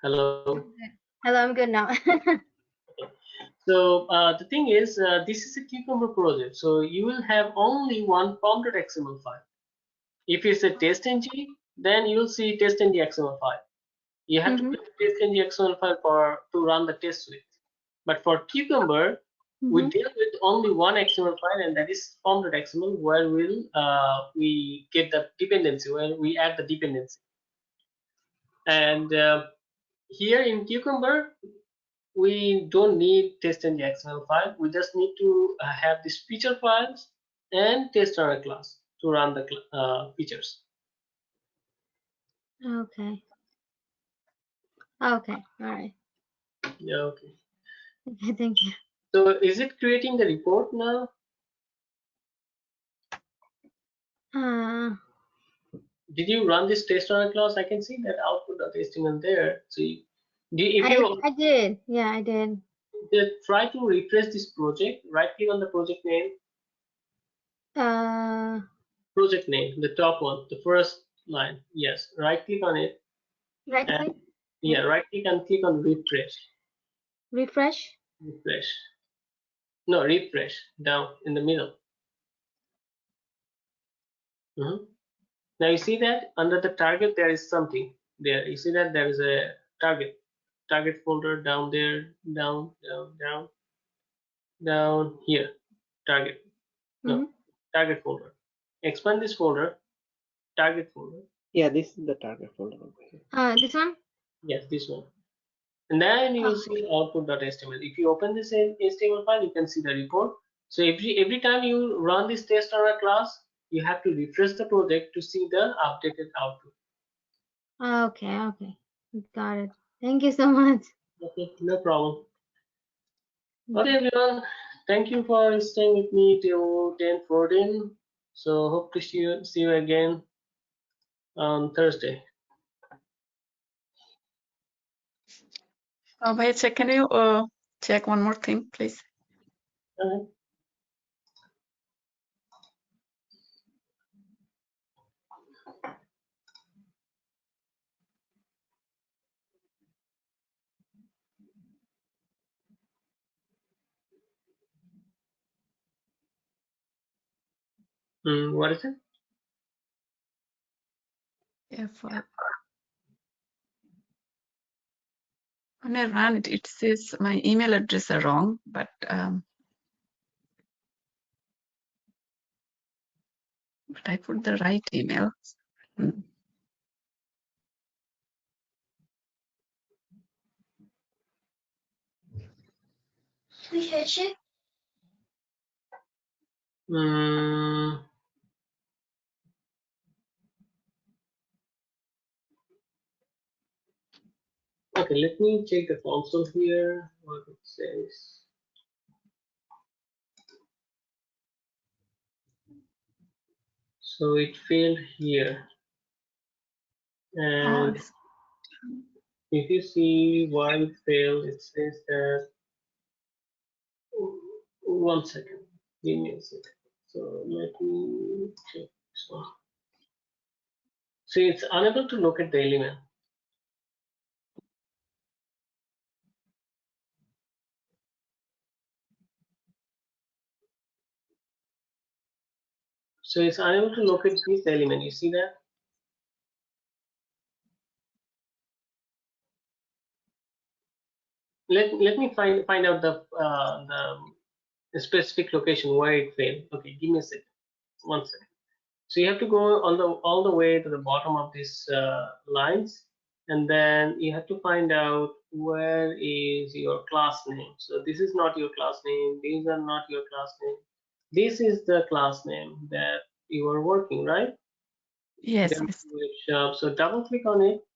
Hello? Hello, I'm good now. So the thing is, this is a Cucumber project. So you will have only one pom.xml file. If it's a test.ng, then you'll see test.ng XML file. You have to Mhm. put test.ng XML file to run the test with. But for Cucumber, we Mhm. deal with only one XML file, and that is pom.xml, where we get the dependency, where we add the dependency. And here in Cucumber, we don't need test.ng XML file. We just need to have these feature files and test runner class to run the features. Okay. Okay. All right. Yeah, okay. Okay. Thank you. So is it creating the report now? Did you run this test runner class? I can see that output.html there. So I did. Yeah, I did. try to refresh this project, right click on the project name, the top one, the first line. Yes, right click on it. Right And click. yeah, right click and click on refresh. Refresh. Refresh. No, refresh down in the middle. Now you see that under the target there is something there. You see that there is a target folder down there, down here, target. No, target folder. Expand this folder, target folder. Yeah, this is the target folder over here. This one. Yes, this one. And then you will see output.html. If you open this HTML file, you can see the report. So every time you run this test on a class, you have to refresh the project to see the updated output. Okay. Okay. Got it. Thank you so much. Okay, no problem. Okay, everyone. Thank you for staying with me till 10:14. So hope to see you again on Thursday. Bhai, can you check one more thing, please? What is it? Yeah, when I run it, it says my email address are wrong, but I put the right email. Okay, let me check the console here. What it says. So it failed here. And if you see why it failed, it says that. 1 second. Give me a second. So let me check this one. So it's unable to locate the element. So it's unable to locate this element. You see that? Let me find out the specific location where it failed. Okay, give me a second. 1 second. So you have to go on all the way to the bottom of these lines, and then you have to find out where is your class name. So this is not your class name. These are not your class name. This is the class name that you are working, right? Yes. So double click on it,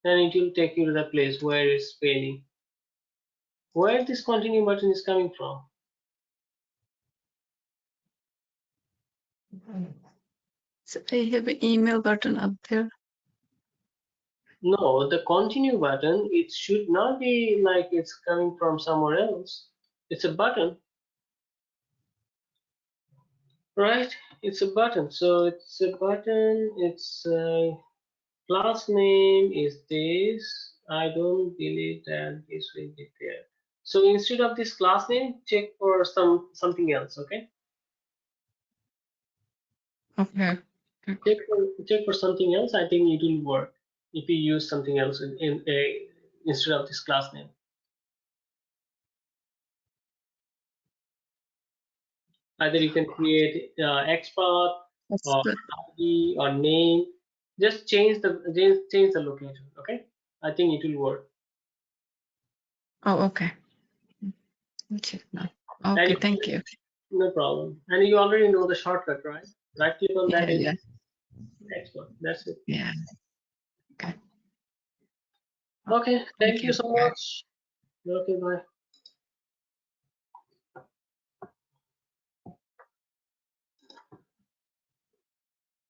and it will take you to the place where it's failing. Where this continue button is coming from? So I have an email button up there. No, the continue button, it should not be like it's coming from somewhere else. It's a button, right? It's a button. So it's a button. It's class name is this. I don't believe that this will be there. So instead of this class name, check for something else. Okay. Okay. Check for something else. I think it will work if you use something else in a instead of this class name. Either you can create xpath That's or good. ID or name. Just change the location. Okay. I think it will work. Oh, okay. Okay. No. And Okay. Thank you. no problem. And you already know the shortcut, right? Right click on that Yeah. and Yeah. export. That's it. Yeah. Okay. Okay. Thank Thank you you. so Yeah. much. Okay. Bye.